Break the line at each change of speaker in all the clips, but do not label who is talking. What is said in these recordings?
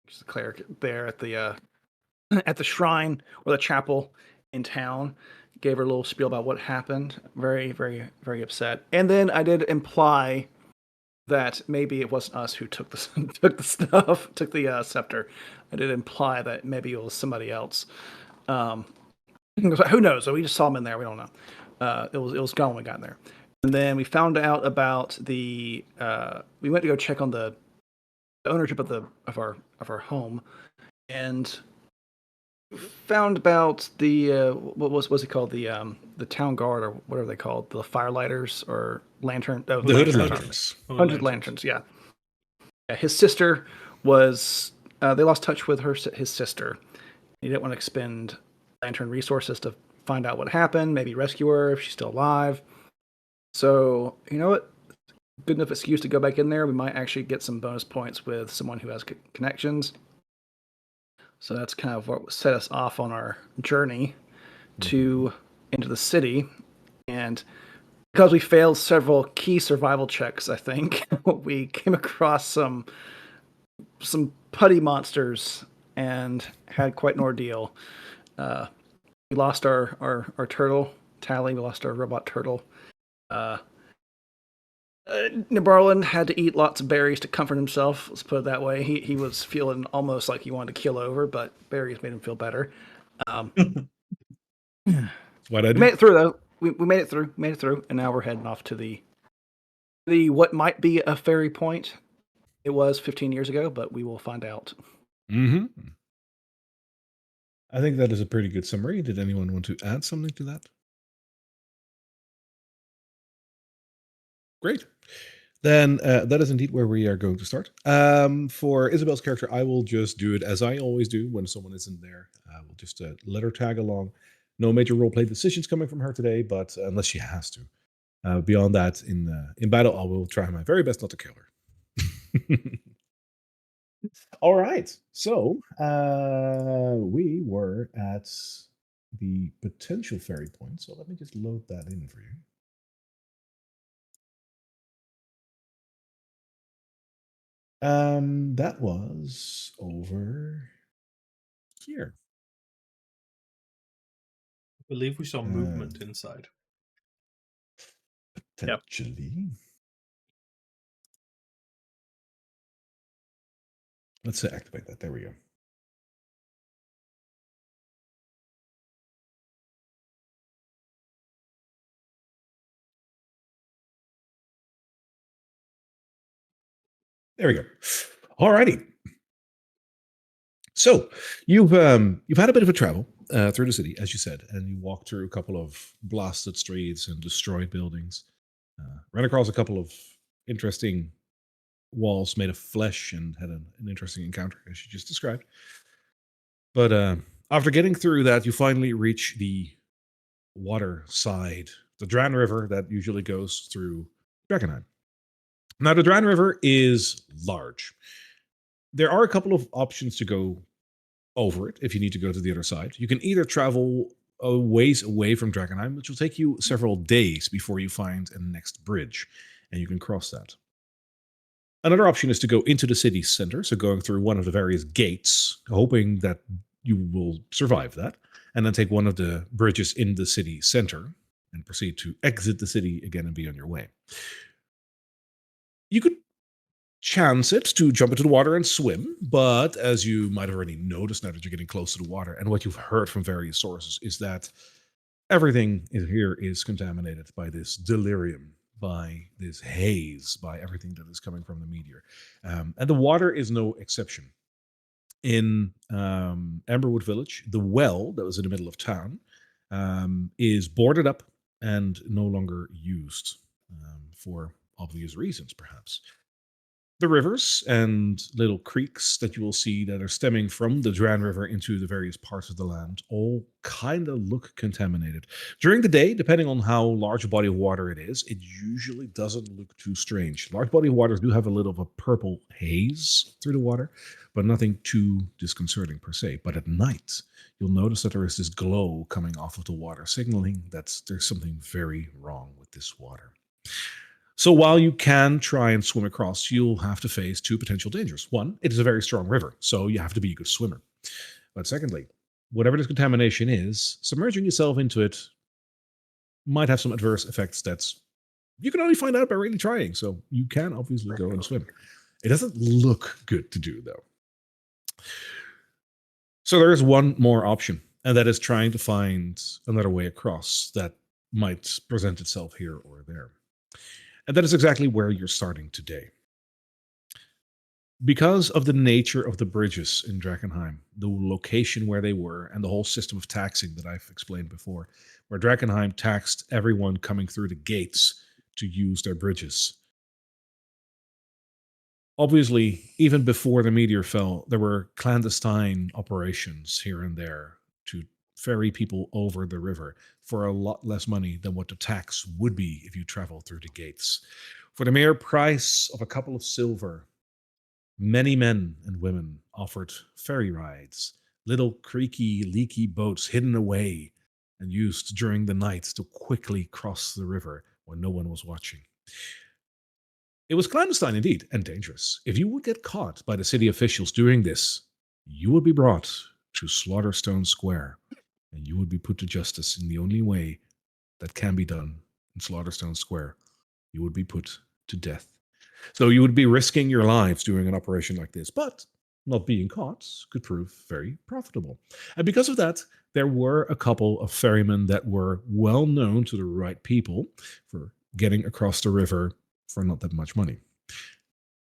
she's a cleric there at the at the shrine or the chapel in town. Gave her a little spiel about what happened. Very, very, very upset. And then I did imply that maybe it wasn't us who took the took the stuff, took the scepter. I did imply that maybe it was somebody else. Um, who knows? So we just saw him in there. We don't know. It was gone when we got there. And then we found out about the. We went to go check on the ownership of our home, and found about the what was it called, the town guard or whatever they called, the firelighters or lantern,
The hooded
lanterns,
lanterns.
hundred lanterns. Yeah. Yeah, his sister was. They lost touch with his sister. He didn't want to expend lantern resources to find out what happened. Maybe rescue her if she's still alive. So you know what? Good enough excuse to go back in there. We might actually get some bonus points with someone who has connections. So that's kind of what set us off on our journey to into the city. And because we failed several key survival checks, I think we came across some putty monsters and had quite an ordeal. We lost our turtle, Tally. We lost our robot turtle. Nebarlin had to eat lots of berries to comfort himself. Let's put it that way. He was feeling almost like he wanted to keel over, but berries made him feel better.
What I
We
do?
made it through though. We made it through. Made it through, and now we're heading off to the what might be a ferry point. It was 15 years ago, but we will find out.
Mm-hmm. I think that is a pretty good summary. Did anyone want to add something to that? Great. Then that is indeed where we are going to start. For Isabel's character, I will just do it as I always do when someone isn't there. I will just let her tag along. No major roleplay decisions coming from her today, but unless she has to. Beyond that, in battle, I will try my very best not to kill her. All right. So we were at the potential ferry point. So let me just load that in for you. That was over here.
I believe we saw movement inside.
Potentially. Yep. Let's activate that. There we go. There we go. All righty. So you've had a bit of a travel through the city, as you said, and you walked through a couple of blasted streets and destroyed buildings. Ran across a couple of interesting walls made of flesh and had an interesting encounter, as you just described. But after getting through that, you finally reach the water side, the Dran River that usually goes through Drakkenheim. Now, the Dran River is large. There are a couple of options to go over it if you need to go to the other side. You can either travel a ways away from Drakkenheim, which will take you several days before you find a next bridge, and you can cross that. Another option is to go into the city center, so going through one of the various gates, hoping that you will survive that, and then take one of the bridges in the city center and proceed to exit the city again and be on your way. You could chance it to jump into the water and swim, but as you might have already noticed now that you're getting close to the water, and what you've heard from various sources, is that everything here is contaminated by this delirium, by this haze, by everything that is coming from the meteor. And the water is no exception. In Amberwood Village, the well that was in the middle of town is boarded up and no longer used for obvious reasons, perhaps. The rivers and little creeks that you will see that are stemming from the Dran River into the various parts of the land all kind of look contaminated. During the day, depending on how large a body of water it is, it usually doesn't look too strange. Large body of waters do have a little of a purple haze through the water, but nothing too disconcerting per se. But at night, you'll notice that there is this glow coming off of the water, signaling that there's something very wrong with this water. So while you can try and swim across, you'll have to face two potential dangers. One, it is a very strong river, so you have to be a good swimmer. But secondly, whatever this contamination is, submerging yourself into it might have some adverse effects that's you can only find out by really trying. So you can obviously go and swim. It doesn't look good to do, though. So there is one more option, and that is trying to find another way across that might present itself here or there. And that is exactly where you're starting today. Because of the nature of the bridges in Drakkenheim, the location where they were, and the whole system of taxing that I've explained before, where Drakkenheim taxed everyone coming through the gates to use their bridges. Obviously, even before the meteor fell, there were clandestine operations here and there to ferry people over the river for a lot less money than what the tax would be if you traveled through the gates. For the mere price of a couple of silver, many men and women offered ferry rides, little creaky, leaky boats hidden away and used during the night to quickly cross the river when no one was watching. It was clandestine indeed, and dangerous. If you would get caught by the city officials doing this, you would be brought to Slaughterstone Square, and you would be put to justice in the only way that can be done in Slaughterstone Square. You would be put to death. So you would be risking your lives doing an operation like this, but not being caught could prove very profitable. And because of that, there were a couple of ferrymen that were well known to the right people for getting across the river for not that much money.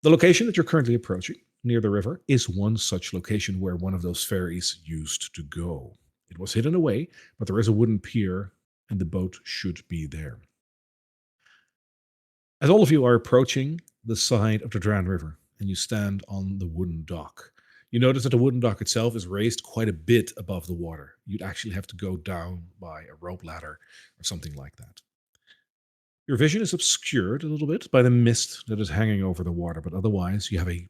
The location that you're currently approaching, near the river, is one such location where one of those ferries used to go. It was hidden away, but there is a wooden pier, and the boat should be there. As all of you are approaching the side of the Dran River, and you stand on the wooden dock, you notice that the wooden dock itself is raised quite a bit above the water. You'd actually have to go down by a rope ladder or something like that. Your vision is obscured a little bit by the mist that is hanging over the water, but otherwise you have a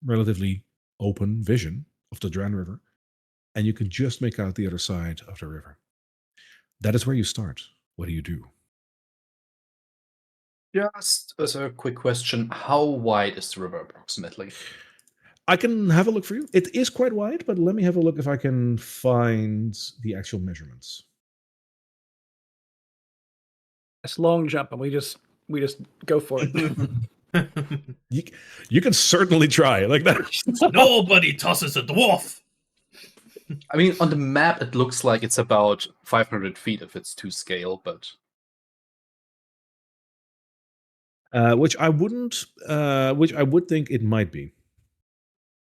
relatively open vision of the Dran River, and you can just make out the other side of the river. That is where you start. What do you do?
Just as a quick question, how wide is the river approximately?
I can have a look for you. It is quite wide, but let me have a look if I can find the actual measurements.
It's long jump, and we just go for it.
You can certainly try like that.
Nobody tosses a dwarf.
I mean, on the map, it looks like it's about 500 feet if it's to scale, but
Which I wouldn't. Which I would think it might be.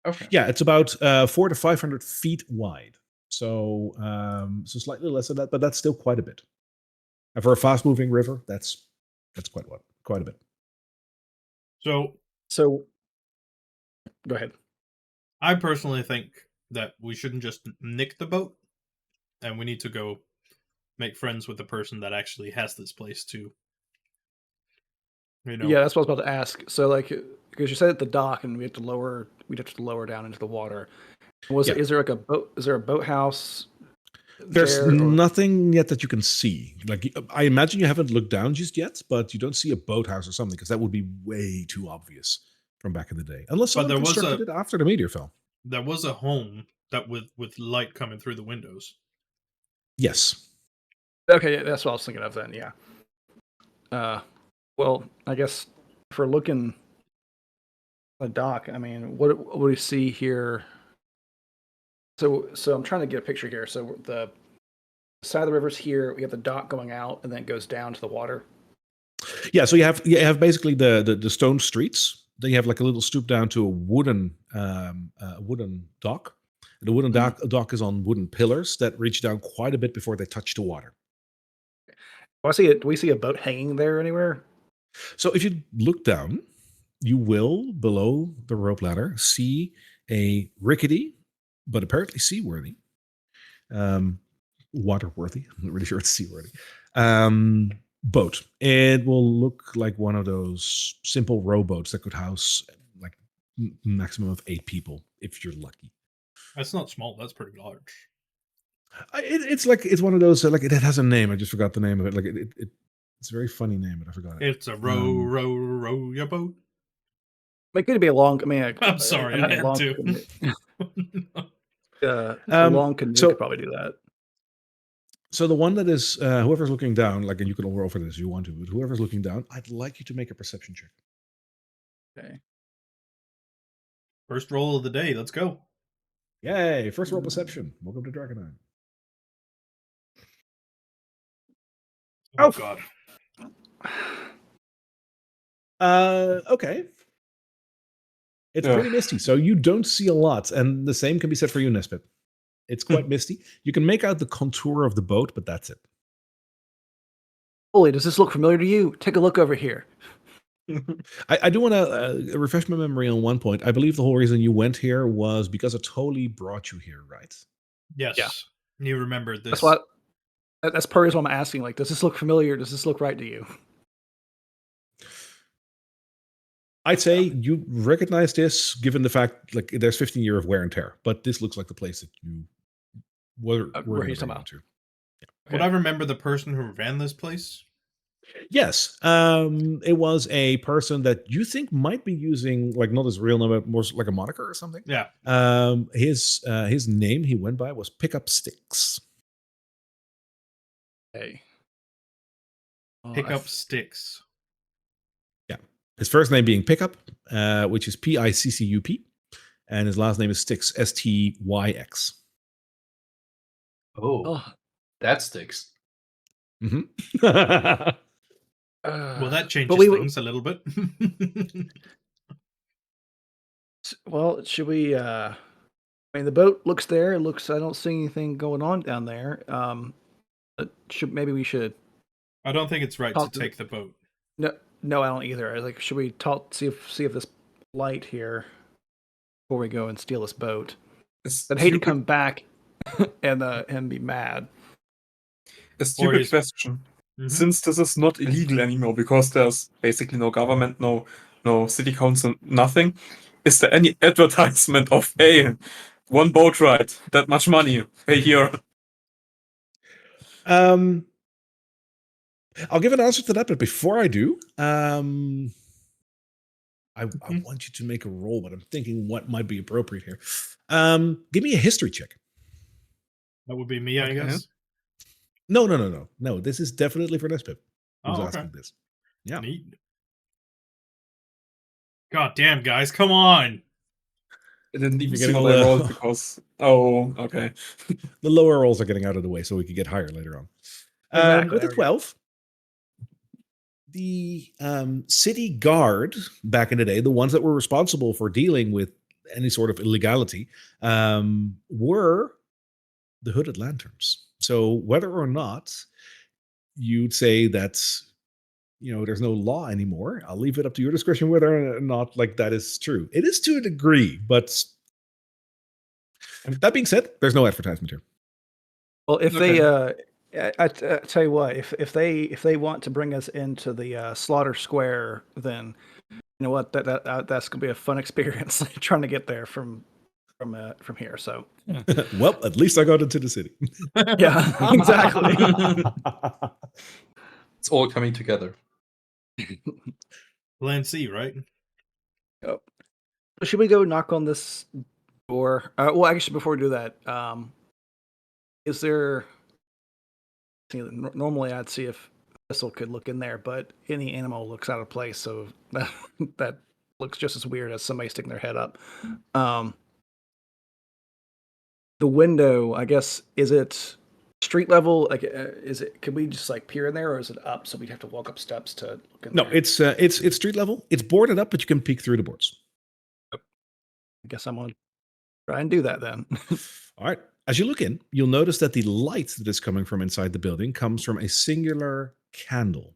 okay.
Yeah, it's about 400 to 500 feet wide. So, so slightly less than that, but that's still quite a bit. And for a fast-moving river, that's quite a bit.
So
So, go ahead.
I personally think that we shouldn't just nick the boat, and we need to go make friends with the person that actually has this place too. You know,
Yeah, that's what I was about to ask. So, like, because you said at the dock, and we'd have to lower down into the water.
Yeah.
Is there like a boat? Is there a boathouse?
There's
there, or-
nothing yet that you can see. Like I imagine you haven't looked down just yet, but you don't see a boathouse or something because that would be way too obvious from back in the day. Unless
But
someone
there was
constructed it after the meteor fell.
there was a home that with light coming through the windows.
Yes.
Okay, yeah, that's what I was thinking of then. Yeah. Well, I guess if we're looking at the dock, I mean, what do we see here? So I'm trying to get a picture here. So the side of the river's here. We have the dock going out, and then it goes down to the water.
Yeah, so you have basically the stone streets. Then you have like a little stoop down to a wooden dock. And the wooden dock is on wooden pillars that reach down quite a bit before they touch the water.
Do we see a boat hanging there anywhere?
So if you look down, you will, below the rope ladder, see a rickety, but apparently seaworthy, waterworthy, I'm not really sure it's seaworthy, boat. It will look like one of those simple rowboats that could house like maximum of 8 people if you're lucky.
That's not small. That's pretty large.
It's one of those like it has a name. I just forgot the name of it. Like It's a very funny name, but I forgot it.
It's a row your boat.
It could be a long. I mean,
I'm sorry, I
a
had
long.
to.
A long canoe
so-
could probably do that.
So the one that is whoever's looking down, like, and you can all roll for this if you want to, but whoever's looking down, I'd like you to make a perception check.
Okay.
First roll of the day. Let's go.
Yay! First roll perception. Welcome to Drakkenheim.
Oh,
Oh.
God.
Okay. It's
Yeah.
pretty misty, so you don't see a lot, and the same can be said for you, Nesbit. It's quite misty. You can make out the contour of the boat, but that's it.
Holy, does this look familiar to you? Take a look over here.
I do want to refresh my memory on one point. I believe the whole reason you went here was because Atoli brought you here, right?
Yes.
Yeah.
You remembered this.
That's what. That's part of what I'm asking. Like, does this look familiar? Does this look right to you?
I'd say you recognize this, given the fact like there's 15 years of wear and tear, but this looks like the place that you were
Where
going
he's
to
talking
go
about.
to.
Would I remember the person who ran this place?
Yes, it was a person that you think might be using like not his real name, but more like a moniker or something.
Yeah.
His name he went by was Pickup Sticks.
Hey. Oh,
Pick up sticks.
Yeah, his first name being Pickup, which is Piccup, and his last name is Styx, Styx.
Oh, that sticks.
Mm-hmm.
Well, that
but
changes
we
things a little bit.
well, should we? I mean, the boat looks there. It looks. I don't see anything going on down there. Maybe we should.
I don't think it's right to
Talk to the-
take the boat.
No, no, I don't either. Like, should we talk? See if this light here before we go and steal this boat.
A
I'd hate to
stupid,
come back and be mad.
a stupid
his-
question.
Mhm.
Since this is not illegal anymore, because there's basically no government, no city council, nothing. Is there any advertisement of hey, one boat ride, that much money, pay here?
I'll give an answer to that, but before I do, I want you to make a roll, but I'm thinking what might be appropriate here. Give me a history check.
That would be me, I
Okay.
guess.
No. This is definitely for Nespip. Who's
Oh, okay.
asking this? Yeah.
Neat. God damn, guys, come on.
I didn't even
You're
see
getting
what I
all the-
rolled because okay.
The lower rolls are getting out of the way so we can get higher later on.
Exactly,
With
there
a
we go.
12, the city guard back in the day, the ones that were responsible for dealing with any sort of illegality, were the hooded lanterns. So whether or not you'd say that there's no law anymore, I'll leave it up to your discretion whether or not like that is true. It is to a degree, but that being said, there's no advertisement here.
Well, if
Okay.
they, I tell you what, if they want to bring us into the slaughter square, then you know what, that's gonna be a fun experience trying to get there from here. So
Well, at least I got into the city.
yeah, exactly.
It's all coming together.
Plan C, right?
Yep. Should we go knock on this door? Well, actually, before we do that, is there? Normally, I'd see if Thistle could look in there, but any animal looks out of place, so that looks just as weird as somebody sticking their head up. The window, I guess, is it street level? Like, is it? Could we just like peer in there, or is it up? So we'd have to walk up steps to look in
No,
there?
it's street level. It's boarded up, but you can peek through the boards.
I guess I'm gonna try and do that then.
All right. As you look in, you'll notice that the light that is coming from inside the building comes from a singular candle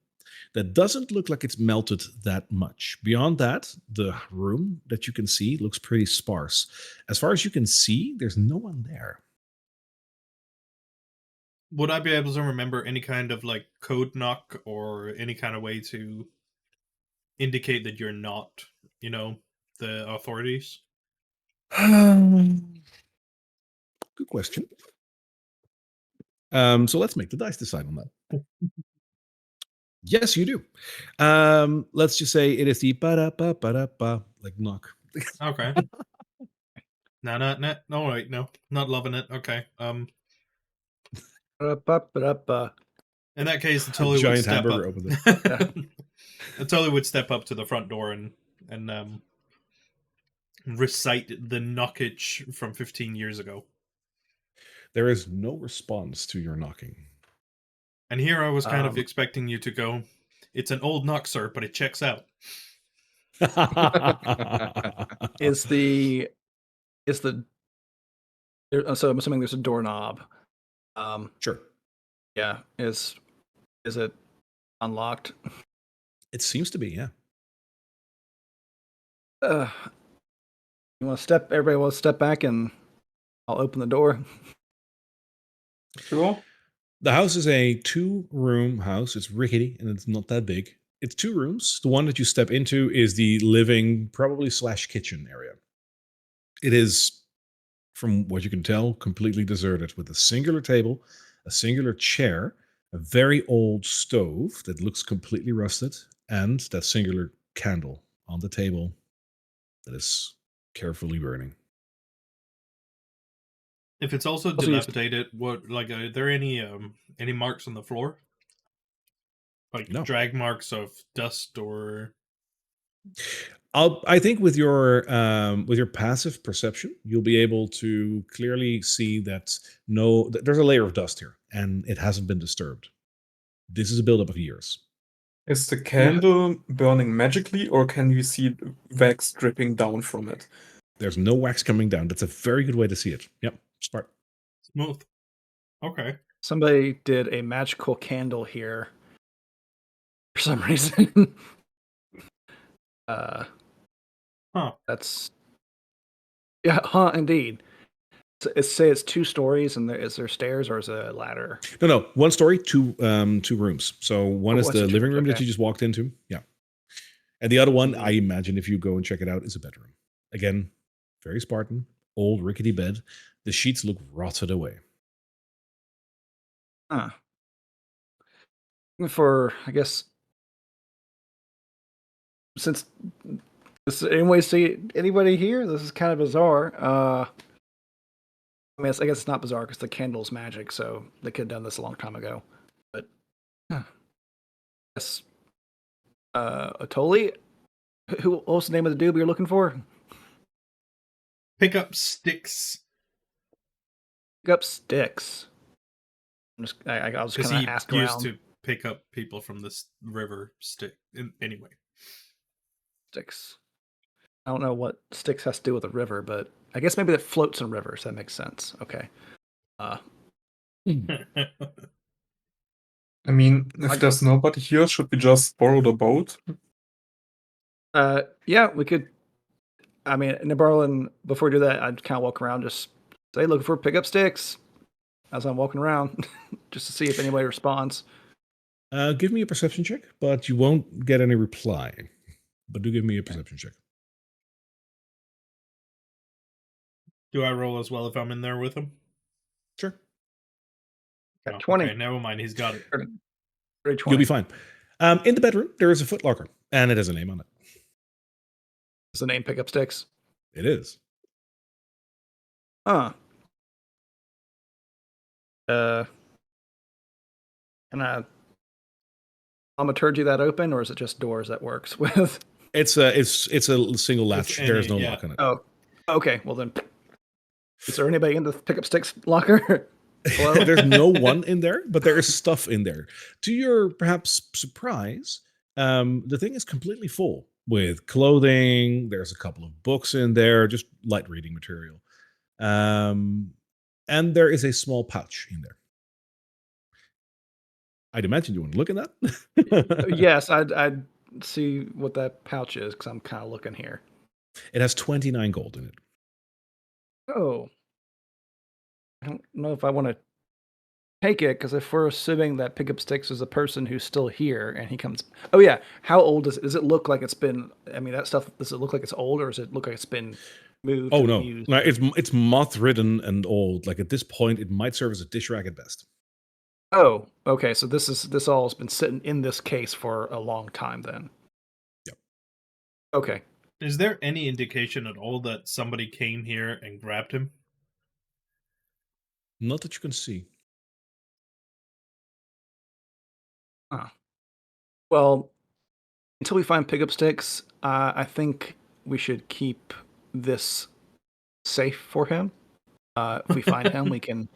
that doesn't look like it's melted that much. Beyond that, the room that you can see looks pretty sparse. As far as you can see, there's no one there.
Would I be able to remember any kind of like code knock or any kind of way to indicate that you're not, the authorities?
Good question. So let's make the dice decide on that. Yes, you do. Let's just say it is the ba-da-ba, like knock.
Okay. No, wait, no, not loving it. Okay.
Ba-da-ba-ba-da-ba.
In that case, the
A
Tully would
giant
step up.
hamburger opens it.
The Tully would step up to the front door and recite the knockage from 15 years ago.
There is no response to your knocking.
And here I was kind of
Um,
expecting you to go, it's an old knock, sir, but it checks out.
Is the so I'm assuming there's a doorknob.
Sure.
Yeah. Is it unlocked?
It seems to be, yeah.
You want to step? Everybody want to step back, and I'll open the door.
Sure.
The house is a 2-room house. It's rickety and it's not that big. It's 2 rooms. The one that you step into is the living, probably / kitchen area. It is, from what you can tell, completely deserted with a singular table, a singular chair, a very old stove that looks completely rusted, and that singular candle on the table that is carefully burning.
If it's also
Also used-
dilapidated, are there any marks on the floor? Like
No.
drag marks of dust or
I think with your passive perception, you'll be able to clearly see that there's a layer of dust here, and it hasn't been disturbed. This is a buildup of years.
Is the candle burning magically, or can you see wax dripping down from it?
There's no wax coming down. That's a very good way to see it. Yep, smart.
smooth? Okay.
Somebody did a magical candle here for some reason.
Huh.
That's indeed. Say it's 2 stories, and is there stairs or is it a ladder?
No, 1 story, 2 rooms. So one is
it's
the
2
living room
rooms,
that
okay.
you just walked into. Yeah, and the other one, I imagine, if you go and check it out, is a bedroom. Again, very Spartan, old rickety bed. The sheets look rotted away.
Huh. For I guess since anybody see anybody here? This is kind of bizarre. I guess it's not bizarre because the candle's magic, so they could have done this a long time ago. But yes, Atoli. What was the name of the dude we were looking for?
Pick up sticks.
Pick up sticks. I was
Because
kind
he
of asked
used
around.
to pick up people from this river stick. Anyway.
Sticks. I don't know what sticks has to do with a river, but I guess maybe that floats in rivers. That makes sense. Okay.
I mean, if there's nobody here, should we just borrow the boat?
Yeah, we could. I mean, Nabarlin, before we do that, I'd kind of walk around, just say, looking for pick up sticks as I'm walking around, just to see if anybody responds.
Give me a perception check, but you won't get any reply. But do give me a perception check.
Do I roll as well if I'm in there with him?
Sure.
Got
Oh,
20.
Okay, never mind. He's got it.
20.
You'll be fine. In the bedroom, there is a footlocker, and it has a name on it.
Is the name pick up sticks?
It is.
Huh. Can I thaumaturgy that open, or is it just doors that works with?
It's a single latch. There is no
yeah.
lock on it.
Oh, okay. Well then, is there anybody in the pick up sticks locker? Hello?
There's no one in there, but there is stuff in there. To your perhaps surprise, the thing is completely full with clothing. There's a couple of books in there, just light reading material. And there is a small pouch in there. I'd imagine you want to look at that.
Yes, I'd see what that pouch is because I'm kind of looking here.
It has 29 gold in it.
Oh, I don't know if I want to take it because if we're assuming that Pickup Sticks is a person who's still here and he comes, oh yeah, how old does it look like it's been? I mean, that stuff, does it look like it's old, or does it look like it's been moved?
Oh
and
no,
used?
no, it's moth ridden and old. Like at this point, it might serve as a dish rack at best.
Oh, okay. So this all has been sitting in this case for a long time then.
Yep.
Okay.
Is there any indication at all that somebody came here and grabbed him?
Not that you can see.
Well, until we find pickup sticks, I think we should keep this safe for him. If we find him, we can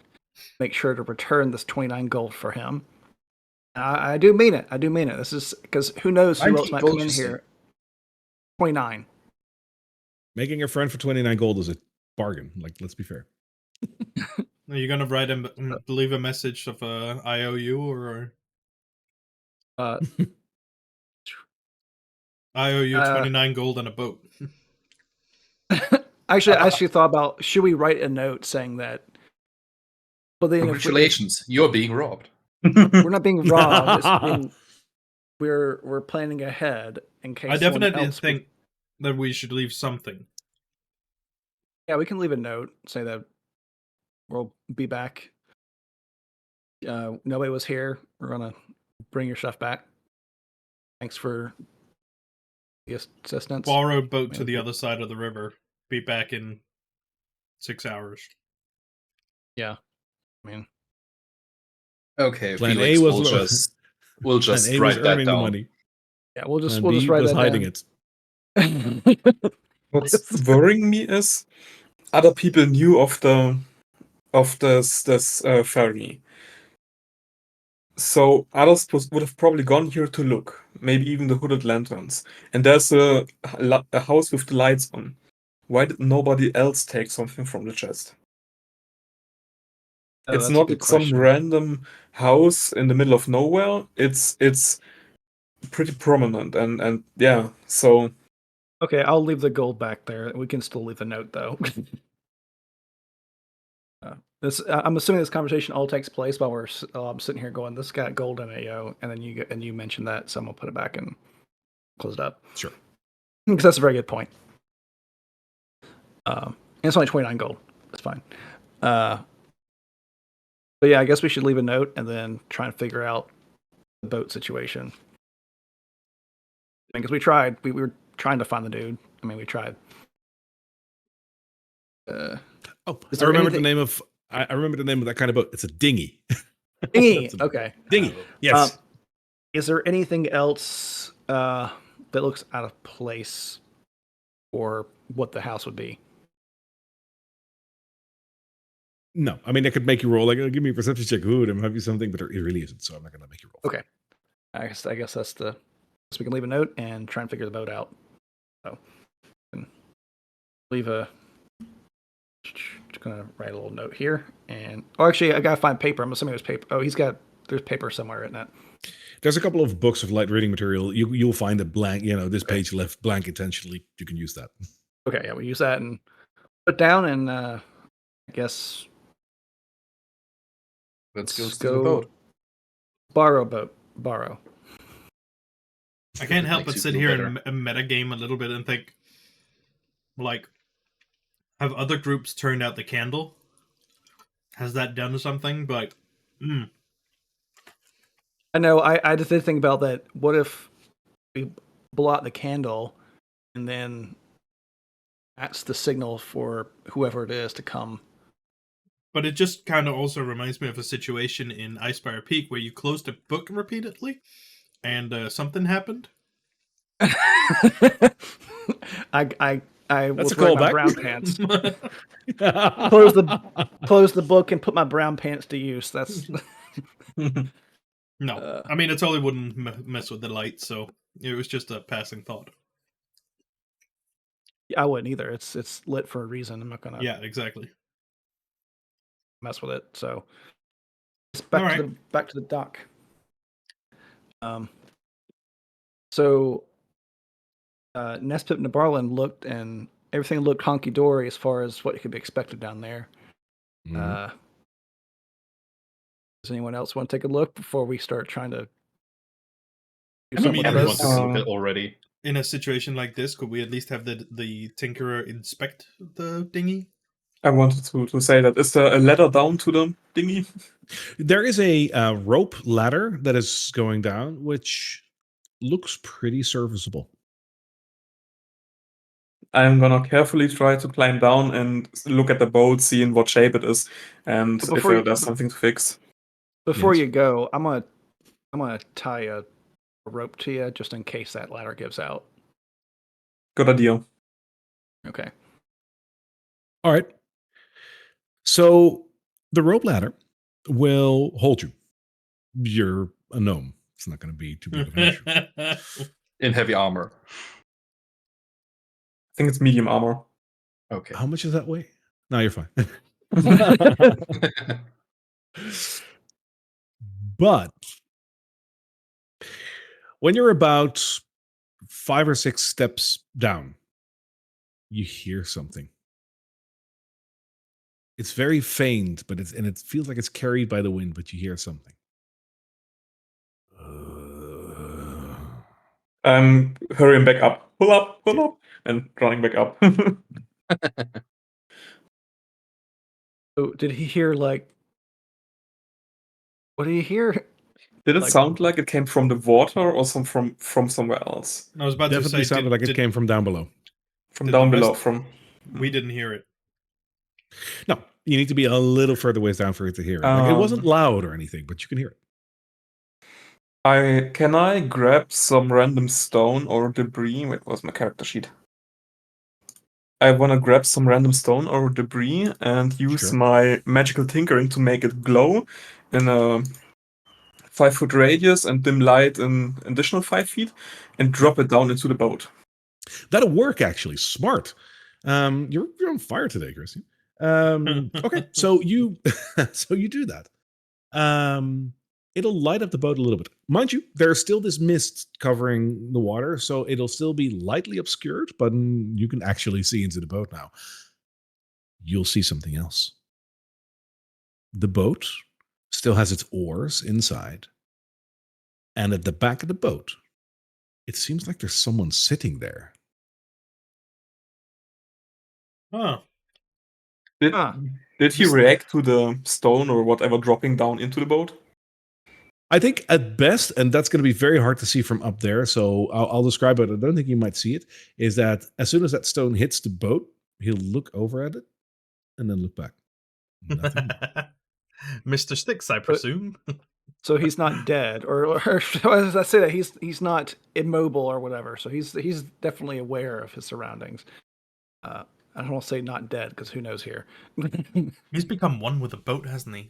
make sure to return this 29 gold for him. I do mean it. I do mean it. This is because who knows who
90
else might
gold,
come in
you say?
here. 29.
Making a friend for 29 gold is a bargain. Like, let's be fair.
Are you gonna write him, leave a message of IOU or
Uh,
IOU 29 gold and a boat?
actually, I actually thought about should we write a note saying that. Well, then if
Congratulations, you're being robbed.
we're not being robbed. It's being, we're planning ahead in case.
I
someone
definitely
else
think that we should leave something.
Yeah, we can leave a note say that we'll be back. Nobody was here. We're gonna bring your stuff back. Thanks for the assistance.
Borrowed boat to
Maybe.
the other side of the river. Be back in 6 hours.
Yeah, I mean,
Okay,
Plan
Felix
A was
will
low.
we'll
Plan
just
A was
write that
earning the
down.
money.
yeah, we'll just
Plan B
write
was
that
hiding
down.
it.
What's worrying me is other people knew of this ferry. So others would have probably gone here to look, maybe even the hooded lanterns. And there's a house with the lights on. Why did nobody else take something from the chest?
Oh,
It's
that's a
not
good
some
question.
random house in the middle of nowhere. It's pretty prominent, and yeah. So
Okay, I'll leave the gold back there. We can still leave a note though. I'm assuming this conversation all takes place while we're sitting here going, "This got gold in it, yo," and then you mentioned that, so I'm gonna put it back and close it up
Sure.
because that's a very good point. And it's only 29 gold. That's fine. But yeah, I guess we should leave a note and then try and figure out the boat situation. Because we tried, we were trying to find the dude. I mean, we tried.
Oh,
Is
I
there
remember
anything-
the name of. I remember the name of that kind of boat. It's a dinghy.
Dinghy.
That's a
Okay.
Dinghy. Yes.
Is there anything else that looks out of place or what the house would be?
No, I mean, I could make you roll. Like, give me a perception check. Ooh, there might be something, but it really isn't. So I'm not going to make you roll.
Okay. I guess that's the. So we can leave a note and try and figure the boat out. So, and leave a. Just gonna write a little note here, and actually, I gotta find paper. I'm assuming there's paper. Oh, there's paper somewhere in that.
There's a couple of books of light reading material. You'll find a blank. This page left blank intentionally. You can use that.
Okay, yeah, we use that and put it down, and I guess
Let's go
Let's
steal the
go-
boat.
borrow.
I can't help
Makes
but
you
sit
feel
here
better.
and metagame a little bit and think, like, have other groups turned out the candle? Has that done something? But,
I know. I just did think about that. What if we blow out the candle, and then that's the signal for whoever it is to come.
But it just kind of also reminds me of a situation in Icefire Peak where you closed a book repeatedly, and something happened.
I
That's
was
a
wearing my
callback.
brown pants.
Close
Close the book and put my brown pants to use. That's
No, I mean, it totally wouldn't mess with the light, so it was just a passing thought.
I wouldn't either. It's lit for a reason. I'm not gonna
Yeah, exactly.
mess with it. So it's
All
back to the dock. So Nespit and Nabarlin looked, and everything looked honky dory as far as what could be expected down there.
Mhm.
Does anyone else want to take a look before we start trying to?
I mean,
Everyone
this-
took a look at already.
In a situation like this, could we at least have the Tinkerer inspect the dinghy?
I wanted to say that. Is there a ladder down to the dinghy?
There is a rope ladder that is going down, which looks pretty serviceable.
I'm gonna carefully try to climb down and look at the boat, see in what shape it is, and if
Before you-
there's something to fix.
Before
Yes.
you go, I'm gonna tie a rope to you just in case that ladder gives out.
Good idea.
Okay.
All right. So the rope ladder will hold you. You're a gnome. It's not going to be too big of an issue.
In heavy armor.
I think it's medium armor.
Okay.
How much does that weigh? No, you're fine. But when you're about 5 or 6 steps down, you hear something. It's very faint, but it feels like it's carried by the wind, but you hear something.
I'm hurrying back up. Pull up, and running back up.
So did he hear like? What did he hear?
Did it
Like-
sound like it came from the water or from somewhere else?
I was about
Definitely
to say,
sounded like it came from down below.
From
Did
down
the
below,
rest-
from
we didn't hear it.
No, you need to be a little further ways down for it to hear it. Like, it wasn't loud or anything, but you can hear it.
Can I grab some random stone or debris? Wait, what's my character sheet? I want to grab some random stone or debris and use
Sure.
my magical tinkering to make it glow in a 5-foot radius and dim light an additional 5 feet and drop it down into the boat.
That'll work, actually. Smart. You're on fire today, Christian. Okay, so you so you do that. It'll light up the boat a little bit. Mind you, there's still this mist covering the water, so it'll still be lightly obscured, but you can actually see into the boat now. You'll see something else. The boat still has its oars inside, and at the back of the boat, it seems like there's someone sitting there.
Huh.
Did,
Huh.
did he react to the stone or whatever dropping down into the boat?
I think at best, and that's going to be very hard to see from up there, so I'll describe it. I don't think you might see it, is that as soon as that stone hits the boat, he'll look over at it and then look back. Nothing more.
Mr. Sticks, I presume.
So he's not dead, or as I say that he's not immobile or whatever. So he's definitely aware of his surroundings. I don't want to say not dead because who knows here.
He's become one with the boat, hasn't he?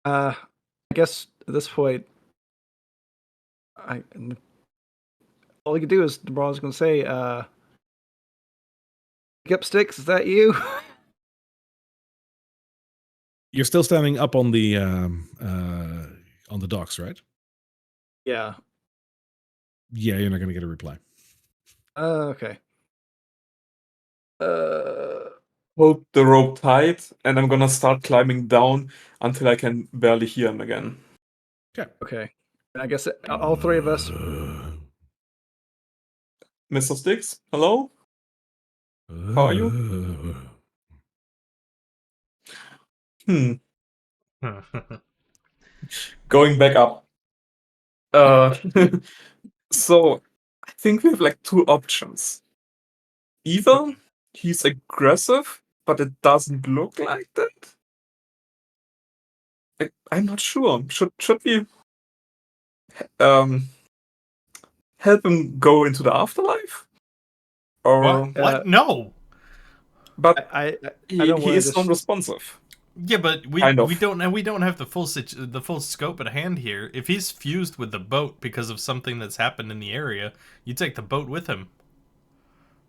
I guess at this point, all you can do is I was going to say, pick up Sticks. Is that you?
You're still standing up on the docks, right?
Yeah.
Yeah, you're not going to get a reply.
Okay.
Hold the rope tight, and I'm gonna start climbing down until I can barely hear him again.
Okay. And I guess all three of us.
Mr. Sticks, hello? How are you? Going back up. So I think we have like 2 options. Either he's aggressive, but it doesn't look like that. I'm not sure. Should we help him go into the afterlife? Or
What? No.
but
I
he
don't want
is
to just.
non-responsive.
Yeah, but we
Kind of.
we don't have the full scope at hand here. If he's fused with the boat because of something that's happened in the area, you take the boat with him.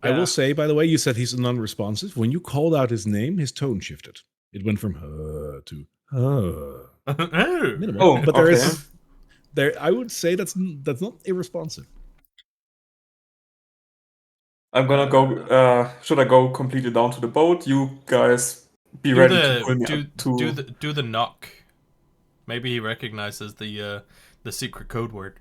I will say, by the way, you said he's non-responsive. When you called out his name, his tone shifted. It went from to minimal.
Oh,
but there
okay.
is there. I would say that's not irresponsive.
I'm gonna go. Should I go completely down to the boat? You guys be ready to pull me up to.
Do the knock. Maybe he recognizes the secret code word.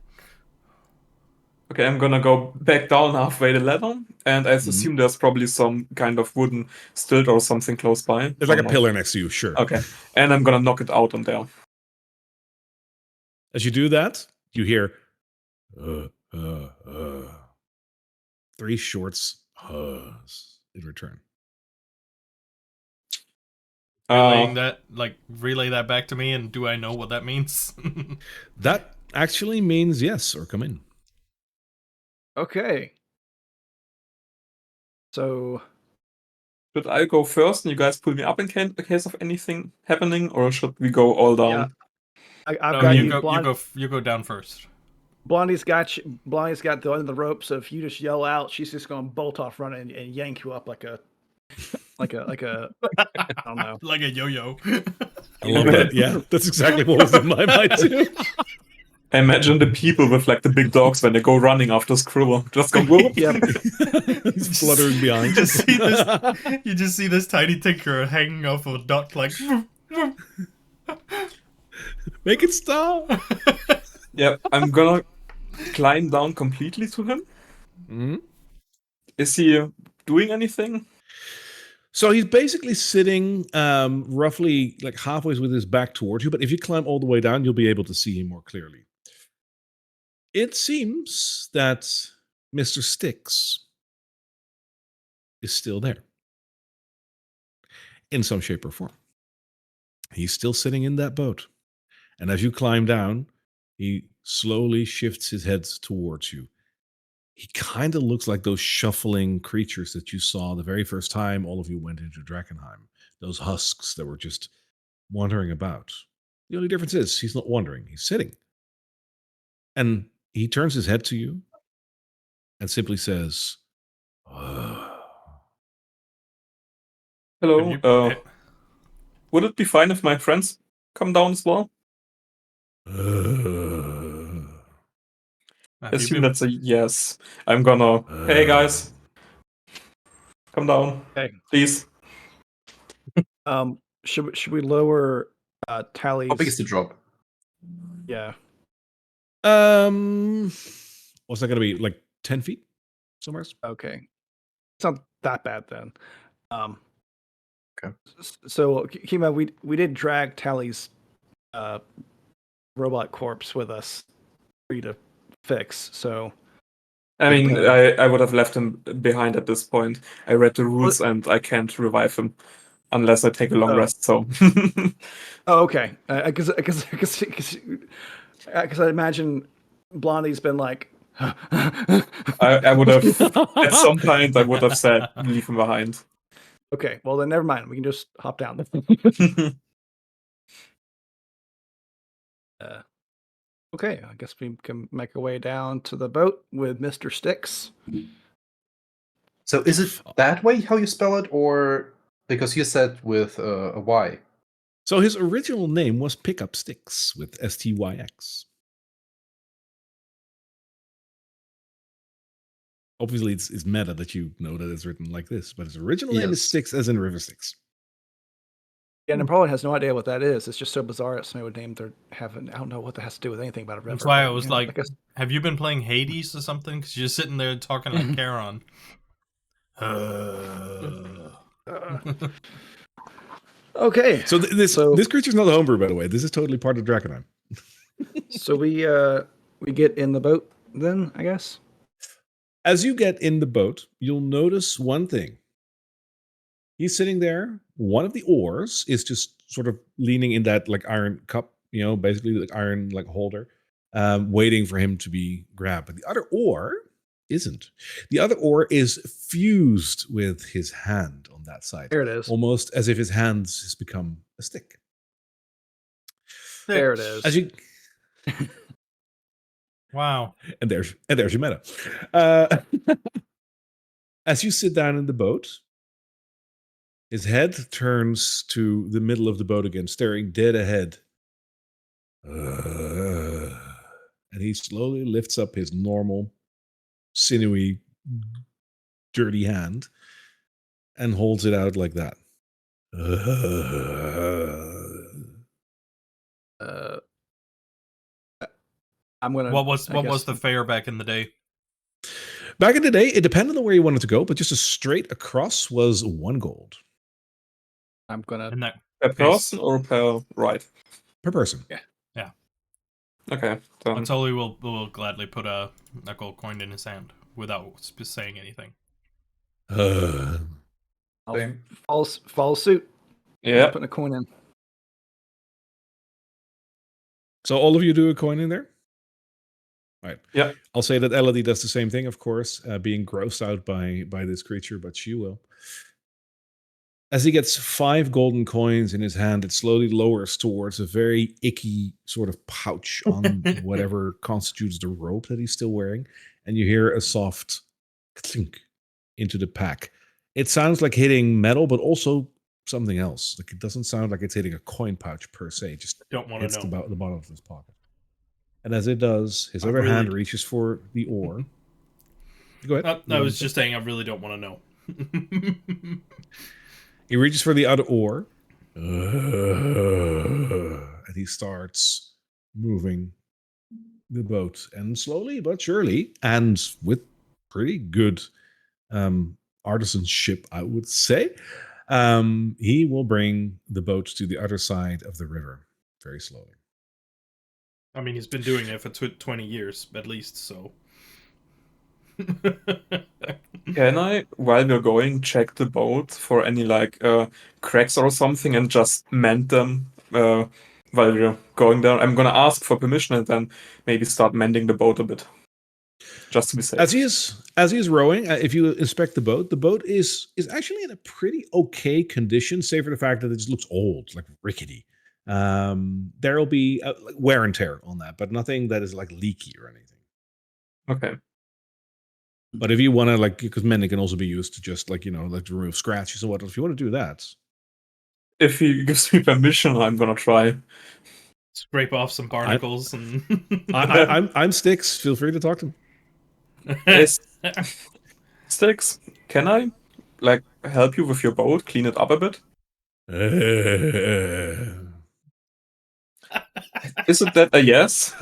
Okay, I'm gonna go back down halfway the ladder, and I
Mhm.
assume there's probably some kind of wooden stilt or something close by.
There's like
or
a
not.
pillar next to you, sure.
Okay, and I'm gonna knock it out on there.
As you do that, you hear uh, uh, uh, 3 shorts in return.
Relaying
Uh,
that, relay that back to me, and do I know what that means?
That actually means yes, or come in.
Okay. So
should I go first and you guys pull me up in case of anything happening, or should we go all down?
yeah, I've
No,
got
you
you.
go.
Blonde,
You go down first.
Blondie's got you. Blondie's got the end of the rope. So if you just yell out, she's just going to bolt off running and yank you up like a I don't know.
Like a yo-yo.
I love that. Yeah, that's exactly what was in my mind too.
I imagine the people with like the big dogs when they go running after Scribble. Just go whoop.
Yep.
He's fluttering behind.
You just see this. You just see this tiny tinker hanging off a duck, like.
Make it stop.
Yeah, I'm gonna climb down completely to him.
Mhm.
Is he doing anything?
So he's basically sitting roughly like halfway with his back towards you, but if you climb all the way down, you'll be able to see him more clearly. It seems that Mr. Sticks is still there in some shape or form. He's still sitting in that boat. And as you climb down, he slowly shifts his head towards you. He kind of looks like those shuffling creatures that you saw the very first time all of you went into Drakkenheim. Those husks that were just wandering about. The only difference is he's not wandering, he's sitting. And he turns his head to you and simply says,
Hello.
You-
Would it be fine if my friends come down as well? I
have you
assume
been?
that's a yes. I'm gonna. Hey guys, come down,
Okay.
please.
Should we lower Tally's?
How big is the drop?
Yeah.
What's that going to be? Like 10 feet somewhere?
Okay. It's not that bad then.
Okay.
So Kima, we did drag Tally's robot corpse with us for you to fix. So
I mean,
Okay.
I would have left him behind at this point. I read the rules and I can't revive him unless I take a long
Oh.
rest. So
Oh, okay. Because I imagine Blondie's been like.
I would have at some point I would have said leave him behind.
Okay, well then never mind. We can just hop down. Okay, I guess we can make our way down to the boat with Mr. Sticks.
So is it that way how you spell it, or because you said with a Y?
So his original name was Pickup Sticks with STYX. Obviously, it's meta that you know that it's written like this, but his original name is
Yes.
Sticks as in River Styx.
Yeah, and probably has no idea what that is. It's just so bizarre that somebody would name their I don't know what that has to do with anything about a river.
That's why I
but,
was
you know,
like,
I guess
have you been playing Hades or something? Because you're sitting there talking like Charon.
okay.
So this creature's not a homebrew, by the way. This is totally part of Drakkenheim.
So we get in the boat then, I guess.
As you get in the boat, you'll notice one thing. He's sitting there. One of the oars is just sort of leaning in that like iron cup, basically like iron like holder, waiting for him to be grabbed. But the other oar isn't. The other oar is fused with his hand on that side,
There it is.
almost as if his hands has become a stick.
There it is.
As you
Wow.
and there's your meta. As you sit down in the boat, his head turns to the middle of the boat again, staring dead ahead. And he slowly lifts up his normal, sinewy, dirty hand and holds it out like that.
I'm gonna.
What was
I guess-
the fare back in the day?
Back in the day, it depended on where you wanted to go, but just a straight across was 1 gold
I'm gonna.
And that
Per
case,
person or per ride?
per person.
Okay. Then.
Atoli will gladly put a gold coin in his hand without saying anything.
I'll
Same.
follow suit. I'm
Yeah.
putting a coin in.
So all of you do a coin in there? Right.
Yeah.
I'll say that Elodie does the same thing, of course, being grossed out by this creature, but she will. As he gets 5 golden coins in his hand, it slowly lowers towards a very icky sort of pouch on whatever constitutes the rope that he's still wearing. And you hear a soft clink into the pack. It sounds like hitting metal, but also something else. Like it doesn't sound like it's hitting a coin pouch per se. It just
Don't want to
hits
know.
the bottom of his pocket. And as it does, his
I
other
really
hand
d-
reaches for the oar. Go ahead.
I was just saying, I really don't want to know.
He reaches for the other oar. And he starts moving the boat. And slowly but surely, and with pretty good artisanship, I would say, he will bring the boat to the other side of the river very slowly.
I mean, he's been doing it for 20 years at least, so.
Can I, while we're going, check the boat for any like cracks or something and just mend them while we're going down? I'm gonna ask for permission and then maybe start mending the boat a bit, just to be safe.
As he is rowing, if you inspect the boat is actually in a pretty okay condition, save for the fact that it just looks old, like rickety. There will be like wear and tear on that, but nothing that is like leaky or anything.
Okay.
But if you want to, like, because mending can also be used to just like like to remove scratches and whatnot. If you want to do that,
If he gives me permission, I'm gonna try.
Scrape off some barnacles and.
I'm Styx. Feel free to talk to him.
Is Sticks, can I like help you with your boat, clean it up a bit? Isn't that a yes?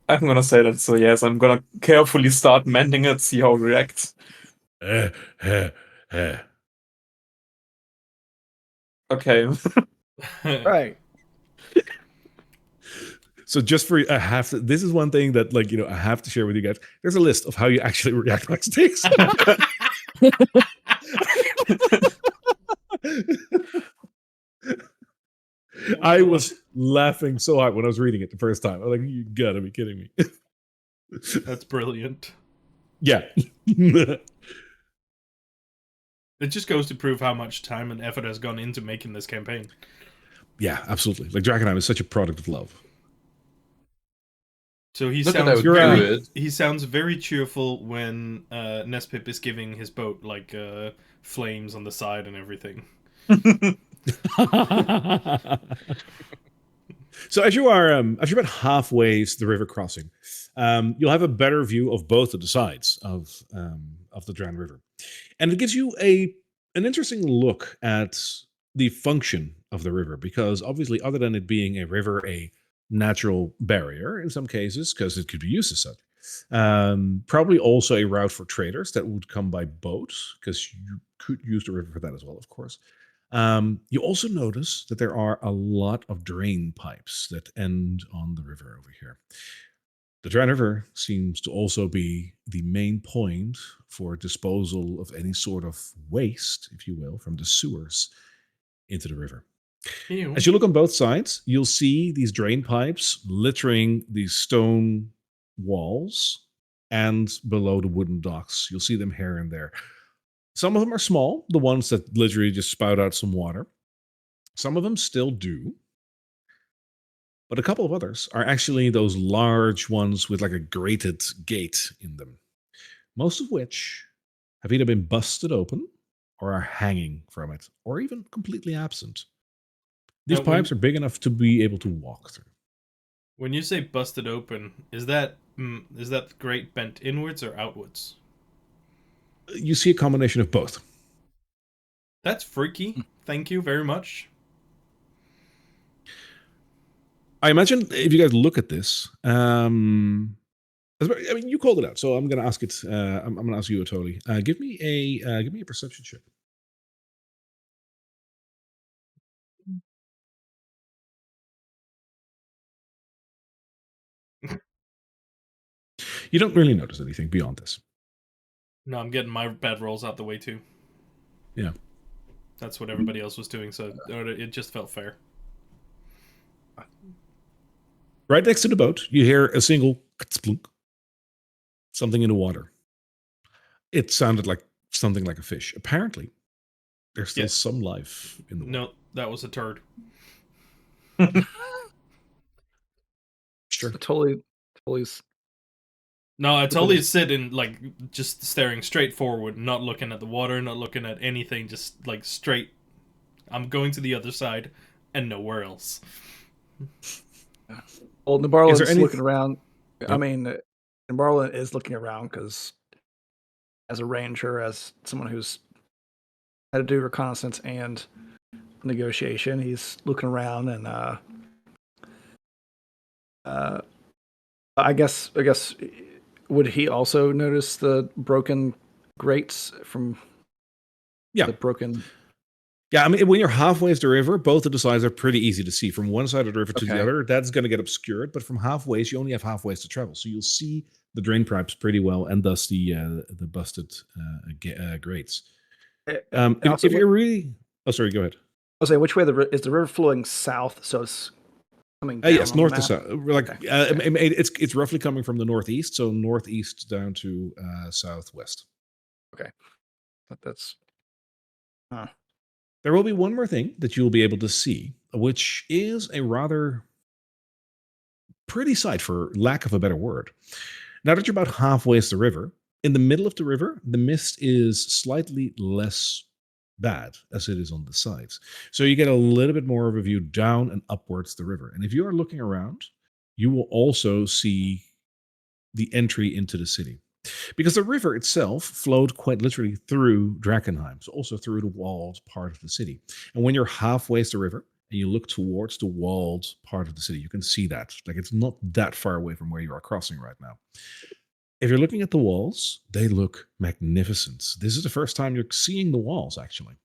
I'm gonna say that's a yes. I'm gonna carefully start mending it, see how it reacts. Okay.
Right.
So just for I have to. This is one thing that I have to share with you guys. There's a list of how you actually react like Styx. I was laughing so hard when I was reading it the first time. I was like, "You gotta be kidding me!"
That's brilliant.
Yeah.
It just goes to prove how much time and effort has gone into making this campaign.
Yeah, absolutely. Like Drakkenheim is such a product of love.
So he
Look at
sounds
how
very-
good.
he sounds very cheerful when Nespip is giving his boat like flames on the side and everything.
So as you're about halfway to the river crossing, you'll have a better view of both of the sides of the Dran River, and it gives you an interesting look at the function of the river, because obviously, other than it being a river, a natural barrier in some cases, because it could be used as such. Probably also a route for traders that would come by boat, because you could use the river for that as well, of course. You also notice that there are a lot of drain pipes that end on the river over here. The Dran River seems to also be the main point for disposal of any sort of waste, if you will, from the sewers into the river.
Ew.
As you look on both sides, you'll see these drain pipes littering these stone walls and below the wooden docks. You'll see them here and there. Some of them are small, the ones that literally just spout out some water. Some of them still do. But a couple of others are actually those large ones with like a grated gate in them. Most of which have either been busted open or are hanging from it, or even completely absent. These
Now, when-
pipes are big enough to be able to walk through.
When you say busted open, is that grate bent inwards or outwards?
You see a combination of both.
That's freaky. Thank you very much.
I imagine if you guys look at this, I mean, you called it out, so I'm going to ask it. I'm going to ask you, Otoli. Give me a perception check. You don't really notice anything beyond this.
No, I'm getting my bad rolls out the way too.
Yeah.
That's what everybody else was doing, so it just felt fair.
Right next to the boat, you hear a single splunk, something in the water. It sounded like something like a fish. Apparently, there's still
Yeah.
some life in the water.
No, that was a turd.
Sure.
Totally.
No, it's
Look at
only
this.
sitting like just staring straight forward, not looking at the water, not looking at anything, just like straight. I'm going to the other side and nowhere else.
Well,
Is there
Nabarlin's
any-
looking around. I
Yep.
mean, Nabarlin is looking around because, as a ranger, as someone who's had to do reconnaissance and negotiation, he's looking around and I guess would he also notice the broken grates from
Yeah.
the broken?
Yeah, I mean, when you're halfway to the river, both of the sides are pretty easy to see. From one side of the river to the
Okay.
other, that's going to get obscured. But from halfway, you only have halfways to travel, so you'll see the drain pipes pretty well, and thus the busted grates.
Also,
If you're really, oh, sorry, go ahead.
I'll say, which way is the river flowing south? So it's coming down.
Yes,
on the
north to
map?
south. Like
Okay.
it's roughly coming from the northeast, so northeast down to southwest.
That's
There will be one more thing that you'll be able to see, which is a rather pretty sight, for lack of a better word. Now that you're about halfway to the river, in the middle of the river, the mist is slightly less bad as it is on the sides. So you get a little bit more of a view down and upwards the river. And if you are looking around, you will also see the entry into the city. Because the river itself flowed quite literally through Drakkenheim, so also through the walled part of the city. And when you're halfway to the river and you look towards the walled part of the city, you can see that. Like, it's not that far away from where you are crossing right now. If you're looking at the walls, they look magnificent. This is the first time you're seeing the walls, actually.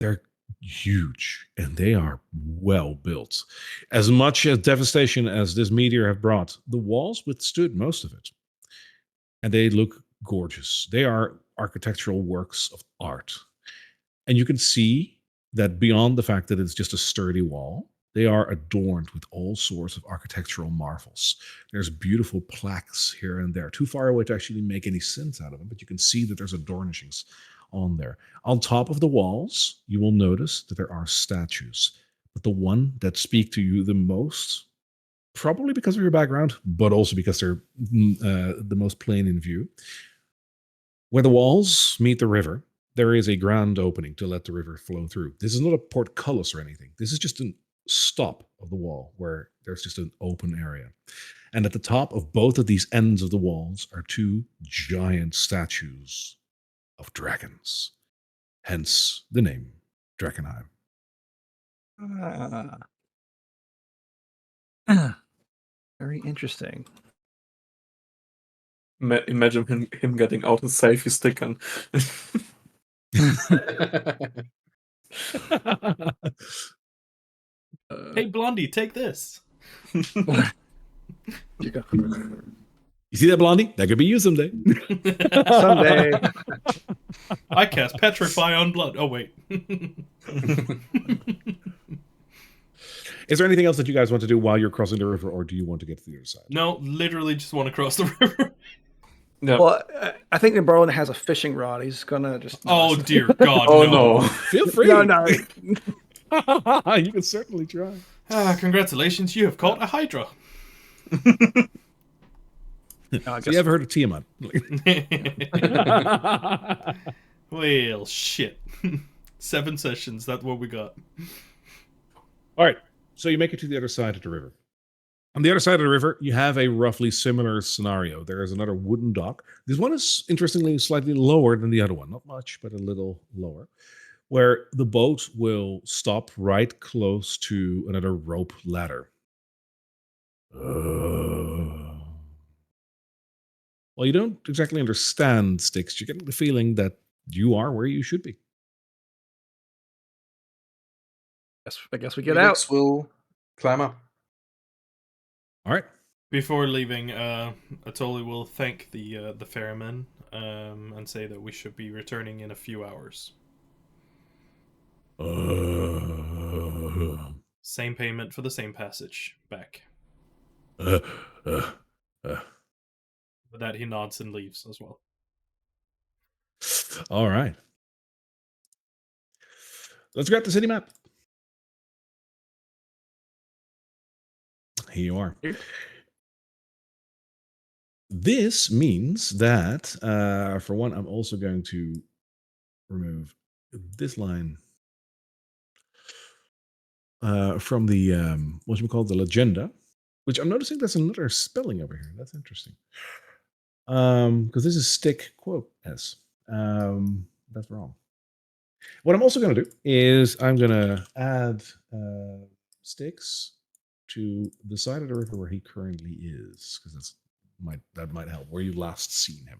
They're huge and they are well built. As much as devastation as this meteor have brought, the walls withstood most of it. And they look gorgeous. They are architectural works of art. And you can see that beyond the fact that it's just a sturdy wall, they are adorned with all sorts of architectural marvels. There's beautiful plaques here and there, too far away to actually make any sense out of them, but you can see that there's adornings on there. On top of the walls, you will notice that there are statues. But the one that speak to you the most, probably because of your background, but also because they're the most plain in view. Where the walls meet the river, there is a grand opening to let the river flow through. This is not a portcullis or anything. This is just a stop of the wall where there's just an open area. And at the top of both of these ends of the walls are two giant statues of dragons. Hence the name Drakkenheim.
very interesting.
Imagine him getting out his selfie stick and
Hey, Blondie, take this.
You go.
You see that, Blondie? That could be you someday.
Someday.
I cast Petrify on blood. Oh, wait.
Is there anything else that you guys want to do while you're crossing the river, or do you want to get to the other side?
No, literally just want to cross the river.
yeah.
Well, I think Nabarlin has a fishing rod. He's gonna just.
Oh, dear God.
Oh
no.
no.
Feel free.
No.
You can certainly try.
Congratulations, you have caught a Hydra.
No, I
So
guess
you ever heard of Tiamat?
Well, shit. 7 sessions, that's what we got.
All right. So you make it to the other side of the river. On the other side of the river, you have a roughly similar scenario. There is another wooden dock. This one is, interestingly, slightly lower than the other one. Not much, but a little lower. Where the boat will stop right close to another rope ladder. Well, you don't exactly understand, Sticks. You're getting the feeling that you are where you should be.
I guess we get out.
Felix will climb up.
All right.
Before leaving, Atoli will thank the ferryman and say that we should be returning in a few hours. Same payment for the same passage back. With that, he nods and leaves as well.
All right. Let's grab the city map. Here you are. This means that, for one, I'm also going to remove this line from the what you call the legenda, which I'm noticing there's another spelling over here. That's interesting. Because this is stick quote s. That's wrong. What I'm also going to do is I'm going to add Sticks to the side of the river where he currently is, because that might help. Where you last seen him.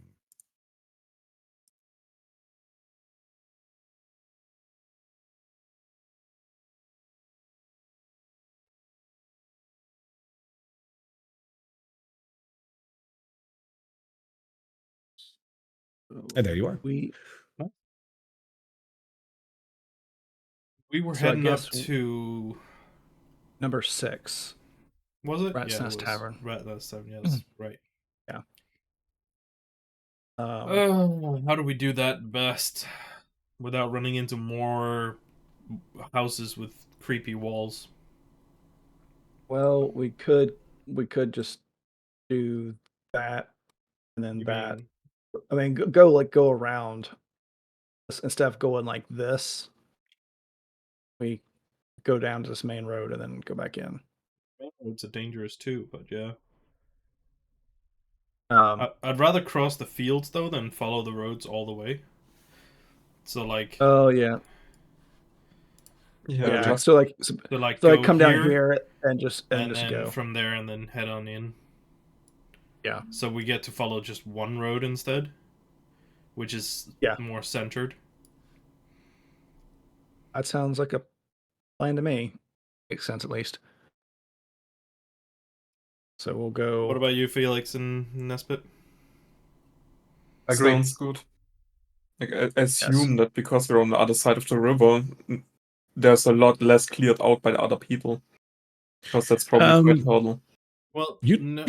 And there you are.
We
were
So I
heading up
guess-
to
number 6.
was it?
Rat's
Yeah, it
Nest
was.
Tavern.
Rat Nest Tavern. Yes, right. How do we do that best without running into more houses with creepy walls?
Well, we could just do that and then
You
that.
mean-
I mean, go around instead of going like this. We go down to this main road and then go back in.
It's a dangerous too, but yeah.
Um,
I'd rather cross the fields though than follow the roads all the way. So like,
oh yeah,
Yeah,
yeah.
just
So like
go
come
here,
down here and just
and
just
then
go.
from there and then head on in.
Yeah.
So we get to follow just one road instead, which is
Yeah.
more centered.
That sounds like a plan to me. Makes sense at least. So we'll go.
What about you, Felix and Nesbit?
Agreed.
sounds good. Like, I assume that because we're on the other side of the river, there's a lot less cleared out by the other people. Because that's probably quite hurdle.
Well,
You'd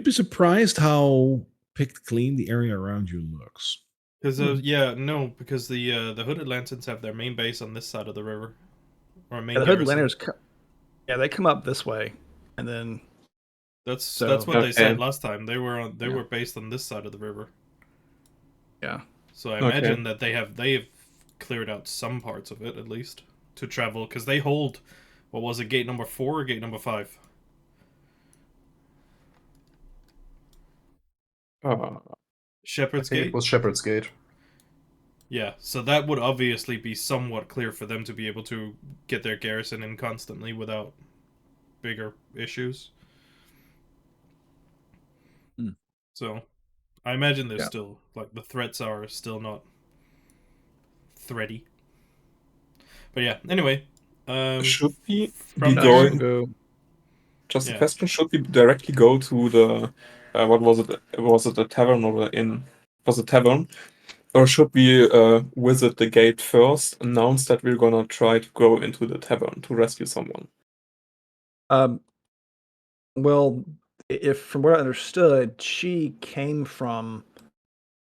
be surprised how picked clean the area around you looks.
because because the Hooded Lanterns have their main base on this side of the river, or main
the Hood
garrison.
Lanterns. They come up this way, and then
That's
So-
what they said
Okay.
last time. They were based on this side of the river.
yeah.
So I
Okay.
imagine that they have cleared out some parts of it at least to travel because they hold what was it, gate number 4 or gate number 5?
Uh,
Shepherd's
I think
Gate.
it was Shepherd's Gate.
Yeah, so that would obviously be somewhat clear for them to be able to get their garrison in constantly without bigger issues.
Hmm.
So, I imagine there's
Yeah.
still the threats are still not thready. But yeah, anyway,
should we
from
be
there-
going?
Go.
Just
Yeah.
a question: should we directly go to the what was it? Was it a tavern or an inn? It was a tavern, or should we visit the gate first? Announce that we're gonna try to go into the tavern to rescue someone.
Well, if from what I understood, she came from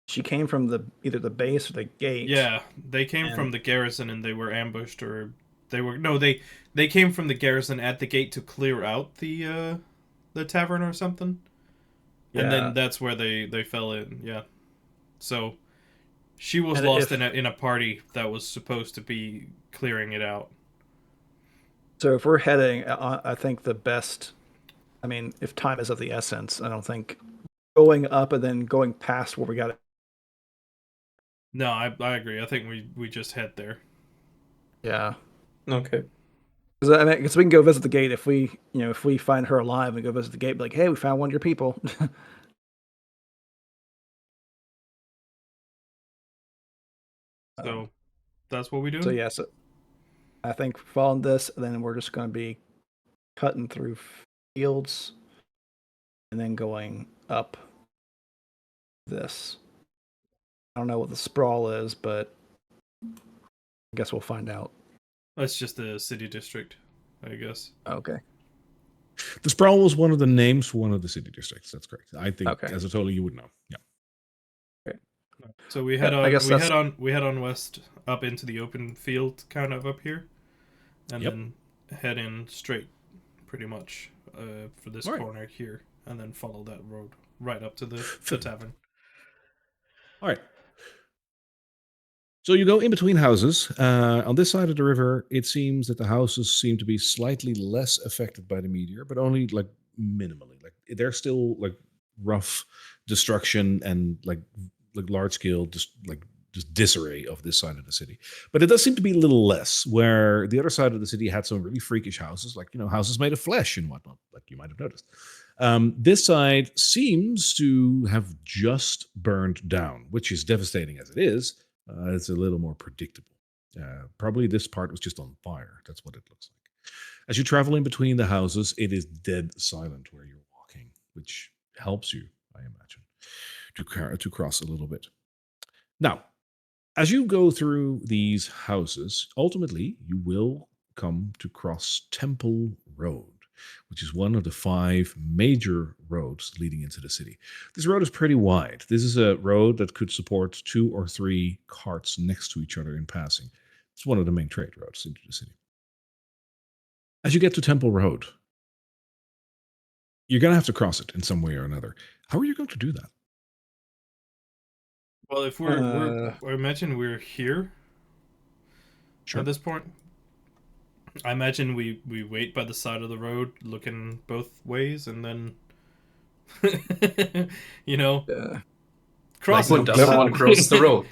either the base or the gate.
Yeah, they came from
And-
the garrison and they were ambushed, or they came from the garrison at the gate to clear out the tavern or something. And then that's where they fell in. Yeah. So she was
And
lost
if-
in a party that was supposed to be clearing it out.
So if we're heading, I think the best. I mean, if time is of the essence, I don't think going up and then going past where we got it.
No, I agree. I think we just head there.
Yeah.
Okay.
Because we can go visit the gate if we find her alive and go visit the gate, be like, hey, we found one of your people.
So that's what we do.
So yeah, so I think following this, then we're just going to be cutting through fields and then going up this. I don't know what the sprawl is, but I guess we'll find out.
That's just the city district, I guess.
Okay.
The sprawl was one of the names for one of the city districts. That's correct. I think
Okay.
as a total, you would know. Yeah.
So we head
Yeah,
on.
I guess
We head on west up into the open field, kind of up here, and
Yep.
then head in straight, pretty much, for this
Alright.
corner here, and then follow that road right up to the tavern.
All right. So you go in between houses. On this side of the river, it seems that the houses seem to be slightly less affected by the meteor, but only like minimally. Like they're still like rough destruction and like large scale, just disarray of this side of the city. But it does seem to be a little less. Where the other side of the city had some really freakish houses, like houses made of flesh and whatnot, like you might have noticed. This side seems to have just burned down, which is devastating as it is. It's a little more predictable. Probably this part was just on fire. That's what it looks like. As you travel in between the houses, it is dead silent where you're walking, which helps you, I imagine, to cross a little bit. Now, as you go through these houses, ultimately you will come to cross Temple Road, which is one of the 5 major roads leading into the city. This road is pretty wide. This is a road that could support 2 or 3 carts next to each other in passing. It's one of the main trade roads into the city. As you get to Temple Road, you're going to have to cross it in some way or another. How are you going to do that?
Well, if I imagine we're here
Sure.
at this point. I imagine we wait by the side of the road, looking both ways, and then cross
Like
it.
when everyone crosses the road.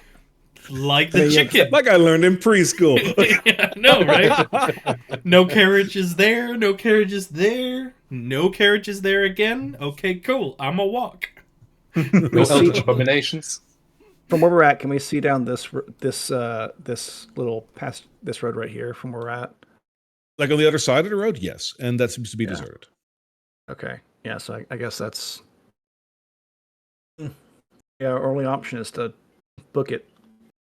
Like the chicken.
Like I learned in preschool.
Yeah, no, right? No carriage is there. No carriage is there. No carriage is there again. Okay, cool. I'm a walk.
No eldritch abominations.
From where we're at, can we see down this little past this road right here from where we're at?
Like on the other side of the road, yes, and that seems to be
Yeah.
deserted.
Okay. Yeah, so I guess that's... Yeah, our only option is to book it.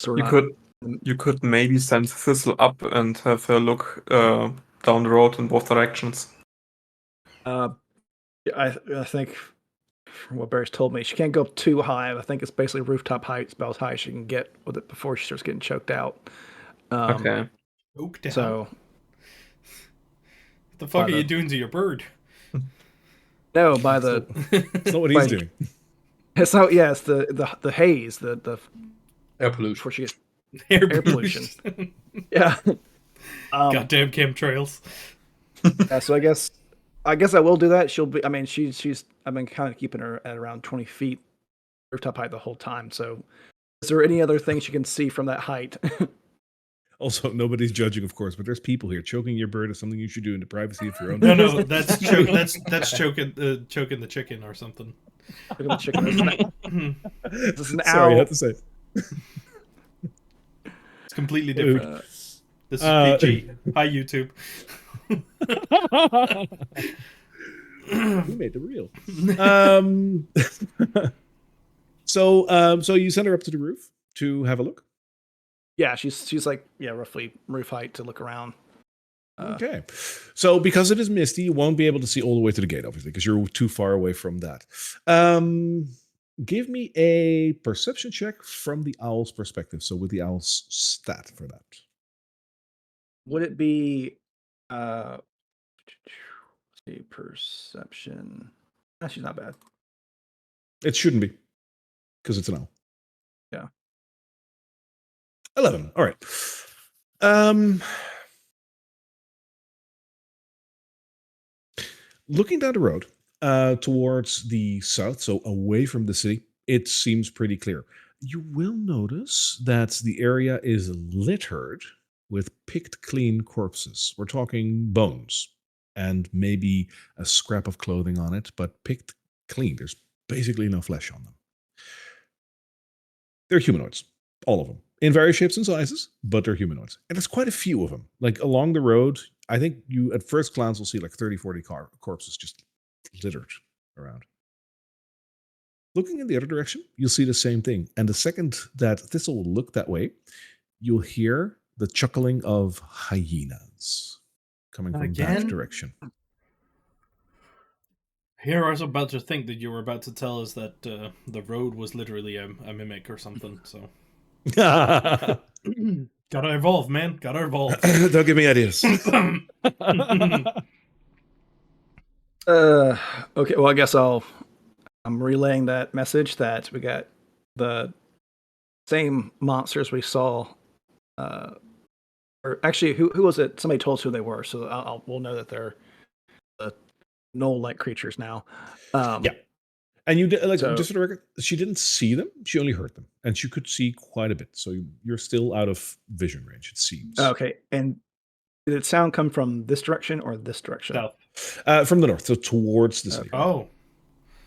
So we're
You could maybe send Thistle up and have her look down the road in both directions.
I think from what Barry's told me, she can't go up too high. I think it's basically rooftop height, about as high as she can get with it before she starts getting choked out.
Okay.
Oak down.
So
What the fuck
by
are you
the-
doing to your bird?
no, by the
That's not what he's
Like-
doing.
it's so yeah, it's the haze, the
Air pollution.
before she gets
Air
pollution. yeah.
Goddamn chemtrails.
Yeah, so I guess I will do that. She'll be. I mean, she's. I've been kind of keeping her at around 20 feet rooftop height the whole time. So, is there any other things you can see from that height?
Also, nobody's judging, of course, but there's people here. Choking your bird is something you should do in the privacy of your own.
No, that's choking the chicken or something.
Look at the chicken. This is an
Sorry, I
owl.
have to say.
It's completely different. This is PG. Hi, YouTube.
Who made the reel? So you send her up to the roof to have a look.
Yeah, she's like roughly roof height to look around.
Okay. So because it is misty, you won't be able to see all the way to the gate, obviously, because you're too far away from that. Give me a perception check from the owl's perspective. So with the owl's stat for that.
Would it be let's see, perception? She's not bad.
It shouldn't be, because it's an owl.
Yeah.
11. All right. Looking down the road towards the south, so away from the city, it seems pretty clear. You will notice that the area is littered with picked clean corpses. We're talking bones and maybe a scrap of clothing on it, but picked clean. There's basically no flesh on them. They're humanoids, all of them, in various shapes and sizes, but they're humanoids. And there's quite a few of them. Like along the road, I think you at first glance will see like 30, 40 corpses just littered around. Looking in the other direction, you'll see the same thing. And the second that Thistle will look that way, you'll hear the chuckling of hyenas coming from that
Again?
direction.
Here I was about to think that you were about to tell us that the road was literally a mimic or something, so... Gotta evolve, man. Gotta evolve.
Don't give me ideas.
Okay, well, I guess I'm relaying that message that we got the same monsters we saw. Or actually, who was it? Somebody told us who they were, so we'll know that they're gnoll-like creatures now.
Yeah. And you did, like,
So-
just for the record, she didn't see them. She only heard them, and she could see quite a bit. So you're still out of vision range, it seems.
Okay, and did the sound come from this direction or this direction?
South.
From the north, so towards the city.
Oh.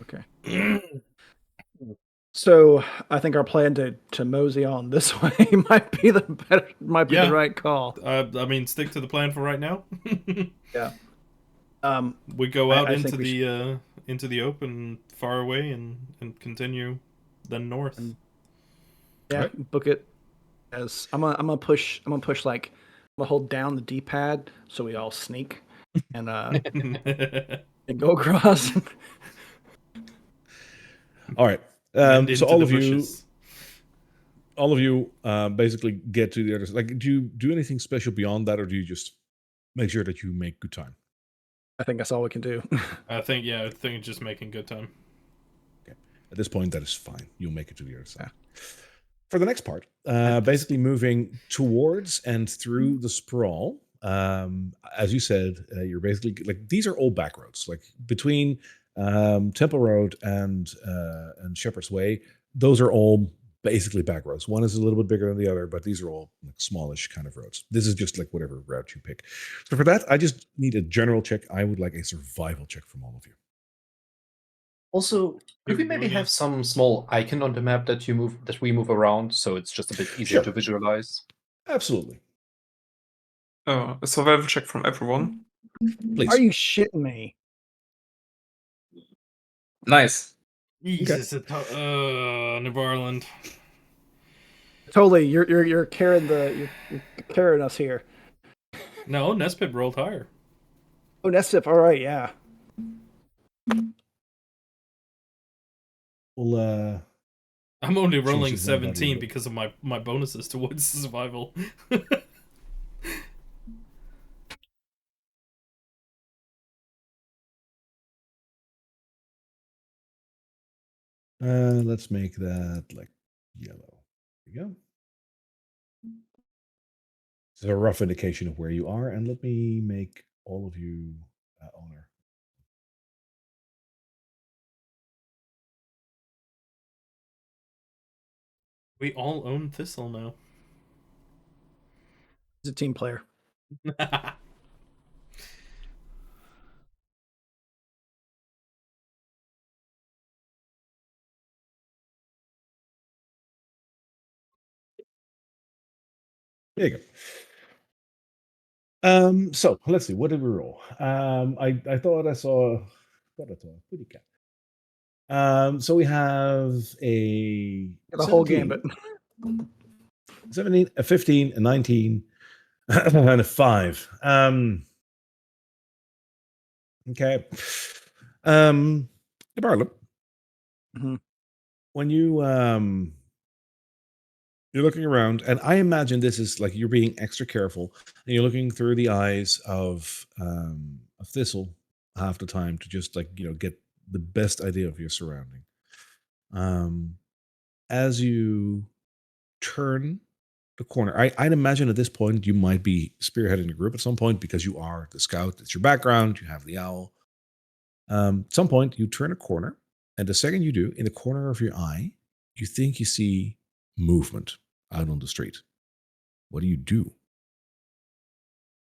Okay. So I think our plan to mosey on this way might be the
Yeah.
right call.
I mean, stick to the plan for right now.
Yeah.
We go
I
out
think
into the open, far away, and continue then north.
Yeah,
Right.
book it as I'm gonna push like I'm gonna hold down the D-pad so we all sneak and and go across.
All right.
And
So
into
all
the
of you,
bushes.
basically get to the other side. Like, do you do anything special beyond that, or do you just make sure that you make good time?
I think that's all we can do.
I think it's just making good time.
At this point, that is fine. You'll make it to the other side.
Yeah.
For the next part, basically moving towards and through the sprawl. As you said, you're basically like these are all back roads, like between Temple Road and Shepherd's Way. Those are all basically back roads. One is a little bit bigger than the other, but these are all like smallish kind of roads. This is just like whatever route you pick. So for that, I just need a general check. I would like a survival check from all of you.
Also, could we maybe have some small icon on the map that we move around, so it's just a bit easier
Sure.
to visualize?
Absolutely.
A survival check from everyone.
Please.
Are you shitting me?
Nice.
Jesus, New Ireland.
Totally, you're carrying you're carrying us here.
No, Nespip rolled higher.
Oh, Nestip, all right, yeah.
Well,
I'm only rolling
Jesus, my bad,
17
Lulu.
because of my bonuses towards survival.
let's make that like yellow. There you go. This is a rough indication of where you are, and let me make all of you owner.
We all own Thistle now.
He's a team player.
There you go. So let's see. What did we roll? I thought I saw. Pretty cat. So we have a
The whole
17,
gambit.
17, a 15, a 19, and a 5. Okay. Barlow,
Mhm.
when you're looking around, and I imagine this is like you're being extra careful, and you're looking through the eyes of Thistle half the time to just like get the best idea of your surrounding. As you turn the corner, I'd imagine at this point you might be spearheading the group at some point because you are the scout. It's your background. You have the owl. At some point, you turn a corner, and the second you do, in the corner of your eye, you think you see movement out on the street. What do you do?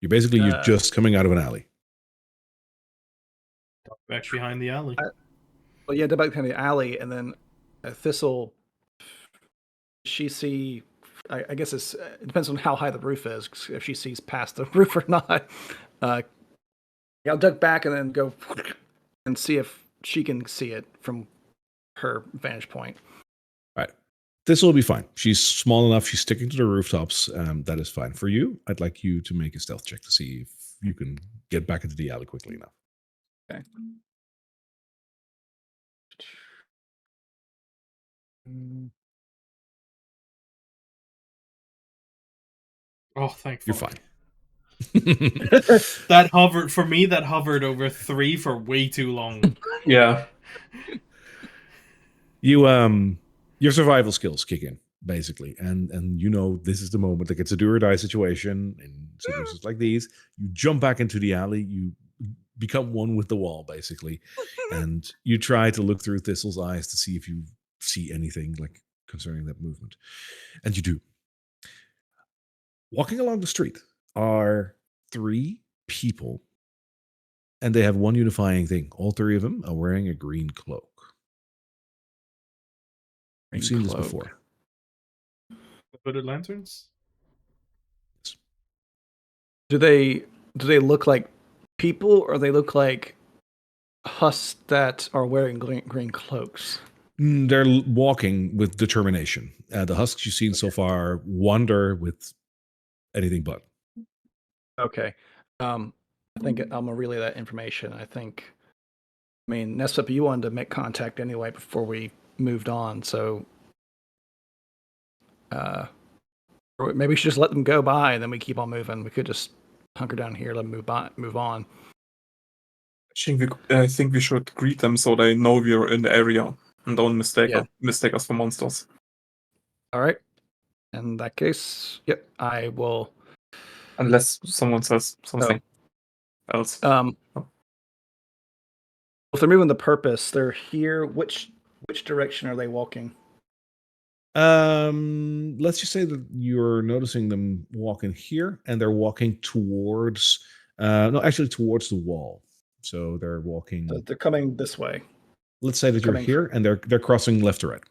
You're just coming out of an alley.
Back behind the alley.
Well, yeah, back behind the alley, and then Thistle. She see. I guess it depends on how high the roof is. If she sees past the roof or not. I'll duck back and then go and see if she can see it from her vantage point.
All right. This will be fine. She's small enough. She's sticking to the rooftops. That is fine. For you, I'd like you to make a stealth check to see if you can get back into the alley quickly enough.
Okay.
Oh, thank
You're
fuck.
fine.
That hovered over 3 for way too long.
Yeah.
Your survival skills kick in basically, and this is the moment. Like, it's a do or die situation in situations like these. You jump back into the alley. You become one with the wall basically, and you try to look through Thistle's eyes to see if you see anything like concerning that movement, and you do. Walking along the street are 3 people, and they have one unifying thing. All 3 of them are wearing a green cloak. You've seen this before.
The hooded lanterns?
Do they look like people, or they look like husks that are wearing green cloaks?
They're walking with determination. The husks you've seen so far wander with anything but.
Okay. I think I'm gonna relay that information. I mean, Nessup, you wanted to make contact anyway before we moved on, so or maybe we should just let them go by and then we keep on moving. We could just hunker down here, let them move on.
I think we should greet them so they know we're in the area and don't mistake
Yeah.
us for monsters.
All right. In that case, yep, I will.
Unless someone says something else.
If they're moving the purpose, they're here. Which direction are they walking?
Let's just say that you're noticing them walking here, and they're walking towards towards the wall. So they're walking.
So they're coming this way.
Let's say that you're here, and they're crossing left to right.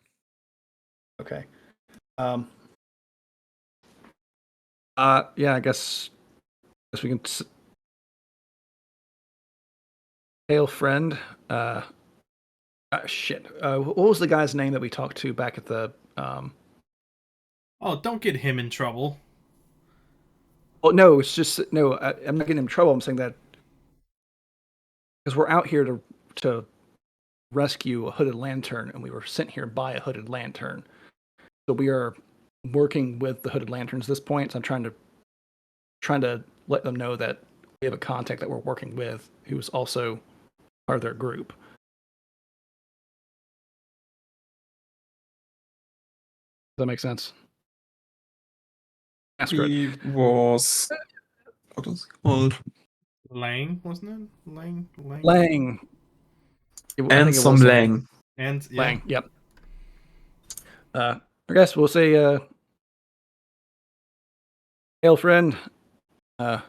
Okay. Yeah, I guess we can. Hail, friend. Shit. What was the guy's name that we talked to back at the?
Oh, don't get him in trouble.
Well, no, it's just no. I'm not getting him in trouble. I'm saying that because we're out here to rescue a hooded lantern, and we were sent here by a hooded lantern. So we are working with the hooded lanterns at this point. So I'm trying to let them know that we have a contact that we're working with who is also part of their group. Does that make sense? That's good.
He was. What was he called?
Lang, wasn't it? Lang.
Lang.
And some Lang.
And yeah.
Lang. Yep. I guess we'll say, hail, friend.
The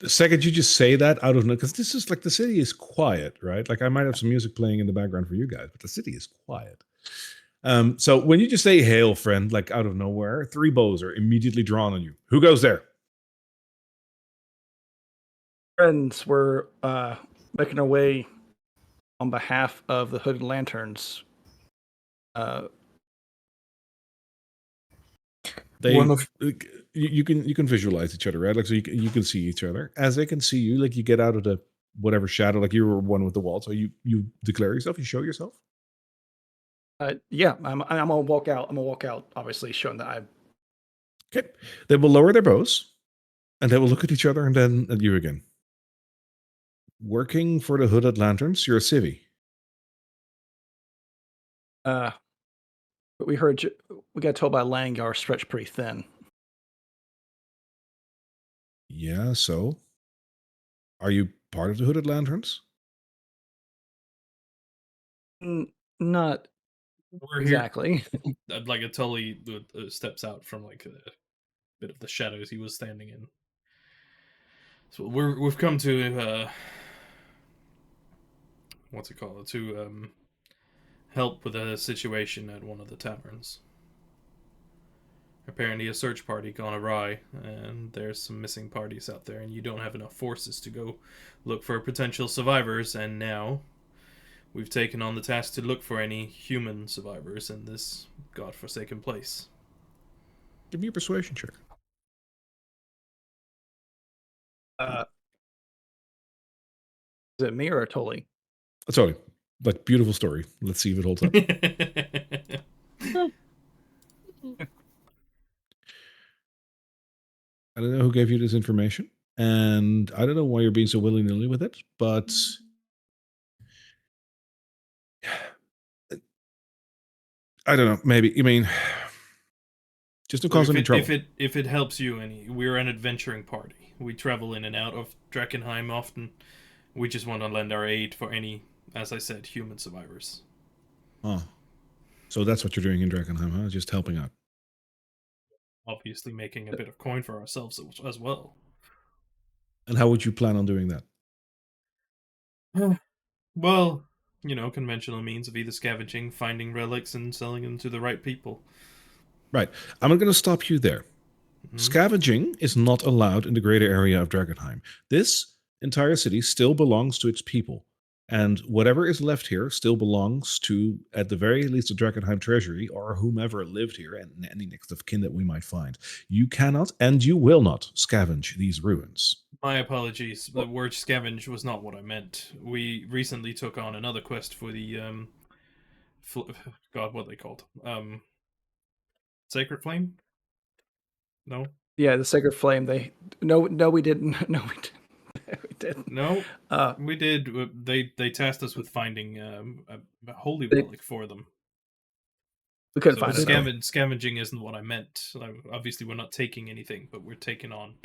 second you just say that out of no, because this is like the city is quiet, right? Like I might have some music playing in the background for you guys, but the city is quiet. So when you just say "hail, friend," like out of nowhere, 3 bows are immediately drawn on you. Who goes there?
Friends, we're making our way on behalf of the hooded lanterns.
You can visualize each other, right? Like so you can see each other as they can see you. Like you get out of the whatever shadow, like you were one with the wall. So you declare yourself, you show yourself.
Yeah, I'm gonna walk out. I'm gonna walk out, obviously showing that I.
Okay, they will lower their bows, and they will look at each other, and then at you again. Working for the hooded lanterns, you're a civvy.
But we got told by Lang y'all are stretched pretty thin.
Yeah, so are you part of the hooded lanterns?
Not
We're
exactly.
here. Like a Tully steps out from like a bit of the shadows he was standing in. So we've come to what's it called? To help with a situation at one of the taverns. Apparently, a search party gone awry, and there's some missing parties out there, and you don't have enough forces to go look for potential survivors. And now we've taken on the task to look for any human survivors in this godforsaken place.
Give me a persuasion check.
Uh, is it me or Tully?
Sorry, like beautiful story. Let's see if it holds up. I don't know who gave you this information, and I don't know why you're being so willy nilly with it, but I don't know. Maybe you mean just don't
So
cause any trouble.
if it helps you any, we're an adventuring party. We travel in and out of Drakkenheim often. We just want to lend our aid for any, as I said, human survivors.
Oh, so that's what you're doing in Drakkenheim, huh? Just helping out.
Obviously, making a bit of coin for ourselves as well.
And how would you plan on doing that?
Well, conventional means of either scavenging, finding relics, and selling them to the right people.
Right. I'm going to stop you there.
Mm-hmm.
Scavenging is not allowed in the greater area of Drakkenheim. This entire city still belongs to its people. And whatever is left here still belongs to, at the very least, the Drakkenheim treasury or whomever lived here and any next of kin that we might find. You cannot and you will not scavenge these ruins.
My apologies. The word scavenge was not what I meant. We recently took on another quest for the God, what are they called? Sacred Flame? No.
Yeah, the Sacred Flame. No, we didn't. No, we didn't. We didn't.
No,
Uh,
we did. They tasked us with finding a holy
They-
relic for them.
we couldn't
So
find it. though.
scavenging isn't what I meant. Obviously, we're not taking anything, but we're taking on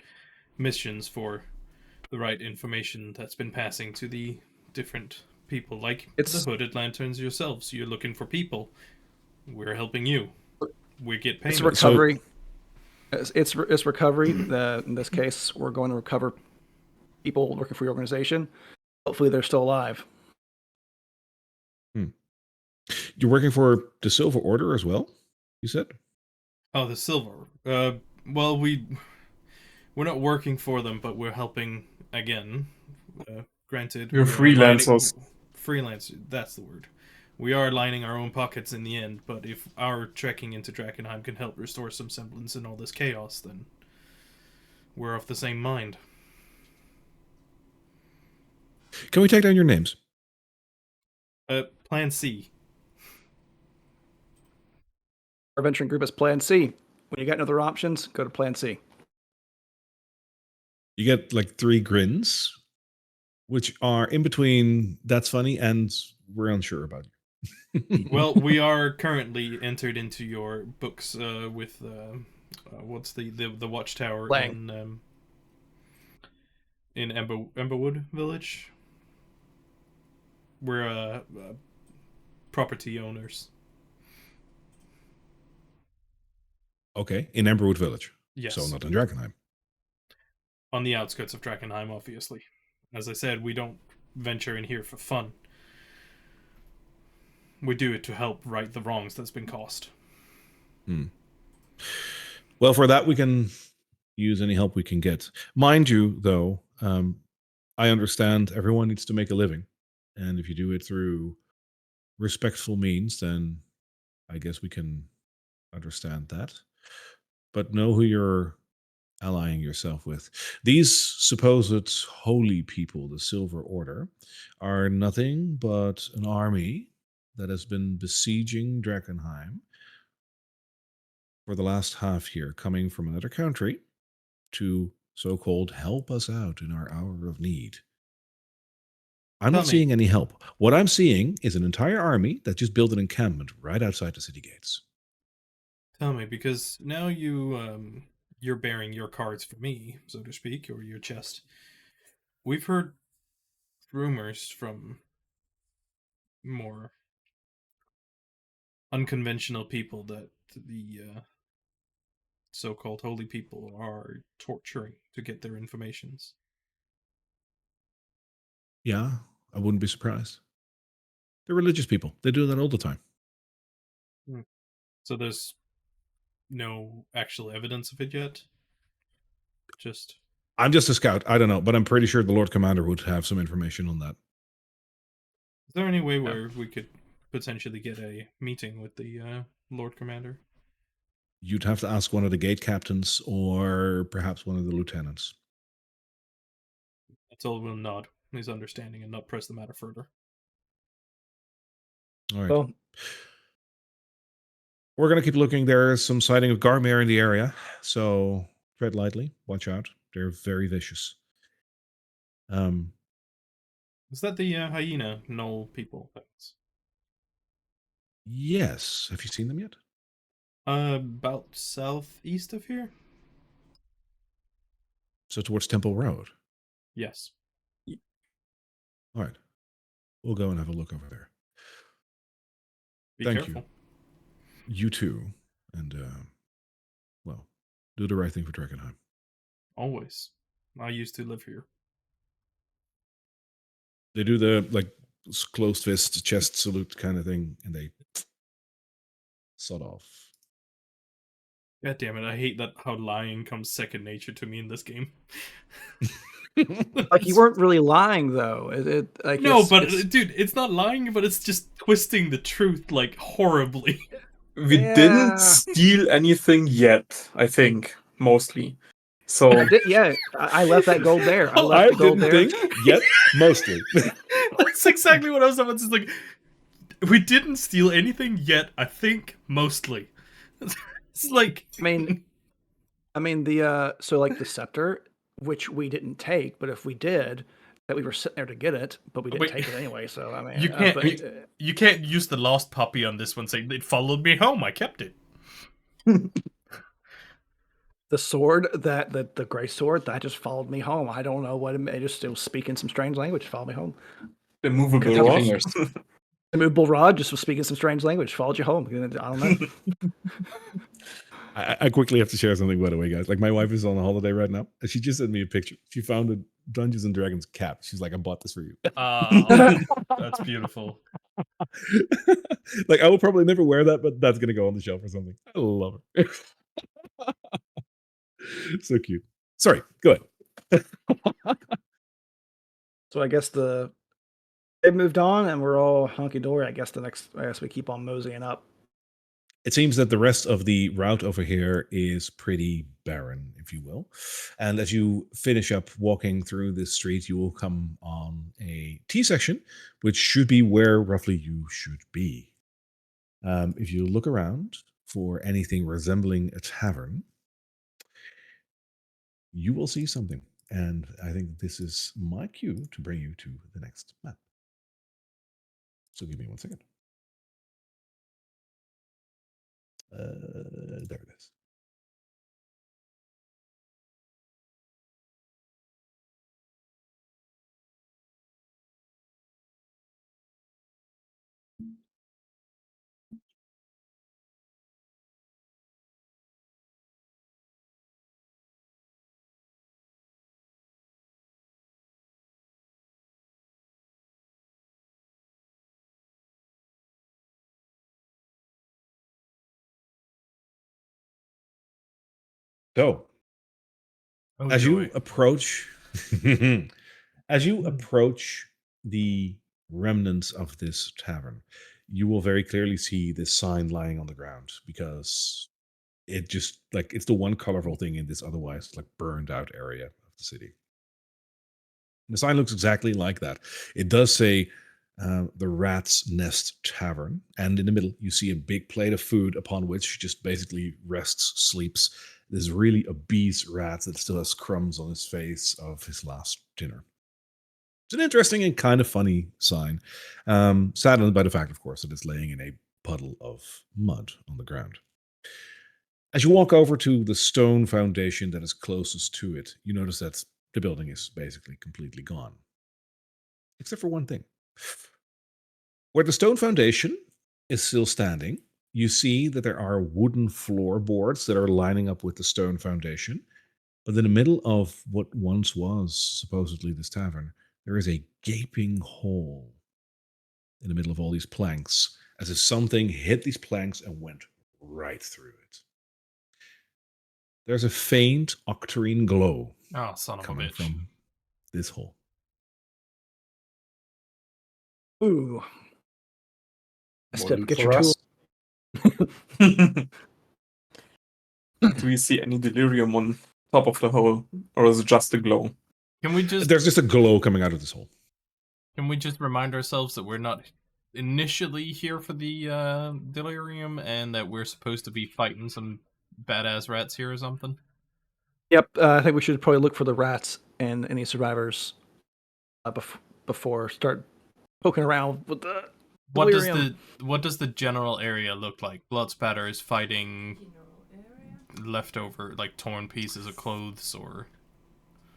missions for the right information that's been passing to the different people, like the Hooded Lanterns yourselves. You're looking for people. We're helping you. We get
It's
payment.
recovery. It's recovery. In this case, we're going to recover people working for your organization. Hopefully, they're still alive.
You're working for the Silver Order as well, you said?
Oh, the silver. Well, we're not working for them, but we're helping again. Granted,
You're
we are lining,
freelancers.
freelance. That's the word. We are lining our own pockets in the end, but if our trekking into Drakkenheim can help restore some semblance in all this chaos, then we're of the same mind.
Can we take down your names?
Plan C.
Our venturing group is Plan C. When you got no other options, go to Plan C.
You get like 3 grins, which are in between that's funny and we're unsure about you.
Well, we are currently entered into your books with what's the watchtower
Lang.
in Emberwood Village. We're property owners.
Okay, in Emberwood Village.
Yes.
So not in Drakkenheim.
On the outskirts of Drakkenheim, obviously. As I said, we don't venture in here for fun. We do it to help right the wrongs that's been caused.
Well, for that we can use any help we can get. Mind you, though, I understand everyone needs to make a living. And if you do it through respectful means, then I guess we can understand that. But know who you're allying yourself with. These supposed holy people, the Silver Order, are nothing but an army that has been besieging Drakkenheim for the last half year, coming from another country to so-called help us out in our hour of need. I'm not seeing any help. What I'm seeing is an entire army that just built an encampment right outside the city gates.
Tell me, because now you're bearing your cards for me, so to speak, or your chest. We've heard rumors from more unconventional people that the so-called holy people are torturing to get their informations.
Yeah, I wouldn't be surprised. They're religious people. They do that all the time.
So there's no actual evidence of it yet. Just
I'm just a scout. I don't know, but I'm pretty sure the Lord Commander would have some information on that.
is there any way where we could potentially get a meeting with the Lord Commander?
You'd have to ask one of the gate captains or perhaps one of the lieutenants.
That's all we'll nod his understanding and not press the matter further.
All right.
Well,
We're going to keep looking. There is some sighting of Garmere in the area, so tread lightly. Watch out. They're very vicious.
Is that the hyena knoll people things?
Yes. Have you seen them yet?
About southeast of here?
So towards Temple Road.
Yes.
All right. We'll go and have a look over there.
Be
Thank
careful.
You too. And, well, do the right thing for Drakkenheim.
Always. I used to live here.
They do the, closed fist, chest salute kind of thing, and they sod off.
God damn it, I hate that how lying comes second nature to me in this game.
like you weren't really lying though.
Dude, it's not lying, but it's just twisting the truth like horribly.
We
Yeah.
didn't steal anything yet, I think, mostly. So
I left that gold there. I
Oh,
left the gold there.
yet, mostly.
That's exactly what I was about to say. Like, we didn't steal anything yet, I think, mostly. It's like
I mean the so like the scepter, which we didn't take, but if we did, that we were sitting there to get it, but we didn't take it anyway. So I mean,
you can't use the lost puppy on this one saying it followed me home, I kept it.
the sword the gray sword that just followed me home. I don't know what it was speaking some strange language, followed me home.
the movable
Sticky
rod.
fingers.
The movable rod just was speaking some strange language, followed you home. I don't know.
I quickly have to share something, by the way, guys. Like, my wife is on a holiday right now, and she just sent me a picture. She found a Dungeons and Dragons cap. She's like, I bought this for you.
That's beautiful.
Like, I will probably never wear that, but that's going to go on the shelf or something. I love her. So cute. Sorry, go ahead.
So I guess they've moved on and we're all hunky dory. I guess we keep on moseying up.
It seems that the rest of the route over here is pretty barren, if you will. And as you finish up walking through this street, you will come on a T section, which should be where roughly you should be. If you look around for anything resembling a tavern, you will see something. And I think this is my cue to bring you to the next map. So give me 1 second. There it is. So,
Oh,
as
joy.
you approach, as you approach the remnants of this tavern, you will very clearly see this sign lying on the ground because it just it's the one colorful thing in this otherwise burned out area of the city. The sign looks exactly like that. It does say the Rat's Nest Tavern, and in the middle you see a big plate of food upon which just basically rests, sleeps this really obese rat that still has crumbs on his face of his last dinner. It's an interesting and kind of funny sign, saddened by the fact, of course, that it's laying in a puddle of mud on the ground. As you walk over to the stone foundation that is closest to it, you notice that the building is basically completely gone. Except for one thing. Where the stone foundation is still standing, you see that there are wooden floorboards that are lining up with the stone foundation. But in the middle of what once was supposedly this tavern, there is a gaping hole in the middle of all these planks, as if something hit these planks and went right through it. There's a faint octarine glow
Oh, son of a
coming
bitch.
from this hole.
Ooh.
More
Step,
loot
get
for
your tool.
us.
Do we see any delirium on top of the hole, or is it just a glow?
Can we just
There's just a glow coming out of this hole.
remind ourselves that we're not initially here for the delirium, and that we're supposed to be fighting some badass rats here or something?
Yep, I think we should probably look for the rats and any survivors before start poking around with the delirium.
What does the general area look like? Blood spatter is fighting leftover, like torn pieces of clothes, or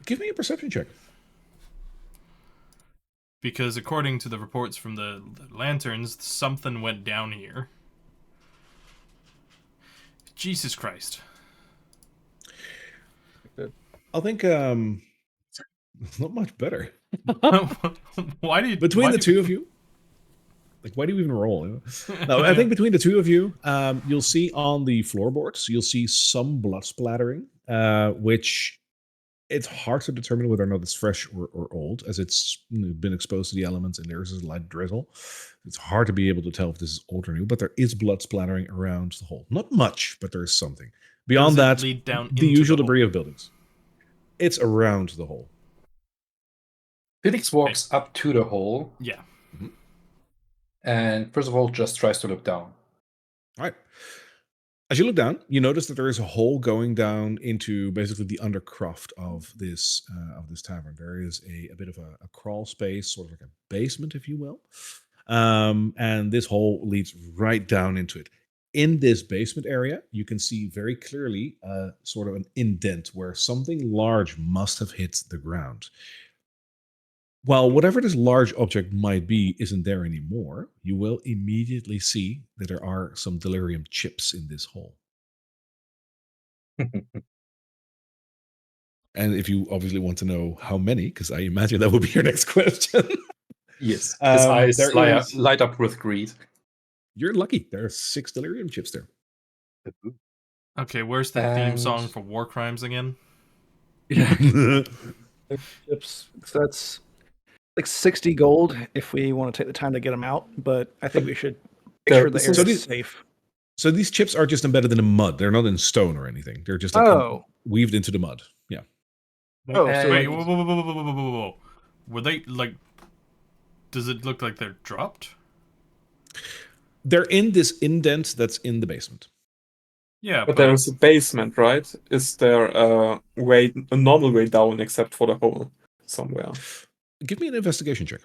Give me a perception check.
because according to the reports from the lanterns, something went down here. Jesus Christ.
I think not much better.
Why do you
Between the two of you, like, why do you even roll? No, I think between the two of you, you'll see on the floorboards, you'll see some blood splattering, which it's hard to determine whether or not it's fresh or old, as it's been exposed to the elements and there's a light drizzle. It's hard to be able to tell if this is old or new, but there is blood splattering around the hole. Not much, but there is something. Beyond
Does it
that,
lead down
the
into
usual
the
debris
hole?
of buildings. It's around the hole.
Felix walks up to the hole
Yeah.
and first of all just tries to look down.
All right. As you look down, you notice that there is a hole going down into basically the undercroft of this tavern. There is a bit of a crawl space, sort of like a basement, if you will. And this hole leads right down into it. In this basement area, you can see very clearly sort of an indent where something large must have hit the ground. While whatever this large object might be isn't there anymore, you will immediately see that there are some delirium chips in this hole. And if you obviously want to know how many, because I imagine that would be your next question.
Yes, his eyes
there is-
light up with greed.
You're lucky. There are 6 delirium chips there.
Okay, where's the theme
And-
song for War Crimes again?
Chips. So that's like 60 gold if we want to take the time to get them out, but I think we should make
There-
sure the
so
area
these-
is safe.
So these chips are just embedded in the mud. They're not in stone or anything. They're just like weaved into the mud. Yeah.
Oh, so
Wait,
like,
whoa. Were they, like... Does it look like they're dropped?
They're in this indent that's in the basement.
Yeah,
But there's a basement, right? Is there a normal way down except for the hole somewhere?
Give me an investigation check.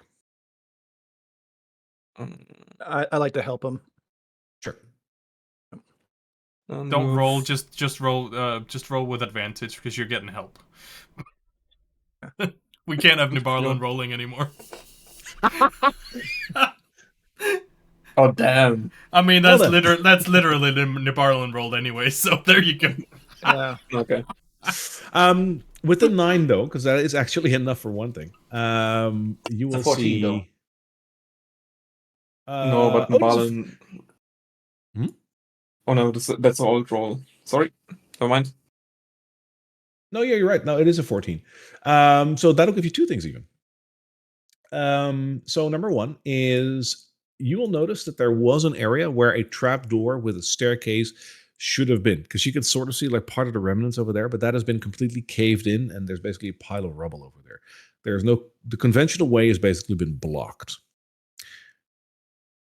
I like to help him.
Sure.
don't roll, just roll with advantage, because you're getting help. We can't have Nibarlon rolling anymore.
Oh damn!
I mean,
Well
that's
then.
literally the Nibarlon rolled anyway, so there you go.
Yeah.
Okay.
With the 9 though, because that is actually enough for one thing. You
It's a
will
14
see.
No, but
oh, it's a-
Balin.
Hmm?
Oh no, that's an old roll. Sorry, never mind.
No, yeah, you're right. No, it is a 14. So that'll give you 2 things even. So number 1 is you will notice that there was an area where a trap door with a staircase should have been, because you can sort of see like part of the remnants over there, but that has been completely caved in, and there's basically a pile of rubble over there. The conventional way has basically been blocked.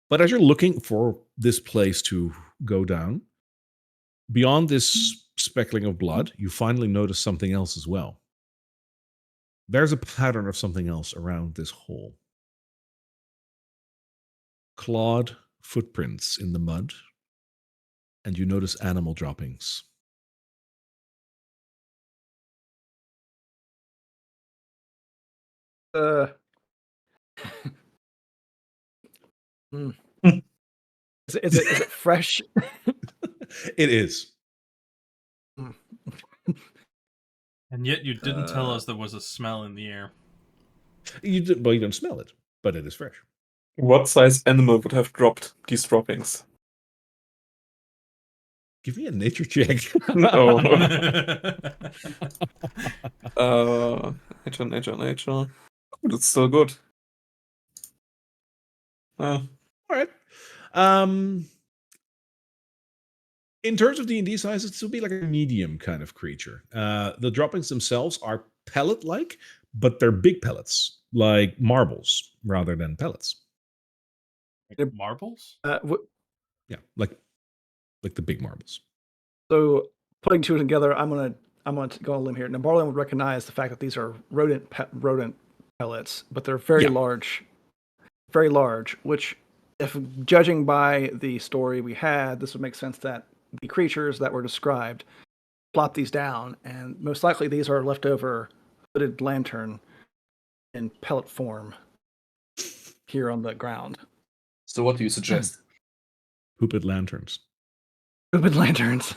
But as you're looking for this place to go down, beyond this speckling of blood, you finally notice something else as well. There's a pattern of something else around this hole. Clawed footprints in the mud, and you notice animal droppings.
Hmm. Is it fresh?
It is.
And yet you didn't tell us there was a smell in the air.
Well, you don't smell it, but it is fresh.
What size animal would have dropped these droppings?
Give me a nature check.
No. Nature. Oh, that's still good.
All right. In terms of D&D sizes, this would be like a medium kind of creature. The droppings themselves are pellet-like, but they're big pellets, like marbles rather than pellets.
Marbles?
Yeah, like the big marbles.
So putting two together, I'm gonna go on a limb here. Now, Barlin would recognize the fact that these are rodent pellets, but they're very
Yeah.
large, very large. Which, if judging by the story we had, this would make sense that the creatures that were described plop these down, and most likely these are leftover hooded lantern in pellet form here on the ground.
So what do you suggest?
Hooped lanterns.
Hooded lanterns.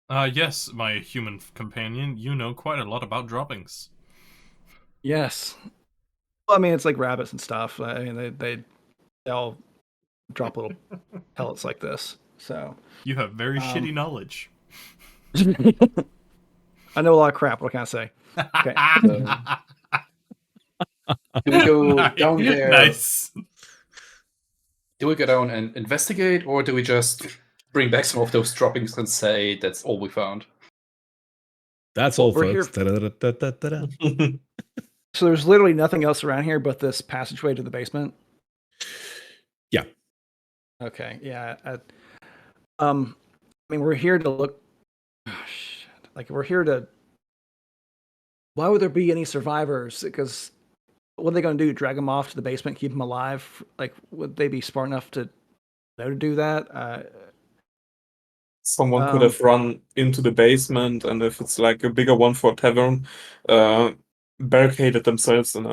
Yes, my human companion, you know quite a lot about droppings.
Yes. Well, I mean, it's like rabbits and stuff. I mean, they all drop little pellets like this. So
You have very shitty knowledge.
I know a lot of crap. What can I say? Okay.
Do we go down there?
Nice.
Do we go down and investigate, or do we just bring back some of those droppings and say that's all we found?
That's all,
we're
folks. Da-da-da-da-da-da.
So there's literally nothing else around here but this passageway to the basement.
Yeah.
Okay. Yeah. I mean, we're here to look. Oh, shit. Like, we're here to. Why would there be any survivors? Because what are they going to do? Drag them off to the basement, keep them alive? Like, would they be smart enough to know to do that?
Someone could have run into the basement, and if it's like a bigger one for a tavern, barricaded themselves in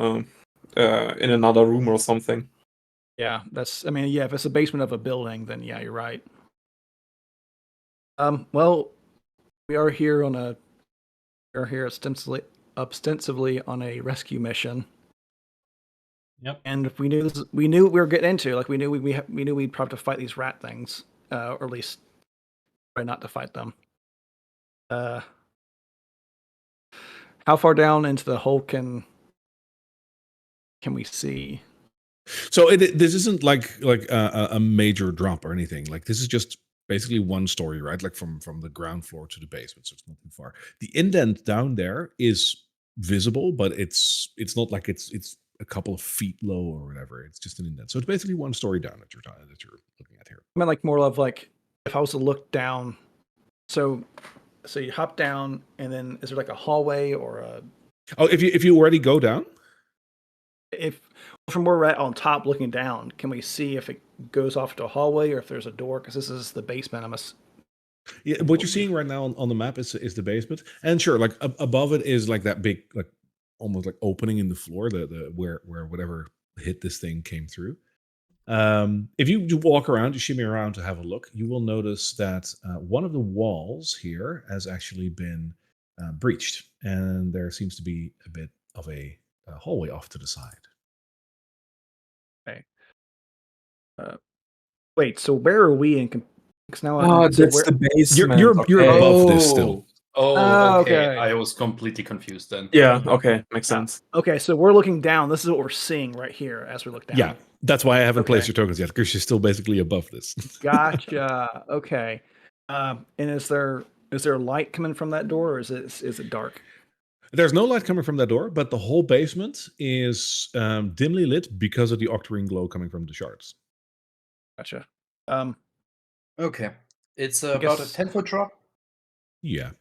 another room or something.
Yeah, that's. I mean, yeah, if it's the basement of a building, then yeah, you're right. Well, we are here ostensibly on a rescue mission.
Yep.
And if we knew we knew what we were getting into. Like, we knew we knew we'd probably have to fight these rat things, or at least try not to fight them. How far down into the hole can we see?
So this isn't like a major drop or anything. Like, this is just basically one story, right? Like from the ground floor to the basement, so it's not too far. The indent down there is visible, but it's not like it's a couple of feet low or whatever. It's just an indent. So it's basically one story down that you're looking at here.
I mean, like, more of like, if I was to look down. So you hop down, and then is there like a hallway or a?
Oh, if you already go down.
If from where we're at on top looking down, can we see if it goes off to a hallway or if there's a door? Because this is the basement.
Yeah, what you're seeing right now on the map is the basement, and sure, like above it is like that big, like almost like opening in the floor, the where whatever hit this thing came through. If you do walk around, you shimmy around to have a look, you will notice that one of the walls here has actually been breached, and there seems to be a bit of a hallway off to the side.
Okay. Wait. So where are we in? Because now
That's the basement.
You're
okay.
above this still.
Oh,
Okay.
okay.
I was completely confused then.
Yeah, okay, makes sense.
Okay, so we're looking down. This is what we're seeing right here as we look down.
Yeah, that's why I haven't placed
Okay.
your tokens yet, because you're still basically above this.
Gotcha. Okay. And is there light coming from that door, or is it dark?
There's no light coming from that door, but the whole basement is dimly lit because of the octarine glow coming from the shards.
Gotcha.
Okay. It's about a
guess-
10-foot drop?
Yeah,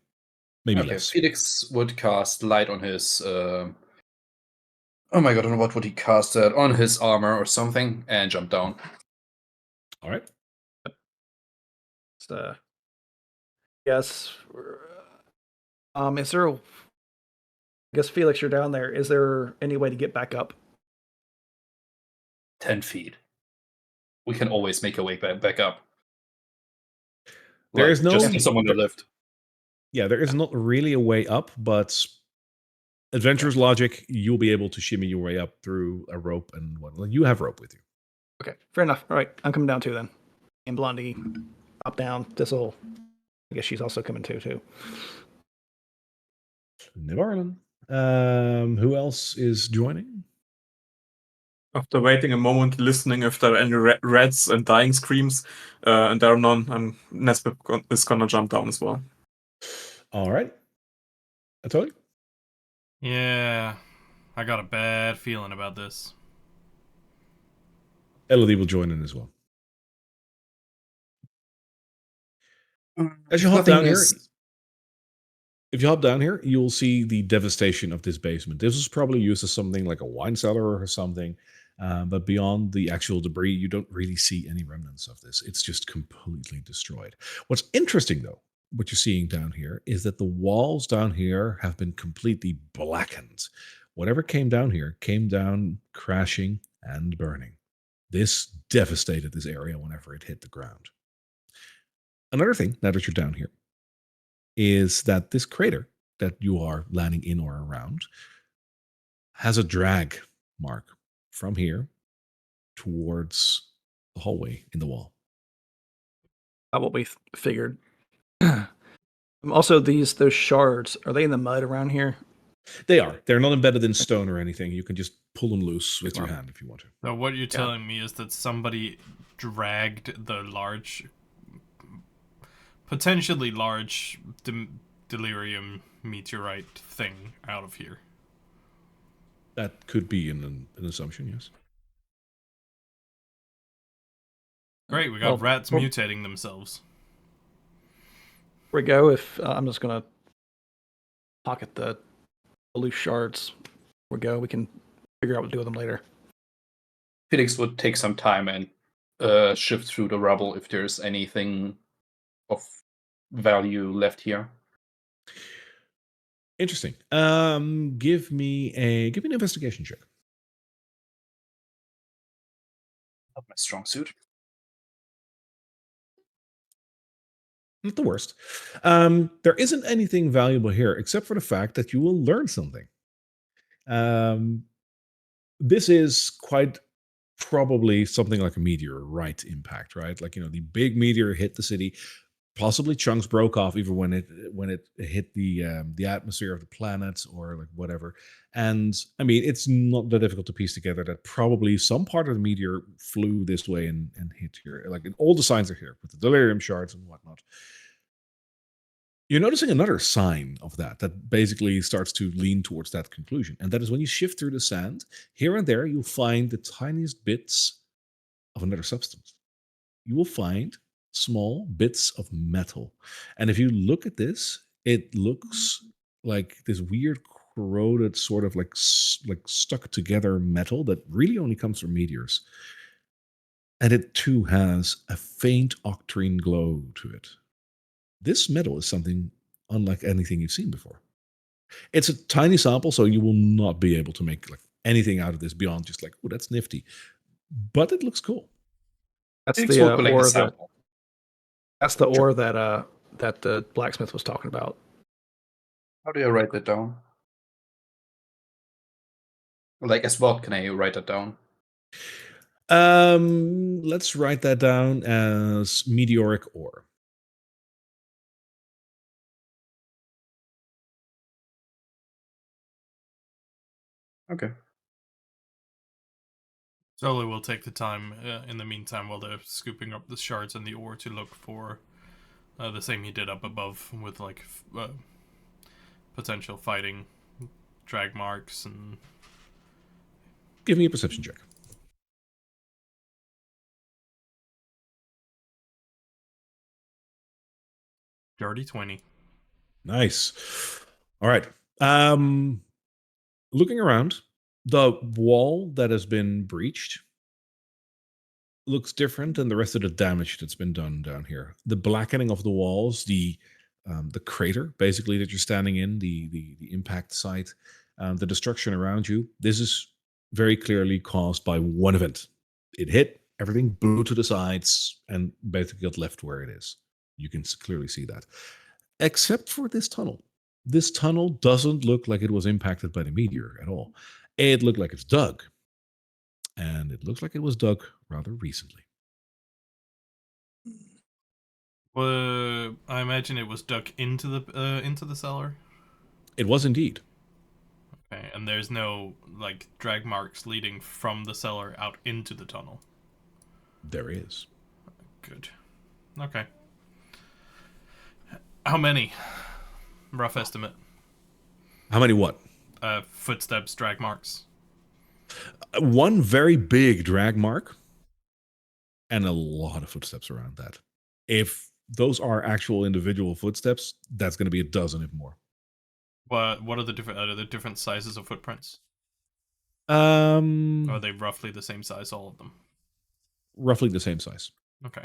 maybe
Okay.
less.
Felix would cast light on his... oh my god, I don't know what would he cast that on his armor or something, and jump down.
All right.
Yes. Is there? I guess, Felix, you're down there. Is there any way to get back up?
10 feet. We can always make a way back up.
There
Like,
is no-
just need someone to lift.
Yeah, there is not really a way up, but Adventurer's logic, you'll be able to shimmy your way up through a rope and whatnot. You have rope with you.
Okay, fair enough. All right, I'm coming down too then. And Blondie, up down. This'll. I guess she's also coming too.
Nibarlin. Who else is joining?
After waiting a moment, listening if there are any rats and dying screams, and there are none, Nesbeth is gonna jump down as well.
All right. Atoli?
Yeah, I got a bad feeling about this.
Elodie will join in as well. As you
If
hop
nothing
down here,
is-
if you hop down here, you'll see the devastation of this basement. This was probably used as something like a wine cellar or something. But beyond the actual debris, you don't really see any remnants of this. It's just completely destroyed. What's interesting, though, what you're seeing down here is that the walls down here have been completely blackened. Whatever came down here came down crashing and burning. This devastated this area whenever it hit the ground. Another thing, now that you're down here, is that this crater that you are landing in or around has a drag mark from here towards the hallway in the wall.
About what we figured. Also, those shards, are they in the mud around here?
They are. They're not embedded in stone or anything. You can just pull them loose with your hand if you want to.
So what you're telling me is that somebody dragged the potentially large delirium meteorite thing out of here.
That could be an assumption, yes.
Great, we got rats mutating themselves.
Here we go. If I'm just gonna pocket the loose shards. Here we go. We can figure out what to do with them later.
Felix would take some time and shift through the rubble if there's anything of value left here.
Interesting. Give me an investigation check.
Not my strong suit.
Not the worst. There isn't anything valuable here except for the fact that you will learn something. This is quite probably something like a meteorite impact, right? Like, the big meteor hit the city. Possibly chunks broke off even when it hit the atmosphere of the planet or like whatever. And I mean, it's not that difficult to piece together that probably some part of the meteor flew this way and hit here. Like all the signs are here with the delirium shards and whatnot. You're noticing another sign of that basically starts to lean towards that conclusion. And that is when you shift through the sand, here and there, you'll find the tiniest bits of another substance. You will find small bits of metal. And if you look at this, it looks like this weird corroded sort of like stuck together metal that really only comes from meteors. And it too has a faint octarine glow to it. This metal is something unlike anything you've seen before. It's a tiny sample, so you will not be able to make like anything out of this beyond just like, oh, that's nifty. But it looks cool.
That's
Felix
the
will collect
ore
a
that.
sample.
That's the ore that the blacksmith was talking about.
How do I write that down? Like, as what can I write that down?
Let's write that down as meteoric ore.
Okay.
Zoli will take the time in the meantime while they're scooping up the shards and the ore to look for the same he did up above with like potential fighting, drag marks, and
Give me a perception check.
dirty 20.
Nice. All right. Looking around, the wall that has been breached looks different than the rest of the damage that's been done down here. The blackening of the walls, the crater basically that you're standing in, the impact site, the destruction around you. This is very clearly caused by one event. It hit, everything blew to the sides, and basically got left where it is. You can clearly see that, except for this tunnel. this tunnel doesn't look like it was impacted by the meteor at all. It looked like it's dug. And it looks like it was dug rather recently.
I imagine it was dug into the cellar.
It was indeed.
Okay, and there's no like drag marks leading from the cellar out into the tunnel.
There is.
Good. Okay. How many? Rough estimate.
How many what?
Footsteps, drag marks.
One very big drag mark and a lot of footsteps around that. If those are actual individual footsteps, that's going to be a dozen if more.
What are the different sizes of footprints? Or are they roughly the same size, all of them?
Roughly the same size.
Okay.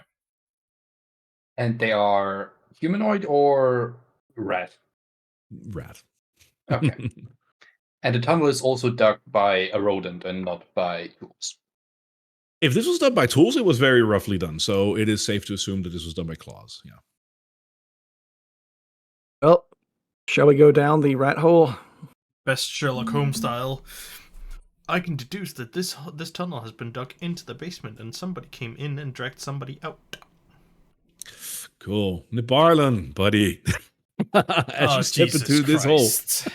And they are humanoid or rat?
Rat.
Okay. And the tunnel is also dug by a rodent and not by tools.
If this was done by tools, it was very roughly done. So it is safe to assume that this was done by claws. Yeah.
Well, shall we go down the rat hole?
Best Sherlock Holmes style. I can deduce that this tunnel has been dug into the basement and somebody came in and dragged somebody out.
Cool. Nibarlan, buddy. As you step
Jesus
into this hole.
Christ.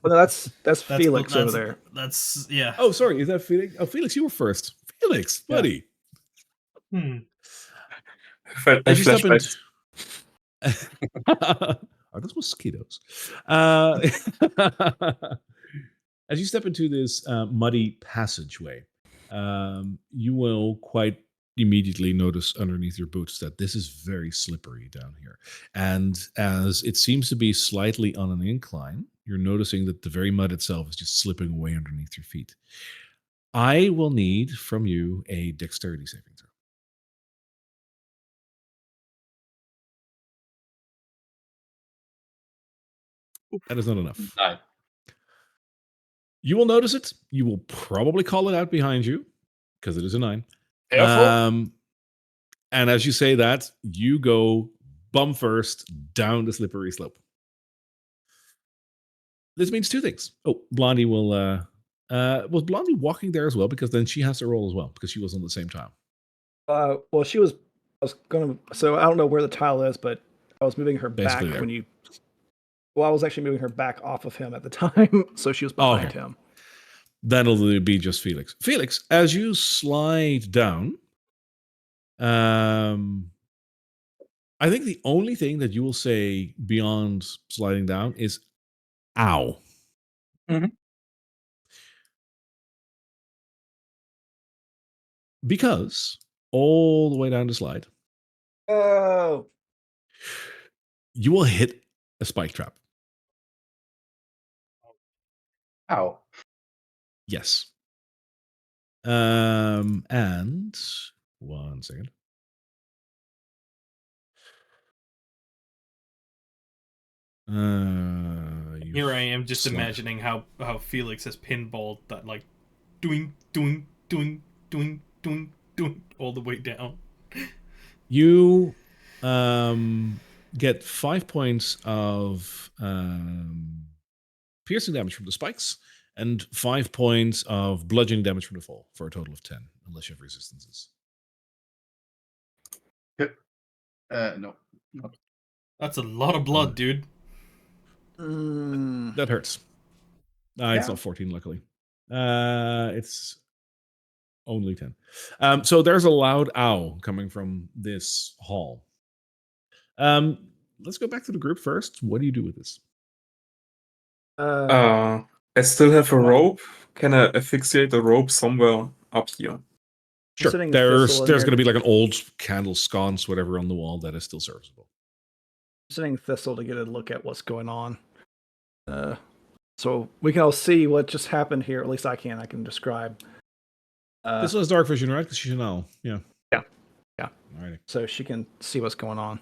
Well, no, that's Felix over there.
That's yeah.
Oh, sorry. Is that Felix? Oh, Felix, you were first. Felix, buddy. As you step into... Are those mosquitoes? As you step into this muddy passageway, you will quite immediately notice underneath your boots that this is very slippery down here. And as it seems to be slightly on an incline, you're noticing that the very mud itself is just slipping away underneath your feet. I will need from you a dexterity saving throw. That is not enough.
9.
You will notice it. You will probably call it out behind you because it is a 9.
Careful.
And as you say that, you go bum first down the slippery slope. This means two things. Oh, Blondie will. Was Blondie walking there as well? Because then she has to roll as well because she was on the same tile.
Well, she was. I was gonna. So I don't know where the tile is, but I was moving her
Basically
back
there.
when you. Well, I was actually moving her back off of him at the time, so she was behind
Okay.
him.
That'll be just Felix. Felix, as you slide down, I think the only thing that you will say beyond sliding down is "ow."
Mhm.
Because all the way down the slide,
Oh.
you will hit a spike trap.
Ow.
Yes. And one second.
Here I am just
slide.
imagining how Felix has pinballed that like doing all the way down.
You get 5 points of piercing damage from the spikes and 5 points of bludgeoning damage from the fall for a total of 10, unless you have resistances.
No.
That's a lot of blood, dude.
That hurts. It's not 14, luckily. It's only 10. So there's a loud ow coming from this hall. Let's go back to the group first. What do you do with this?
I still have a rope. Can I asphyxiate a rope somewhere up here?
Sure.
sitting
There's
Thistle in
going
here.
to be like an old candle sconce, whatever, on the wall that is still serviceable.
Sending Thistle to get a look at what's going on. So we can all see what just happened here. At least I can. I can describe.
This was dark vision, right? Because she's an owl. Yeah.
Yeah.
Alrighty.
So she can see what's going on.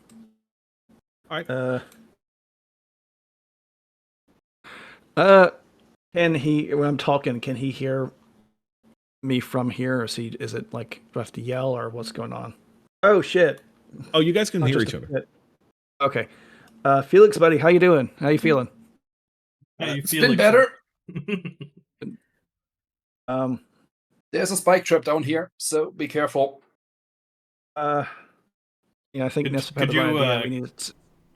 All right.
Can he, when I'm talking, can he hear me from here? Or is it like, do I have to yell or what's going on? Oh, shit.
Oh, you guys can
Not
hear
just
each
a
other.
bit. Okay. Felix, buddy, how you doing? How you feeling?
How you
It's
feel
been
like
better.
Um,
There's a spike trap down here, so be careful.
uh, yeah, I think
Could-
Nissa had
could
the right
you,
idea. We need.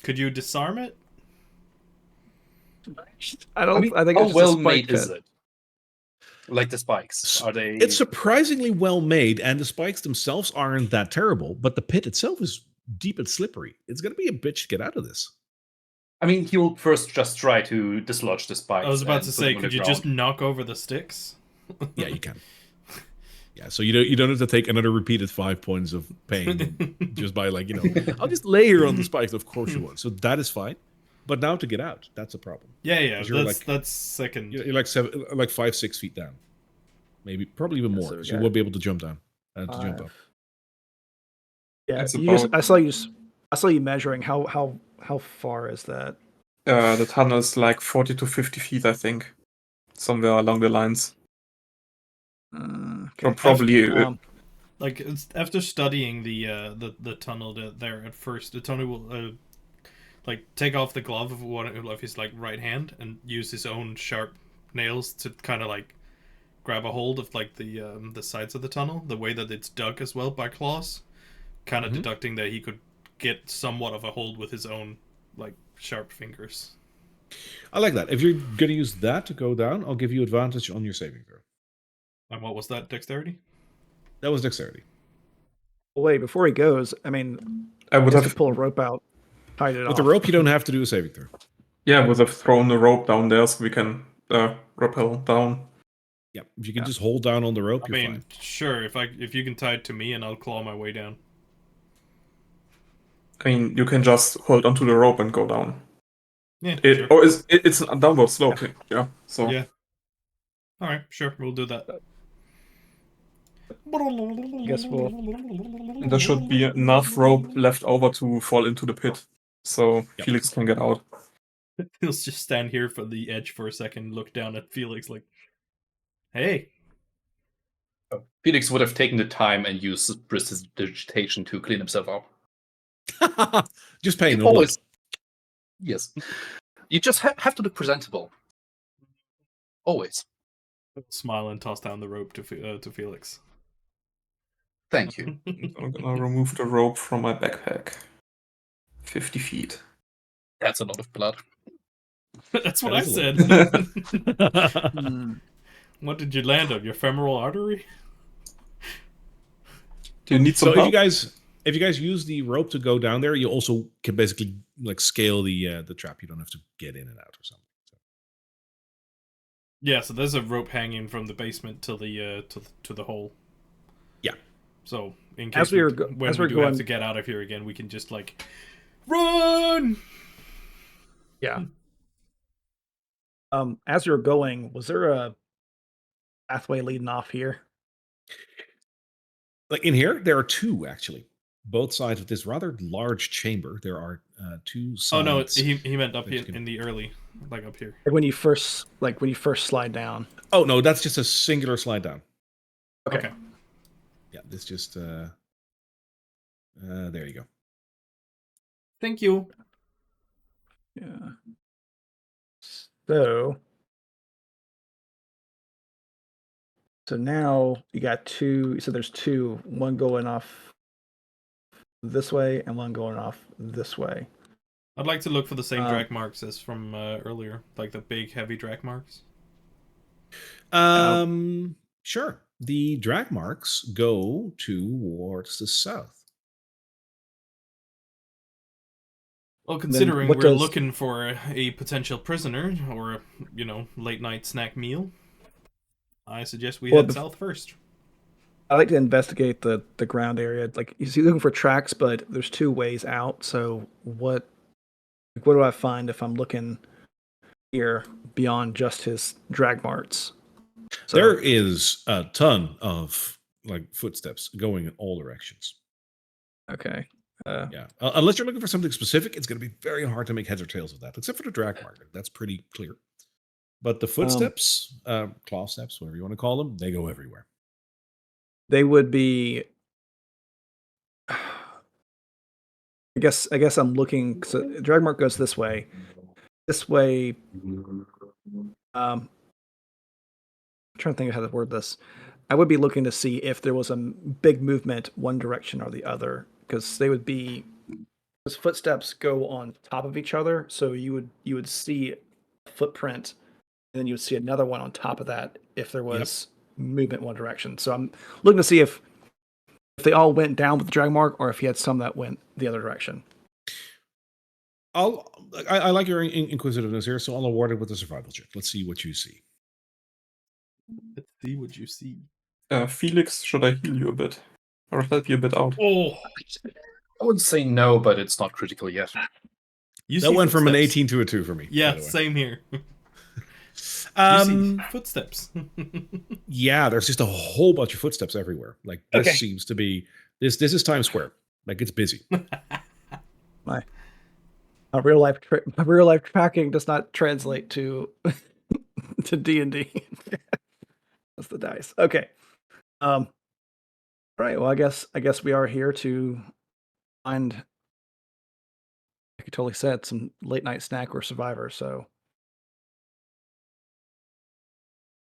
Could you disarm it?
I don't.
I mean,
I think
how
it's just a
well
spike
made is
pit.
it? Like the spikes, are they?
It's surprisingly well made, and the spikes themselves aren't that terrible, but the pit itself is deep and slippery. It's going to be a bitch to get out of this.
I mean, he will first just try to dislodge the spikes.
I was about
and
to
put
say,
them on
could
the
you just
ground.
knock over the sticks?
Yeah, you can. Yeah, so you don't have to take another repeated 5 points of pain just by I'll just lay here on the spikes. Of course you won't. So that is fine, but now to get out, that's a problem.
Yeah,
'Cause you're
that's second.
you're like 5-6 feet down, maybe probably even
Yeah,
more
so we
because you
got
won't be able to jump down to jump up.
5. Yeah,
It's
you just.
about-
I saw you measuring. How far is that?
The tunnel is like 40 to 50 feet, I think. Somewhere along the lines.
Okay.
Probably.
Like after studying the tunnel there at first, Tony will like take off the glove of one of his like right hand and use his own sharp nails to kind of like grab a hold of like the sides of the tunnel, the way that it's dug as well by claws, kind of
Mhm.
deducting that he could get somewhat of a hold with his own like sharp fingers.
I like that. If you're going to use that to go down, I'll give you advantage on your saving throw.
And what was that, dexterity?
That was dexterity.
Well, wait, before he goes, I mean,
I would
just to
have.
pull a rope out, tied it
With
off.
the rope, you don't have to do a saving throw.
Yeah, I would have thrown the rope down there so we can rappel down.
Yeah, if you can just hold down on the rope,
I
you're
mean,
fine.
sure, if you can tie it to me and I'll claw my way down.
I mean, you can just hold onto the rope and go down.
Yeah, sure.
It's a downward slope. Yeah. So
Yeah. All right, sure, we'll do that.
Guess we'll.
there should be enough rope left over to fall into the pit, so
Yep.
Felix can get out.
He'll just stand here for the edge for a second, look down at Felix like, "Hey."
Felix would have taken the time and used prestidigitation to clean himself up.
Just pain,
You
no blood.
always, yes. You just have to look presentable. Always.
Smile and toss down the rope to Felix.
Thank you.
I'm gonna remove the rope from my backpack. 50 feet.
That's a lot of blood.
That's what
That
I
is a
said.
Hmm.
What did you land on? Your femoral artery?
Do you need some
So
help?
if you guys use the rope to go down there, you also can basically like scale the trap. You don't have to get in and out or something. So.
Yeah, so there's a rope hanging from the basement to the hole.
Yeah.
So in
As
case
we were
when
as
we
we're
do have
going,
to get out of here again, we can just like run.
yeah. As you're going, was there a pathway leading off here?
Like in here, there are two actually. Both sides of this rather large chamber, there are two sides.
Oh no, he meant up
that
here
you can-
in the early, like up here.
Like when you first slide down.
Oh no, that's just a singular slide down.
Okay.
Yeah, this just there you go.
Thank you.
Yeah. So now you got two. So there's two. One going off this way and one going off this way.
I'd like to look for the same
Um,
drag marks as from earlier, like the big heavy drag marks.
Sure. The drag marks go towards the south.
Well, considering
what
we're
does-
looking for a potential prisoner or late night snack meal, I suggest we
Well,
head south first.
I like to investigate the ground area. Like you're looking for tracks, but there's two ways out. So what do I find if I'm looking here beyond just his drag marks? So,
There is a ton of like footsteps going in all directions.
okay.
Yeah. Unless you're looking for something specific, it's going to be very hard to make heads or tails of that, except for the drag mark. That's pretty clear. But the footsteps, claw steps, whatever you want to call them, they go everywhere.
They would be. I guess I'm looking. So drag mark goes this way. This way. I'm trying to think of how to word this. I would be looking to see if there was a big movement one direction or the other, because they would be those footsteps go on top of each other, so you would see a footprint, and then you would see another one on top of that if there was movement one direction. So I'm looking to see if they all went down with the drag mark, or if you had some that went the other direction.
I like your inquisitiveness here, so I'll award it with a survival check. Let's see what you see.
Let's see what you see.
Felix, should I heal you a bit? Or help you a bit out?
Oh,
I wouldn't say no, but it's not critical yet.
you
That
see
went from an
footsteps.
18 to a 2 for me.
Yeah,
by the way.
same here. You see footsteps.
Yeah, there's just a whole bunch of footsteps everywhere. Like this seems to be this is Times Square. Like it's busy.
My real life tracking does not translate to to D&D. That's the dice. Okay. All right. Well, I guess we are here to find, like you totally said, some late night snack or survivor. So,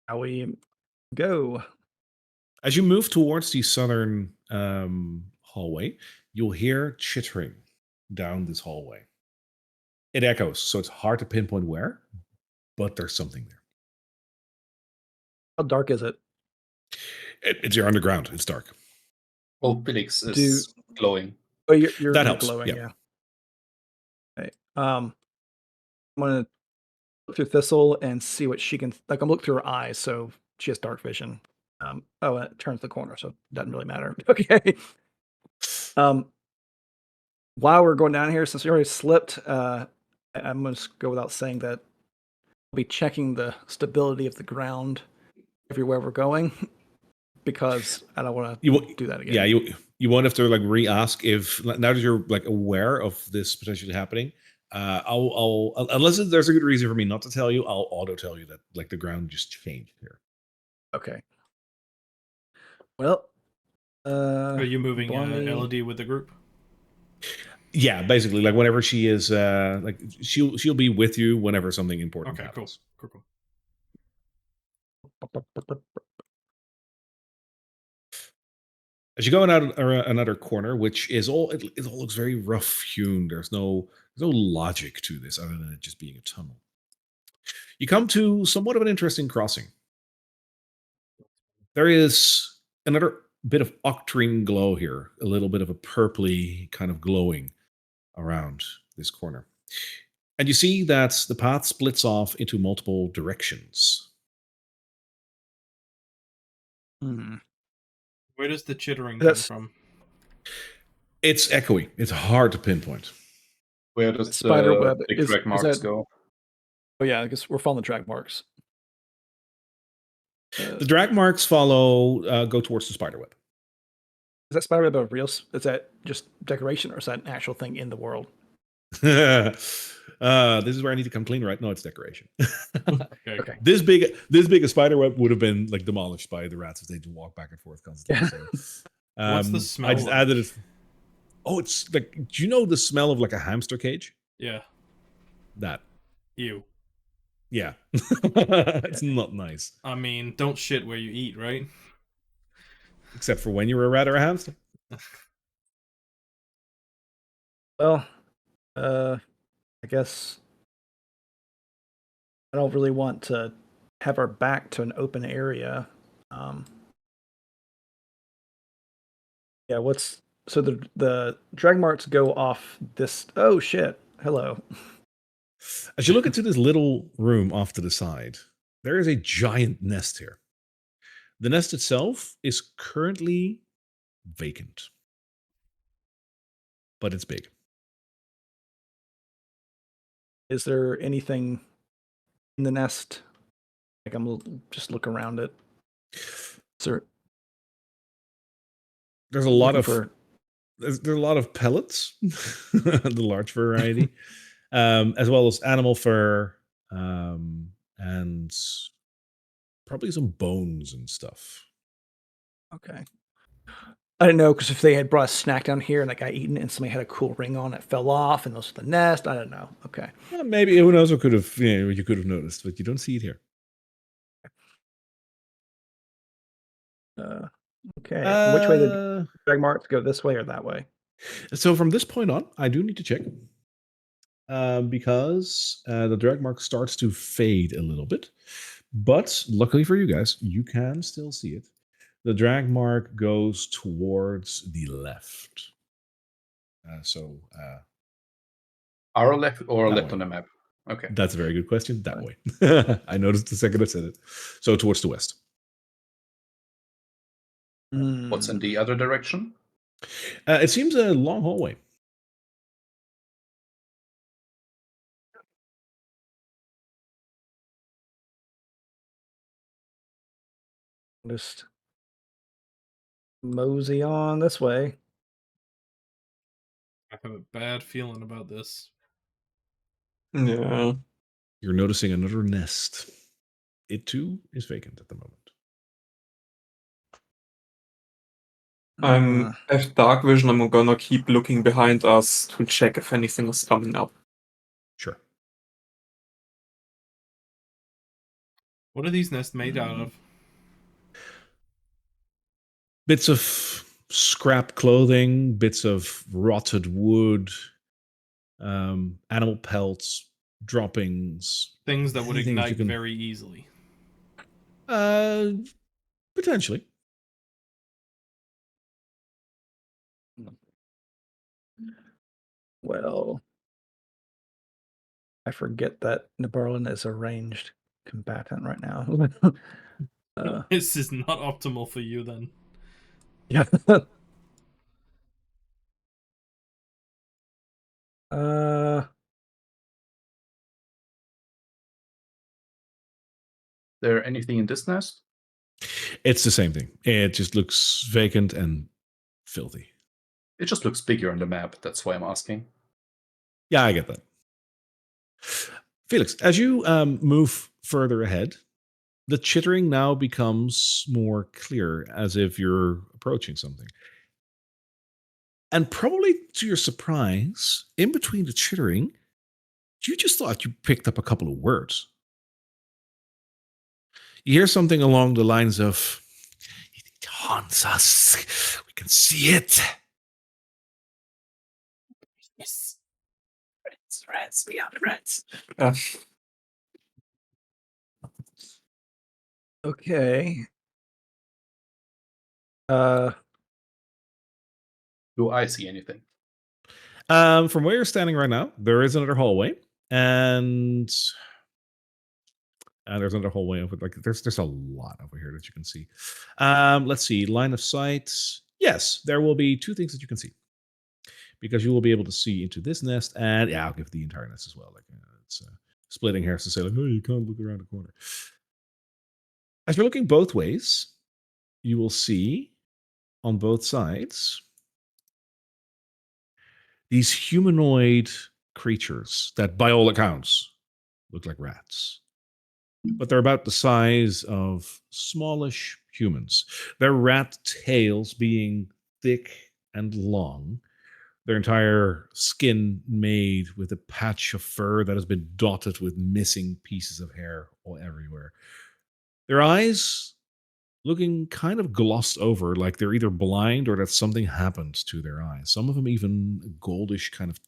how we go?
As you move towards the southern hallway, you'll hear chittering down this hallway. It echoes, so it's hard to pinpoint where, but there's something there.
How dark is it?
It's your underground. It's dark.
Well, Felix is glowing.
Oh, you're
That helps,
glowing.
yeah.
Yeah. Okay. I'm gonna look through Thistle and see what she can. Like, I'm looking through her eyes, so she has dark vision. Oh, and it turns the corner, so it doesn't really matter. Okay. While we're going down here, since we already slipped, I'm going to go without saying that I'll be checking the stability of the ground everywhere we're going, because I don't want to do that again.
Yeah, you won't have to like re-ask if now that you're like aware of this potentially happening. I'll unless there's a good reason for me not to tell you, I'll auto tell you that like the ground just changed here.
Okay. Well,
Are you moving
Blondie-
Elodie with the group?
Yeah, basically, like whenever she is, like she'll be with you whenever something important
Okay, cool.
happens.
Cool.
As you go in out another corner, which is all it all looks very rough hewn. There's no logic to this other than it just being a tunnel. You come to somewhat of an interesting crossing. There is another bit of octarine glow here, a little bit of a purpley kind of glowing around this corner. And you see that the path splits off into multiple directions.
Where does the chittering come from?
It's echoey. It's hard to pinpoint.
Where does
spider
the
web
big track marks go?
Oh yeah, I guess we're following the track marks.
The drag marks go towards the spider web.
Is that spider web a real? Is that just decoration, or is that an actual thing in the world?
This is where I need to come clean, right? No, it's decoration.
Okay.
This big a spider web would have been like demolished by the rats if they just walk back and forth constantly. So,
What's the smell?
I just added it. Oh, it's like, do you know the smell of like a hamster cage?
Yeah.
That.
Ew.
Yeah. It's not nice.
I mean, don't shit where you eat, right?
Except for when you were a rat or a hamster.
Well, I guess I don't really want to have our back to an open area. Yeah, so the drag marks go off this. Oh shit! Hello.
As you look into this little room off to the side, there is a giant nest here. The nest itself is currently vacant, but it's big.
Is there anything in the nest? Like, just look around it. Sir,
there's a lot of there's a lot of pellets, the large variety, as well as animal fur, and probably some bones and stuff.
Okay. I don't know, because if they had brought a snack down here and that got eaten and somebody had a cool ring on it fell off and those are the nest, I don't know. Okay.
Maybe, who knows, what could have, you could have noticed, but you don't see it here.
Okay. Which way did drag marks go? This way or that way?
So from this point on, I do need to check. Because the drag mark starts to fade a little bit. But luckily for you guys, you can still see it. The drag mark goes towards the left.
Our left or
That
left
way.
on the map? Okay.
That's a very good question. That way. I noticed the second I said it. So towards the west.
What's in the other direction?
It seems a long hallway.
Just mosey on this way.
I have a bad feeling about this.
Yeah.
You're noticing another nest. It too is vacant at the moment.
I'm at dark vision. I'm gonna keep looking behind us to check if anything is coming up.
Sure.
What are these nests made out of?
Bits of scrap clothing, bits of rotted wood, animal pelts, droppings.
Things that would
anything that you
ignite
can-
very easily.
Potentially.
Well, I forget that Nabarlin is a ranged combatant right now.
This is not optimal for you then.
Yeah. uh,
There anything in this nest?
It's the same thing. It just looks vacant and filthy.
It just looks bigger on the map. That's why I'm asking.
Yeah, I get that. Felix, as you move further ahead, the chittering now becomes more clear, as if you're approaching something. And probably to your surprise, in between the chittering, you just thought you picked up a couple of words. You hear something along the lines of, "It haunts us. We can see it."
Yes. Rats, beyond rats.
okay.
Do I see anything?
From where you're standing right now, there is another hallway, and there's another hallway over. Like there's a lot over here that you can see. Let's see, line of sight. Yes, there will be two things that you can see, because you will be able to see into this nest, and yeah, I'll give the entire nest as well. Like it's splitting hairs to say like, oh, you can't look around the corner. As you're looking both ways, you will see on both sides these humanoid creatures that, by all accounts, look like rats. But they're about the size of smallish humans. Their rat tails being thick and long, their entire skin made with a patch of fur that has been dotted with missing pieces of hair all everywhere. Their eyes looking kind of glossed over, like they're either blind or that something happened to their eyes. Some of them even a goldish kind of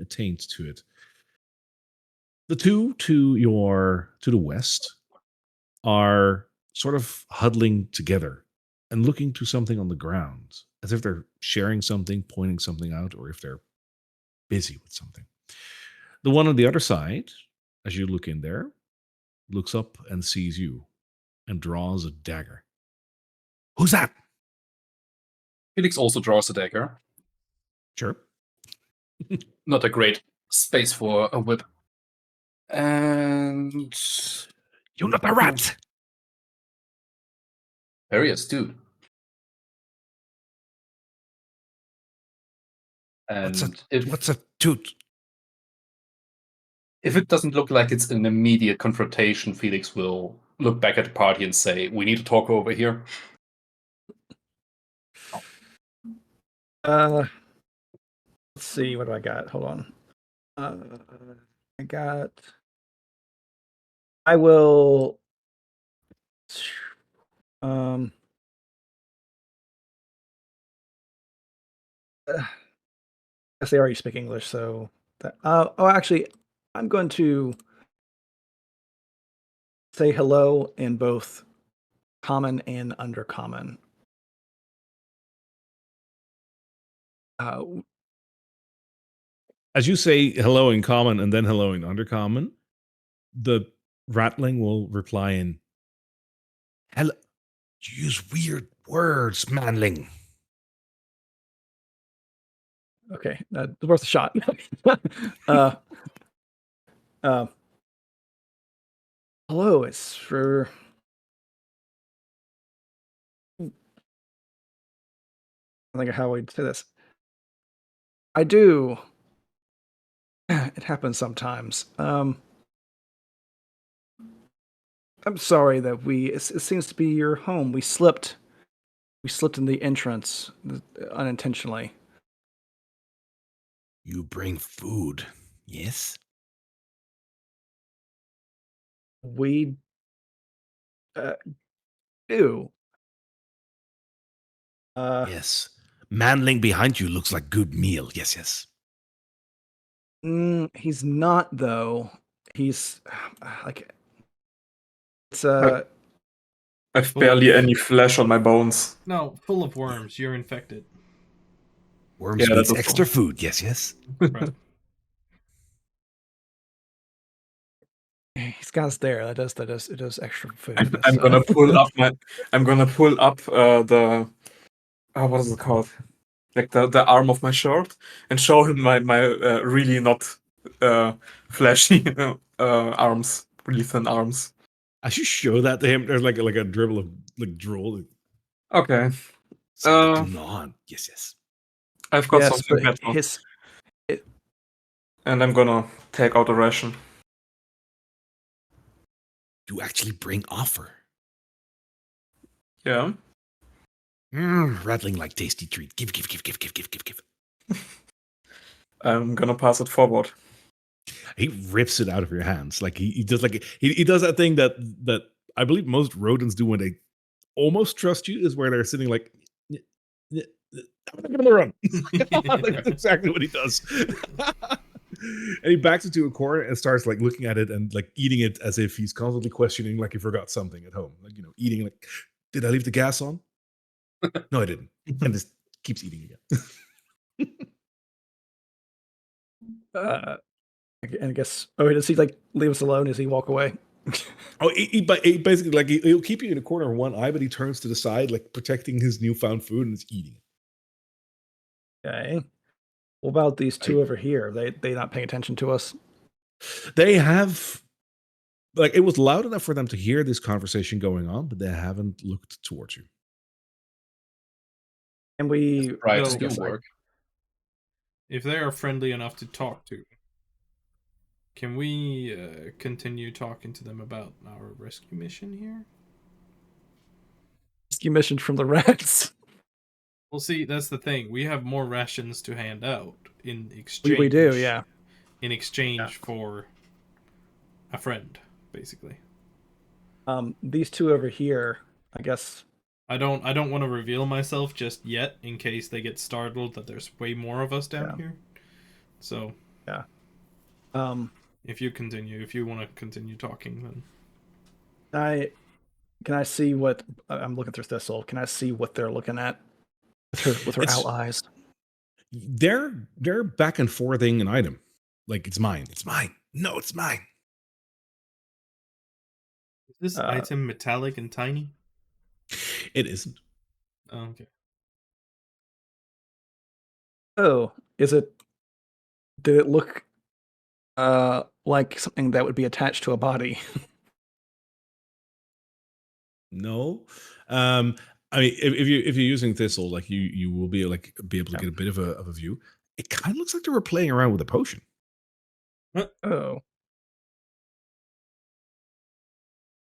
taint to it. The two to the west are sort of huddling together and looking to something on the ground, as if they're sharing something, pointing something out, or if they're busy with something. The one on the other side, as you look in there, looks up and sees you and draws a dagger. Who's that?
Felix also draws a dagger.
Sure.
Not a great space for a whip. And
You're not a rat.
very astute. And
What's a toot?
if it doesn't look like it's an immediate confrontation, Felix will look back at the party and say, "We need to talk over here."
Let's see. What do I got? Hold on. I got. I will. Um. I guess they already speak English, so that. Actually, I'm going to say hello in both common and undercommon. Uh,
As you say hello in common and then hello in undercommon, the rattling will reply in hello. You use weird words, manling.
okay, worth a shot. uh, uh, hello, it's for. I think of how we'd say this. I do. It happens sometimes. I'm sorry that it seems to be your home. We slipped. We slipped in the entrance unintentionally.
You bring food, yes?
We uh, do.
Yes. Manling behind you looks like good meal. Yes, yes.
He's not though. He's like it's
I- I've
Full
barely
of-
any flesh on my bones.
No, full of worms. You're infected.
Worms
Yeah,
needs
that's
extra
all.
food. Yes, yes.
Right.
he's got us there. It does extra food.
I'm gonna pull up my. I'm gonna pull up the. What is it called? Like the arm of my shirt and show him my really not flashy arms, really thin arms.
As you show that to him, there's like a dribble of like drool.
Okay.
Something going on. Yes, yes.
I've got
Yes,
something
but
better,
his
and I'm gonna take out a ration.
You actually bring offer.
Yeah.
Rattling like tasty treat. Give, give, give, give, give, give, give, give.
I'm gonna pass it forward.
He rips it out of your hands. Like he does like he does that thing that I believe most rodents do when they almost trust you is where they're sitting like I'm gonna run. Like, that's exactly what he does. And he backs it to a corner and starts like looking at it and like eating it as if he's constantly questioning like he forgot something at home. Like, eating like, did I leave the gas on? No, I didn't. And just keeps eating again.
and I guess does he like leave us alone? Does he walk away?
Oh, he basically like he'll keep you in a corner of one eye, but he turns to the side, like protecting his newfound food and is eating it.
Okay. What about these two over here? They not paying attention to us?
They have like it was loud enough for them to hear this conversation going on, but they haven't looked towards you.
And we
Right,
No.
do work.
If they are friendly enough to talk to, can we continue talking to them about our rescue mission here?
rescue mission from the rats.
Well, see, that's the thing. We have more rations to hand out in exchange.
We do, yeah.
In exchange for a friend, basically.
These two over here, I guess.
I don't want to reveal myself just yet in case they get startled that there's way more of us down here. So
Yeah.
if you want to continue talking, then
can I see what I'm looking through Thistle? Can I see what they're looking at with her
It's-
owl eyes?
They're back and forthing an item. Like it's mine. It's mine. No, it's mine.
is this item metallic and tiny?
It isn't.
Oh, okay.
Oh, is it? Did it look like something that would be attached to a body?
No. I mean, if you're using Thistle, like you will be able to get a bit of a view. It kind of looks like they were playing around with a potion.
Oh.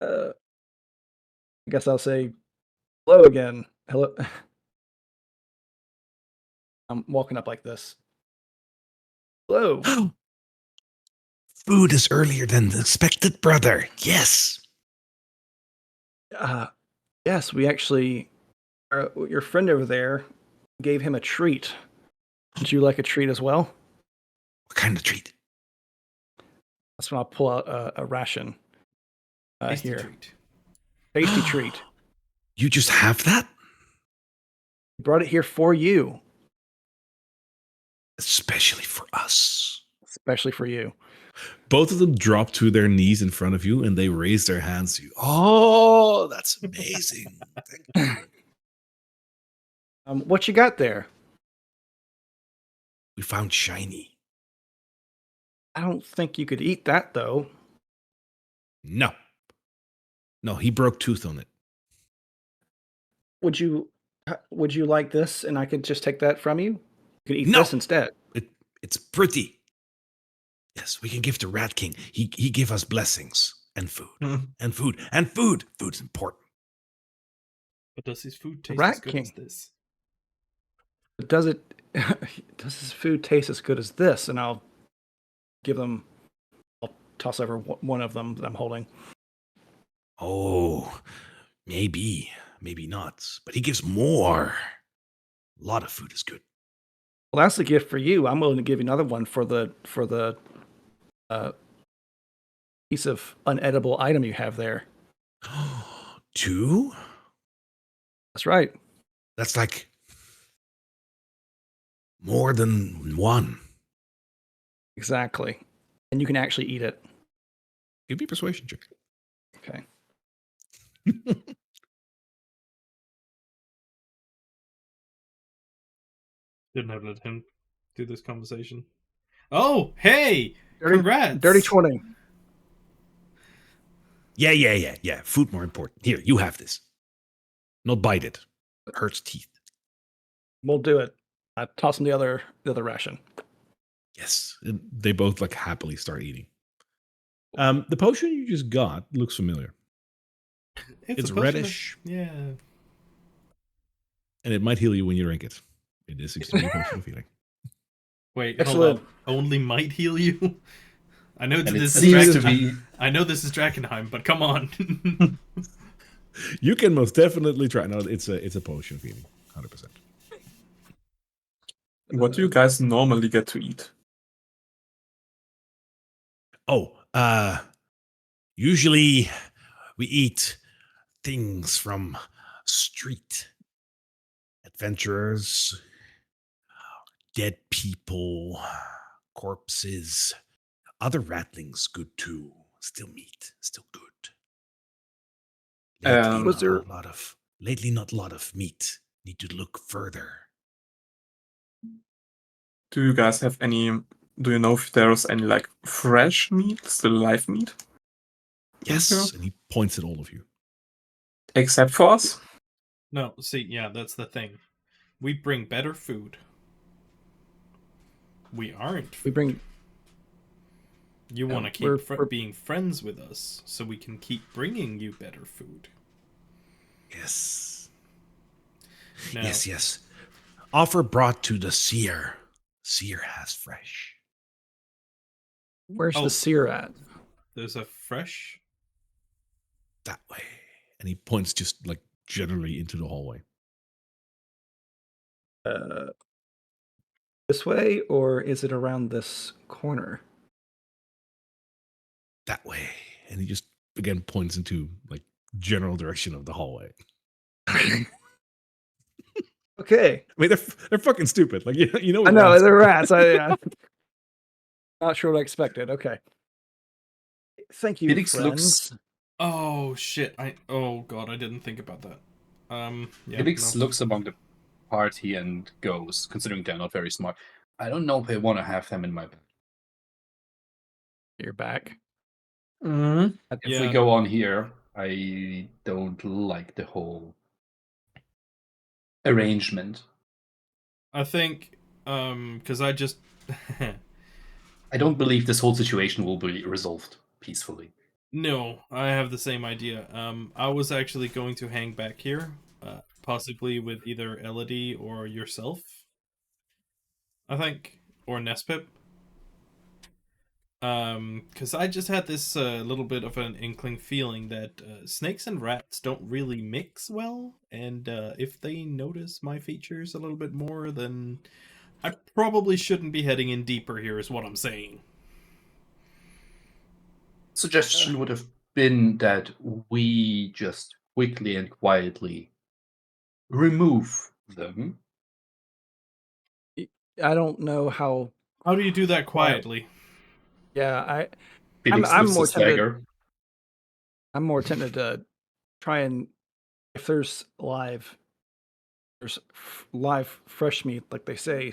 I guess I'll say hello again. Hello. I'm walking up like this. Hello.
Food is earlier than expected, brother. Yes.
Yes, we actually, your friend over there gave him a treat. Would you like a treat as well?
What kind of treat?
That's when I'll pull out a ration.
Tasty
Here.
treat.
Tasty treat.
You just have that?
We brought it here for you,
Especially for us.
especially for you.
Both of them drop to their knees in front of you and they raise their hands to you. Oh, that's amazing.
What you got there?
We found shiny.
I don't think you could eat that though.
No. No, he broke tooth on it.
Would you like this and I could just take that from you? You could eat
No.
this instead.
It's pretty. Yes, we can give to Rat King. He gave us blessings and food. And food. And food. Food's important.
But does his food taste
Rat
as good
King.
as this?
Does his food taste as good as this? And I'll toss over one of them that I'm holding.
Oh, maybe not. But he gives more. A lot of food is good.
Well, that's a gift for you. I'm willing to give you another one for the piece of unedible item you have there.
2?
That's right.
That's like more than 1.
Exactly. And you can actually eat it.
Give me a persuasion check.
Okay.
Didn't have to let him do this conversation. Oh, hey!
Dirty,
Congrats!
Dirty 20.
Yeah. Food more important. Here, you have this. Not bite it. It hurts teeth.
We'll do it. I toss him the other ration.
Yes. And they both like happily start eating. The potion you just got looks familiar. It's
a potion of-
reddish.
Yeah.
And it might heal you when you drink it. It is extremely potion of healing.
Wait,
Excellent.
hold on. Only might heal you? I know
And it
this is
seems to
Drakkenheim.
be
I know this is Drakkenheim, but come on.
You can most definitely try. No, it's a potion of healing. 100%.
What do you guys normally get to eat?
Oh, usually we eat things from street adventurers, dead people, corpses, other ratlings. Good too. Still meat, still good. Lately,
Was there-
not a lot of meat. Need to look further.
Do you guys have any? Do you know if there's any like fresh meat, still live meat,
Yes,
Okay.
and he points at all of you.
except for us?
No, see, yeah, that's the thing. We bring better food. We aren't.
We bring.
You want to keep
we're-
being friends with us, so we can keep bringing you better food.
Yes.
Now,
Yes. Offer brought to the seer. Seer has fresh.
Where's
Oh.
the seer at?
there's a fresh.
That way. And he points just like generally into the hallway.
This way, or is it around this corner?
That way. And he just again points into like general direction of the hallway.
Okay.
I mean, they're fucking stupid. Like you know.
I
what
know
rats
they're
are.
rats. Not sure what I expected. Okay. Thank you,
Felix
friends.
Oh shit! Oh god, I didn't think about that. Yeah.
Felix
no.
looks among the party and goes, considering they're not very smart. I don't know if I want to have them in my bed.
You're back.
Mm-hmm.
If we
Yeah.
go on here, I don't like the whole arrangement.
I think, because I just.
I don't believe this whole situation will be resolved peacefully.
No, I have the same idea. I was actually going to hang back here, possibly with either Elodie or yourself. I think, or Nespip. Because I just had this little bit of an inkling feeling that snakes and rats don't really mix well, and if they notice my features a little bit more, then I probably shouldn't be heading in deeper here, is what I'm saying.
Suggestion would have been that we just quickly and quietly remove them.
I don't know how.
How do you do that
Quiet.
quietly?
Yeah,
Felix
I'm
lifts
more
his
tempted.
dagger.
I'm more tempted to try and if there's live fresh meat, like they say.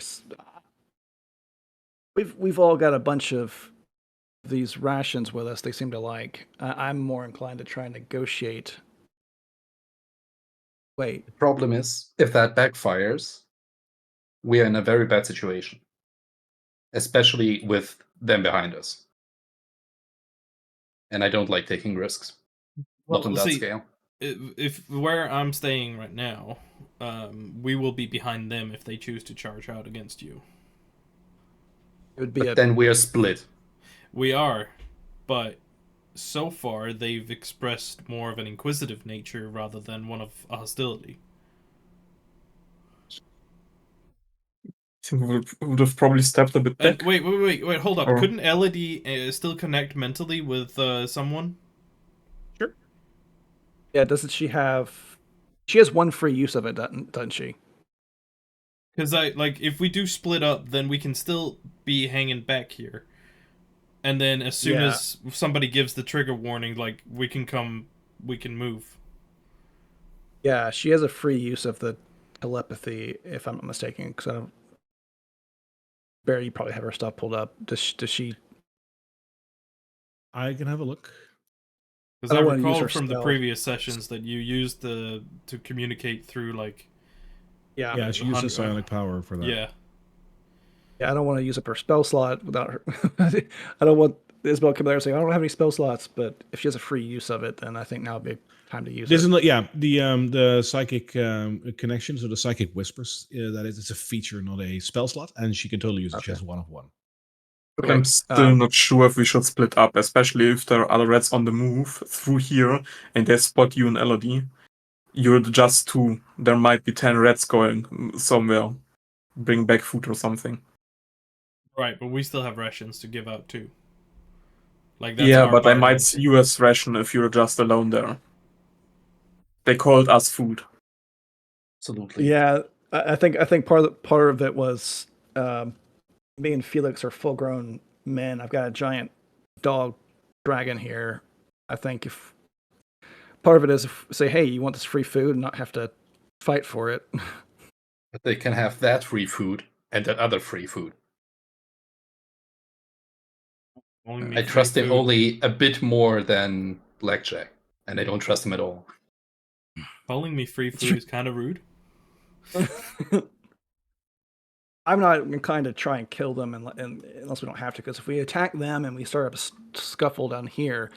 We've all got a bunch of these rations with us. They seem to like. I'm more inclined to try and negotiate. Wait,
The problem is, if that backfires, we are in a very bad situation, especially with them behind us. And I don't like taking risks. Not on
Well,
that
see,
scale.
if where I'm staying right now, we will be behind them if they choose to charge out against you.
it would be
But then we are split.
We are, but so far they've expressed more of an inquisitive nature rather than one of hostility.
Would have probably stepped a bit
And
back.
wait, hold up.
Or
Couldn't Elodie still connect mentally with someone?
Sure.
Yeah, doesn't she have? She has one free use of it, doesn't she?
Because if we do split up, then we can still be hanging back here. And then as soon
Yeah.
as somebody gives the trigger warning, like we can move.
Yeah, she has a free use of the telepathy, if I'm not mistaken. Because I don't. Barry, you probably have her stuff pulled up. Does she?
I can have a look.
Because
I
I
don't wanna use
recall
her
from the
spell.
previous sessions that you used to communicate through
Yeah.
Yeah, she uses
hundred-
psionic power for that.
yeah.
Yeah, I don't want to use up her spell slot without her. I don't want Isabel to come there and say, I don't have any spell slots, but if she has a free use of it, then I think now would be time to use
This
it.
is the psychic connection, so the psychic whispers. That is, it's a feature, not a spell slot, and she can totally use it. She
Okay.
has one of one.
but I'm
Okay,
still not sure if we should split up, especially if there are other rats on the move through here and they spot you and Elodie. You're just two. There might be 10 rats going somewhere. Bring back food or something.
Right, but we still have rations to give out too. That's
Yeah,
our
but I
bargain.
might see you as ration if you're just alone there. They called us food.
Absolutely.
Yeah, I think part of it was me and Felix are full grown men. I've got a giant dog dragon here. I think if part of it is if, say, hey, you want this free food and not have to fight for it.
But they can have that free food and that other free food.
Calling me
I
free
trust him
food.
only a bit more than Blackjack, and I don't trust him at all.
Calling me free food is kind of rude.
I'm not inclined to try and kill them unless we don't have to, because if we attack them and we start a scuffle down here,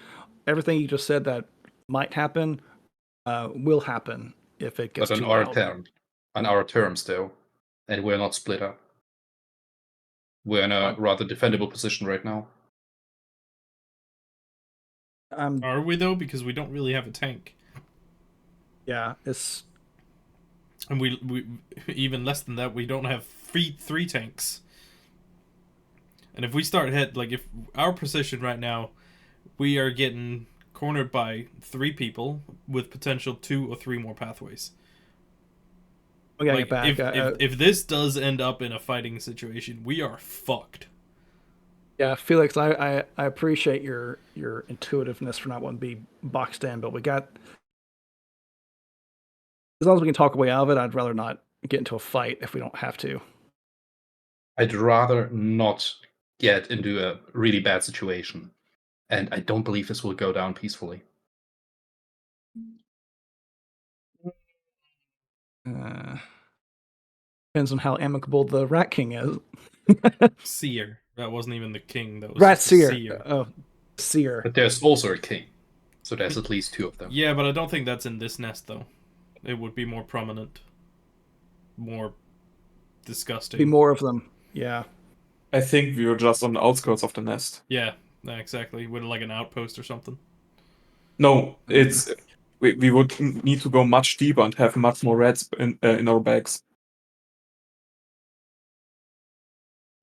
everything you just said that might happen will happen if it gets
But
too loud.
on our terms, though, and we're not split up. We're in a rather defendable position right now.
Are we though? Because we don't really have a tank,
Yeah, it's
and we even less than that. We don't have three tanks. And if we start if our position right now, we are getting cornered by 3 people with potential 2 or 3 more pathways.
we gotta get back.
If this does end up in a fighting situation, we are fucked.
Yeah, Felix, I appreciate your intuitiveness for not wanting to be boxed in, but we got as long as we can talk a way out of it. I'd rather not get into a fight if we don't have to.
I'd rather not get into a really bad situation, and I don't believe this will go down peacefully.
Depends on how amicable the Rat King is.
Seer. That wasn't even the king. That was
Rat
just a
Seer. Oh, Seer.
But there's also a king, so there's at least 2 of them.
Yeah, but I don't think that's in this nest though. It would be more prominent, more disgusting.
Be more of them. Yeah.
I think we were just on the outskirts of the nest.
Yeah, exactly. With like an outpost or something.
No, it's we would need to go much deeper and have much more rats in our bags.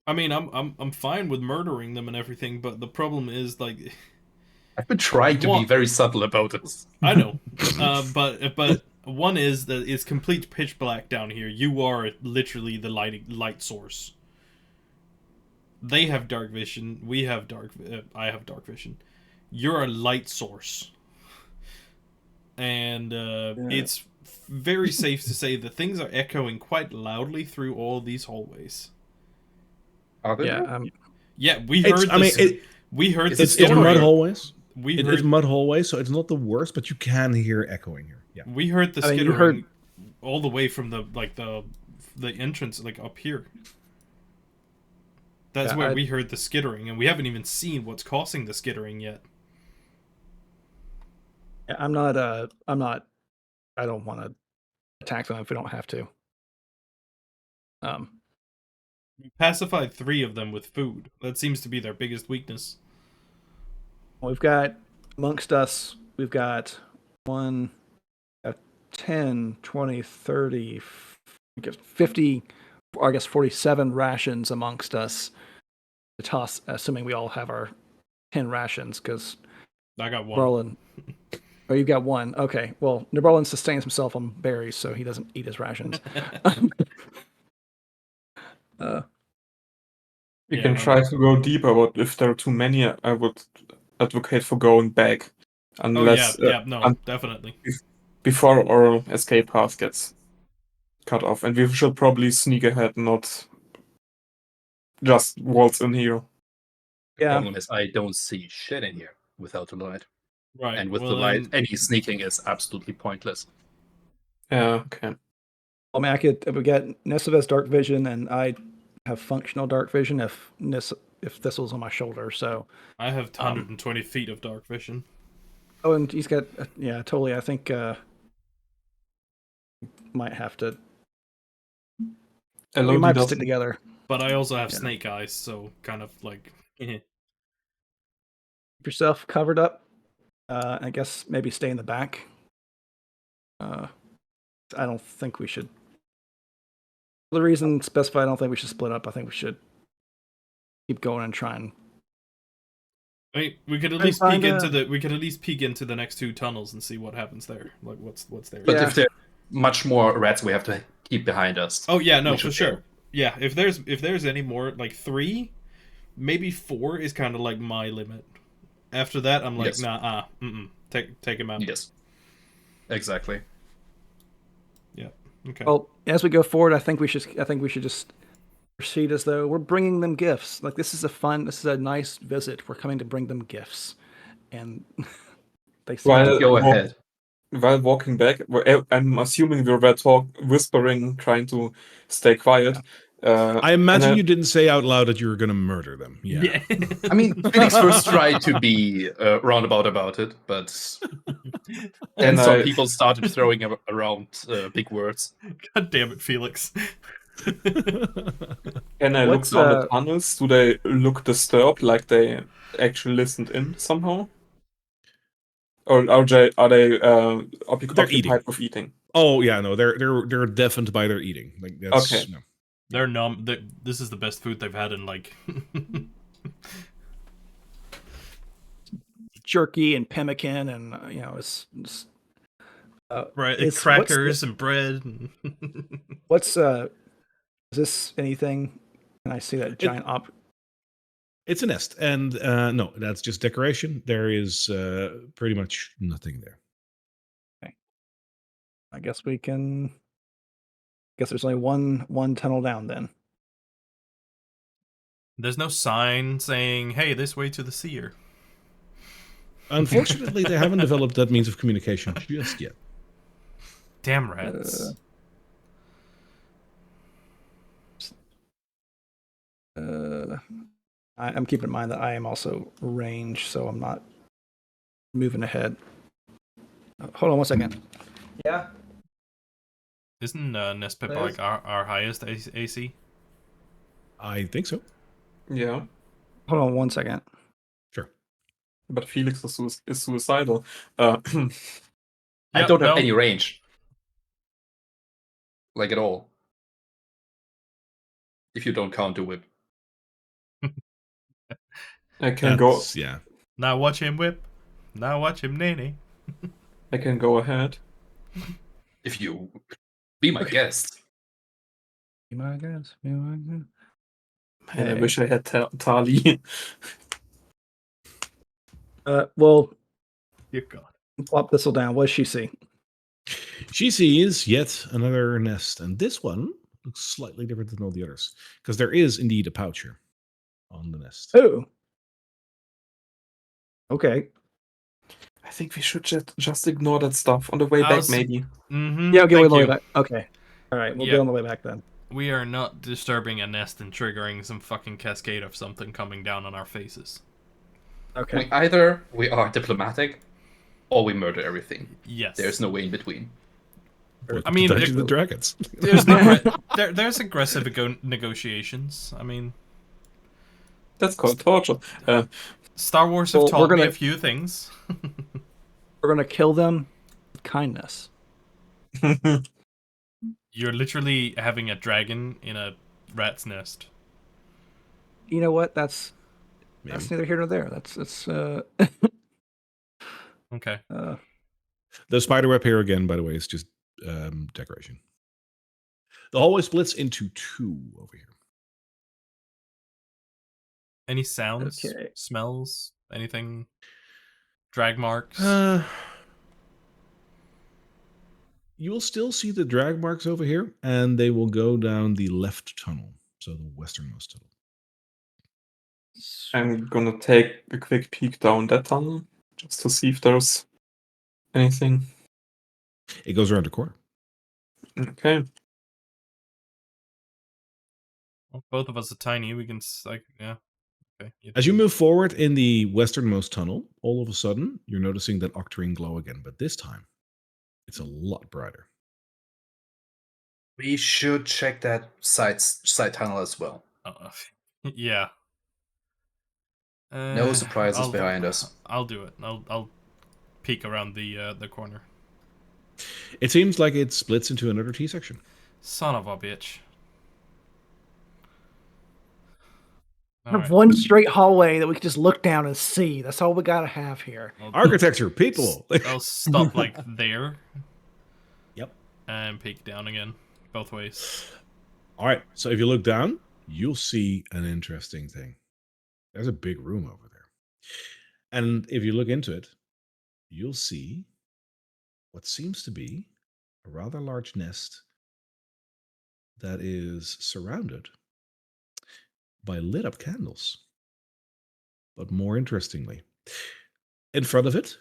I mean, I'm fine with murdering them and everything, but the problem is like,
I've been trying to be
What?
very subtle about this.
I know, but one is that it's complete pitch black down here. You are literally the light source. They have dark vision. We have I have dark vision. You're a light source, and it's very safe to say that things are echoing quite loudly through all these hallways.
Are they?
Yeah.
though?
Yeah, we
It's,
heard
I mean,
this. We heard
It's
the
it's
story.
mud hallways.
We
It's
heard
mud hallways, so it's not the worst, but you can hear echoing here. Yeah.
we heard the
I mean, you
skittering
heard-
all the way from the entrance like up here. That's
Yeah,
where
I-
we heard the skittering, and we haven't even seen what's causing the skittering yet.
I'm not. I don't want to attack them if we don't have to.
We pacified 3 of them with food. That seems to be their biggest weakness.
We've got amongst us. We've got 1, 10, 20, 30, I guess 50, or I guess 47 rations amongst us to toss, assuming we all have our 10 rations, because
I got 1.
Berlin. Oh, you've got 1. Okay. Well, Neberlin sustains himself on berries, so he doesn't eat his rations.
We
Yeah,
can try to go deeper, but if there are too many, I would advocate for going back,
Oh
unless
no, definitely.
before our escape path gets cut off, and we should probably sneak ahead, not just waltz in here.
Yeah.
Problem is, I don't see shit in here without the light.
Right.
And with
well,
the light,
then-
any sneaking is absolutely pointless.
Yeah, okay.
I mean, if we get Nissa has dark vision, and I have functional dark vision if Thistle's on my shoulder. So,
I have 120 feet of dark vision.
oh, and he's got yeah, totally. I think might have to. We
Elodie
might have to stick
doesn't.
together.
But I also have
Yeah.
snake eyes, so kind of like
Keep yourself covered up. I guess maybe stay in the back. I don't think we should. For the reason specified, I don't think we should split up. I think we should keep going and try and.
I mean, we could at
I
least
find
peek
a-
into the next 2 tunnels and see what happens there. Like what's there.
But
Yeah.
if there are much more rats we have to keep behind us.
Oh yeah, no,
we
for
should
sure.
go.
Yeah, if there's any more, like 3, maybe 4 is kind of like my limit. After that, I'm like,
Yes.
nah, take him out.
Yes. Exactly.
Okay.
Well, as we go forward, I think we should just proceed as though we're bringing them gifts. Like this is a nice visit. We're coming to bring them gifts, and they seem
Well,
to,
Go
Well,
ahead.
While walking back, I'm assuming we were whispering, trying to stay quiet.
I imagine
and
you didn't say out loud that you were going to murder them. Yeah.
I mean, Phoenix first tried to be roundabout about it, but then
And
some
I-
people started throwing around big words.
God damn it, Felix.
Can I
What's,
look down the tunnels? Do they look disturbed, like they actually listened in somehow? Or are they
They're
occupied
eating.
with eating?
Oh yeah, no, they're deafened by their eating. Like that's
Okay.
no.
They're numb. This is the best food they've had in like.
jerky and pemmican, and it's
Right,
What's
crackers and bread. And
what's is this anything? Can I see that giant
It's a nest, and no, that's just decoration. There is pretty much nothing there.
I guess we can. Guess there's only one tunnel down then.
There's no sign saying, "Hey, this way to the seer."
Unfortunately, they haven't developed that means of communication just yet.
Damn rats.
I'm keeping in mind that I am also range, so I'm not moving ahead. Hold on one second. Yeah.
Isn't Nespip
Liz?
like our highest AC?
I think so.
Yeah,
Hold on one second.
Sure.
but Felix is suicidal.
I
Yep,
don't have
no.
any range. Like at all. If you don't count the whip.
I can go.
That's, yeah.
Now watch him whip. Now watch him nay.
I can go ahead.
If you be my guest.
Be my guess. Be my guess.
Man, I
Hey.
wish I had Tali.
Well,
Dear God.
plop thistle down. What does she see?
She sees yet another nest, and this one looks slightly different than all the others because there is indeed a pouch here on the nest.
Oh. Okay.
I think we should just ignore that stuff on the way
I
back,
was-
maybe.
Mm-hmm.
Yeah, I'll get
Thank
on the way
you.
back. Okay. All right, we'll
Yeah.
get on the way back then.
We are not disturbing a nest and triggering some fucking cascade of something coming down on our faces.
Okay.
Either we are diplomatic or we murder everything.
Yes.
There's no way in between.
I mean,
Dungeons and Dragons.
there's aggressive negotiations. I mean,
That's called torture.
Star Wars have
Well,
taught me
gonna-
a few things.
We're gonna kill them with kindness.
You're literally having a dragon in a rat's nest.
You know what? That's
Maybe.
neither here nor there. That's
Okay.
The spider web here again, by the way, is just decoration. The hallway splits into two over here.
Any sounds,
Okay.
smells, anything? Drag marks?
You will still see the drag marks over here, and they will go down the left tunnel, so the westernmost tunnel.
I'm gonna take a quick peek down that tunnel just to see if there's anything.
It goes around the corner.
Okay.
Well, both of us are tiny. We can yeah. Okay.
As you move forward in the westernmost tunnel, all of a sudden, you're noticing that octarine glow again, but this time, it's a lot brighter.
We should check that side tunnel as well.
Yeah.
No surprises behind us.
I'll do it. I'll peek around the corner.
It seems like it splits into another T section.
Son of a bitch.
We have one straight hallway that we can just look down and see. That's all we gotta have here.
Architecture, people.
I'll stop like there.
Yep.
And peek down again, both ways.
All right. So if you look down, you'll see an interesting thing. There's a big room over there. And if you look into it, you'll see what seems to be a rather large nest that is surrounded by lit up candles. But more interestingly, in front of it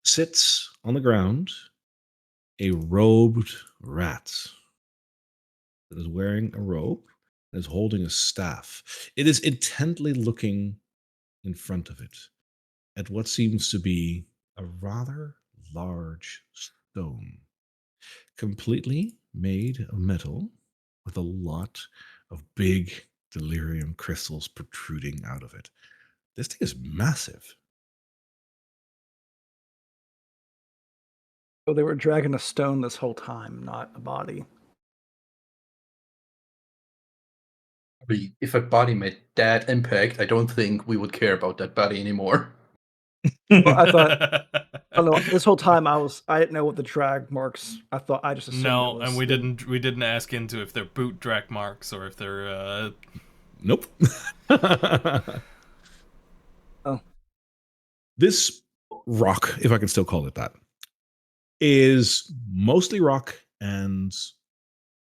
sits on the ground a robed rat that is wearing a robe and is holding a staff. It is intently looking in front of it at what seems to be a rather large stone, completely made of metal with a lot of big delirium crystals protruding out of it. This thing is massive.
So they were dragging a stone this whole time, not a body.
If a body made that impact, I don't think we would care about that body anymore.
Well, I thought. I don't know. This whole time I didn't know what the drag marks. I just assumed.
No,
it was
and we didn't ask into if they're boot drag marks or if they're
Nope.
Oh.
This rock, if I can still call it that, is mostly rock and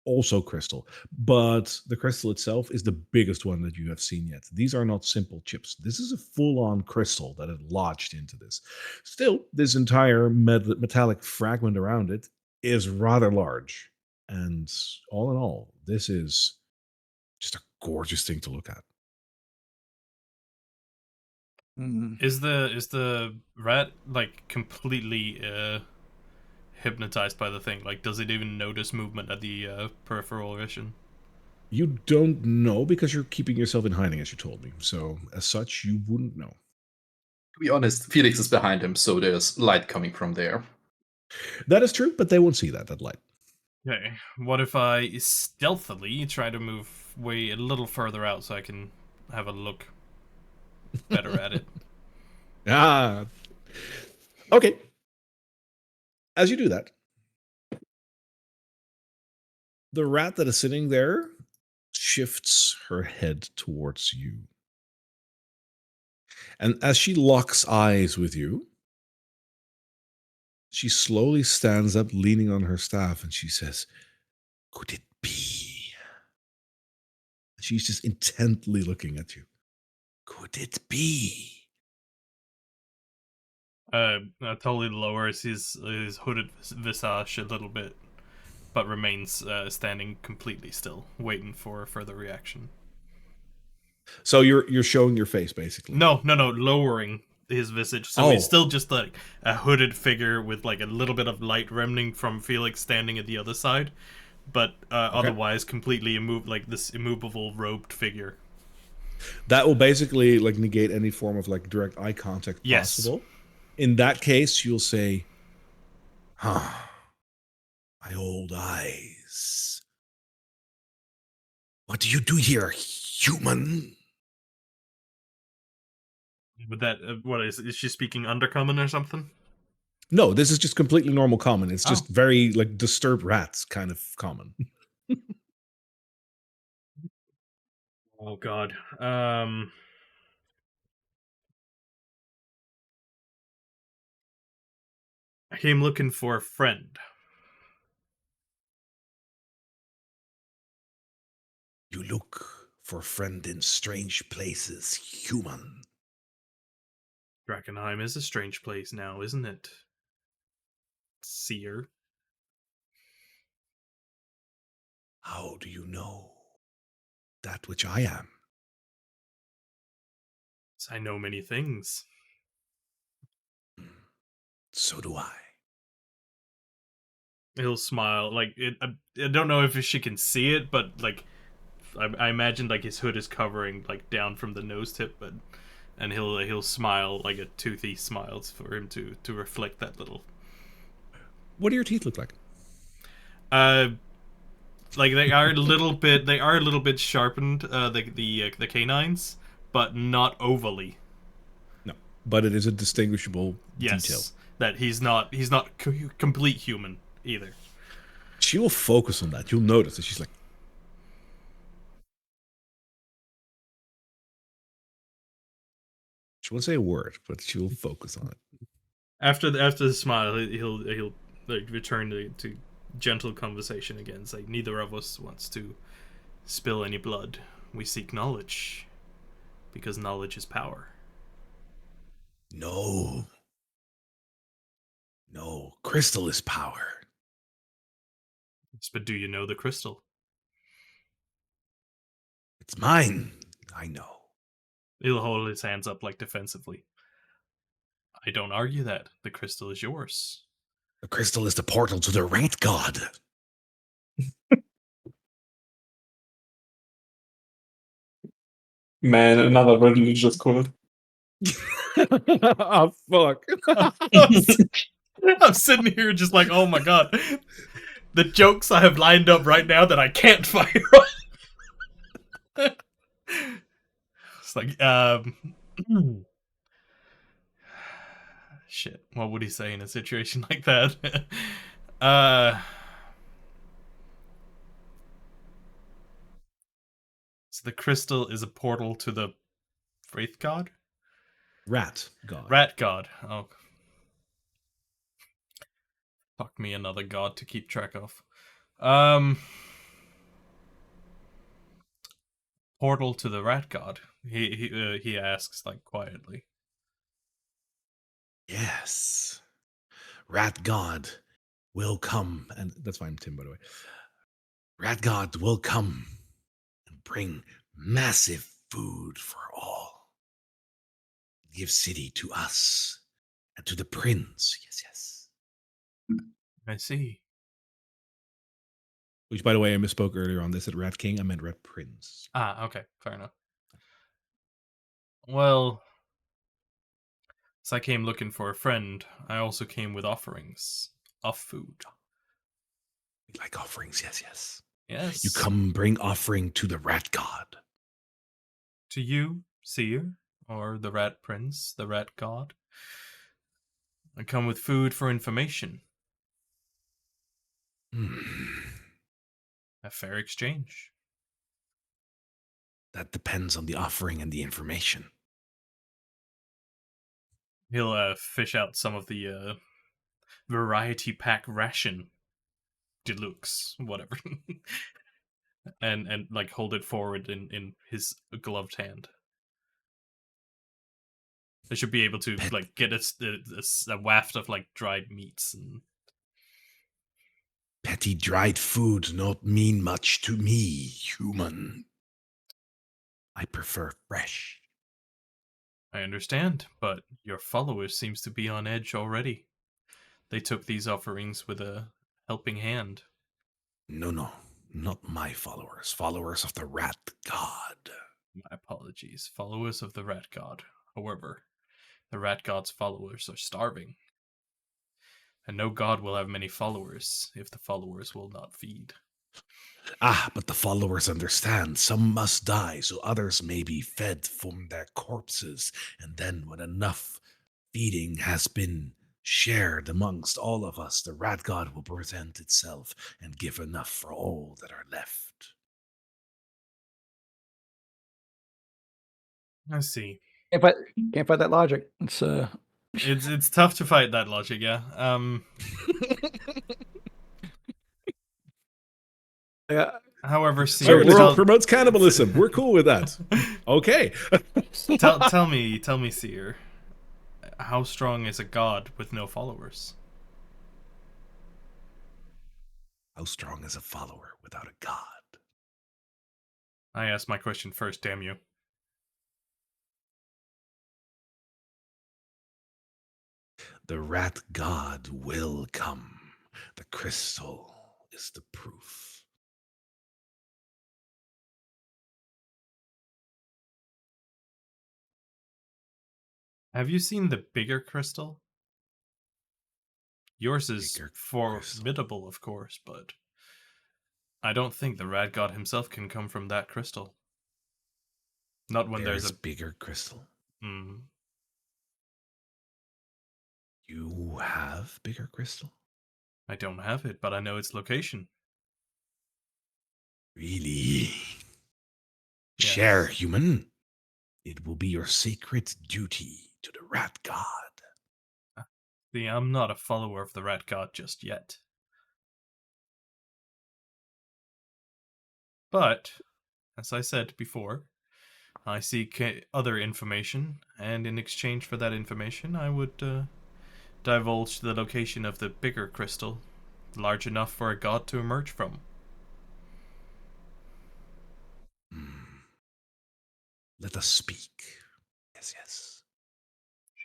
also crystal. But the crystal itself is the biggest one that you have seen yet. These are not simple chips. This is a full-on crystal that had lodged into this. Still, this entire metallic fragment around it is rather large. And all in all, this is just a gorgeous thing to look at.
Is the rat like completely hypnotized by the thing? Like, does it even notice movement at the peripheral vision?
You don't know because you're keeping yourself in hiding, as you told me. So, as such, you wouldn't know.
To be honest, Felix is behind him, so there's light coming from there.
That is true, but they won't see that light.
Okay, what if I stealthily try to move way a little further out so I can have a look better at it?
Ah. Okay. As you do that, the rat that is sitting there shifts her head towards you. And as she locks eyes with you, she slowly stands up, leaning on her staff, and she says, "Could it be?" She's just intently looking at you. Could it be?
Totally lowers his hooded visage a little bit, but remains standing completely still, waiting for a further reaction.
So you're showing your face, basically.
No, lowering his visage, so he's
Oh.
still just like a hooded figure with like a little bit of light remnant from Felix standing at the other side, but otherwise completely like this immovable robed figure.
That will basically like negate any form of like direct eye contact
Yes.
possible. In that case, you'll say, "Huh, my old eyes. What do you do here, human?"
With that, what is she speaking undercommon or something?
No, this is just completely normal common. It's just
Oh.
very like disturbed rats kind of common.
Oh God. I came looking for a friend.
You look for a friend in strange places, human.
Drakkenheim is a strange place now, isn't it? Seer.
How do you know that which I am?
I know many things.
So do I.
He'll smile. Like it. I don't know if she can see it, but like, I imagine like his hood is covering like down from the nose tip, but and he'll smile like a toothy smile for him to reflect that little.
What do your teeth look like?
Like they are a little bit sharpened. The canines, but not overly.
No, but it is a distinguishable
Yes,
detail.
that he's not complete human either.
She will focus on that. You'll notice that she's like, she won't say a word, but she will focus on it.
After the smile, he'll like return to gentle conversation again. Say neither of us wants to spill any blood. We seek knowledge because knowledge is power.
No. No, crystal is power.
Yes, but do you know the crystal?
It's mine. I know.
He'll hold his hands up like defensively. I don't argue that. The crystal is yours.
The crystal is the portal to the rat god.
Man, another religious cult.
Oh, fuck.
I'm sitting here just like, oh my god. The jokes I have lined up right now that I can't fire on. It's like, shit, what would he say in a situation like that? So the crystal is a portal to the Wraith God?
Rat god.
Rat God. Oh. Fuck me, another god to keep track of. Portal to the Rat God. He asks like quietly.
Yes. Rat god will come. And that's fine, Tim, by the way. Rat god will come and bring massive food for all. Give city to us and to the prince. Yes, yes.
I see.
Which, by the way, I misspoke earlier on this at Rat King. I meant Rat Prince.
Ah, okay, fair enough. Well, as I came looking for a friend, I also came with offerings of food.
We like offerings, yes, yes.
Yes.
You come bring offering to the Rat God.
To you, seer, or the rat prince, the rat god. I come with food for information. A fair exchange.
That depends on the offering and the information.
He'll fish out some of the variety pack ration deluxe, whatever, and like hold it forward in his gloved hand. I should be able to like get a waft of like dried meats and
Petty dried foods not mean much to me, human. I prefer fresh.
I understand, but your followers seems to be on edge already. They took these offerings with a helping hand.
No, not my followers. Followers of the Rat God.
My apologies, followers of the rat god. However, the rat god's followers are starving. And no god will have many followers if the followers will not feed.
Ah, but the followers understand some must die so others may be fed from their corpses, and then when enough feeding has been shared amongst all of us, the Rat God will present itself and give enough for all that are left.
I see.
Can't fight that logic.
It's tough to fight that logic, yeah.
Yeah.
However,
So
Seer,
religion promotes cannibalism. We're cool with that. Okay.
tell me, Seer, how strong is a god with no followers?
How strong is a follower without a god?
I asked my question first, damn you.
The Rat God will come. The crystal is the proof.
Have you seen the bigger crystal? Yours is
Bigger
formidable, of course, but I don't think the rat god himself can come from that crystal. Not when there's a
bigger crystal.
Mm.
You have bigger crystal?
I don't have it, but I know its location.
Really?
Yes.
Share, human. It will be your sacred duty to the Rat God.
See, I'm not a follower of the rat god just yet. But, as I said before, I seek other information, and in exchange for that information, I would divulge the location of the bigger crystal, large enough for a god to emerge from.
Let us speak. Yes, yes.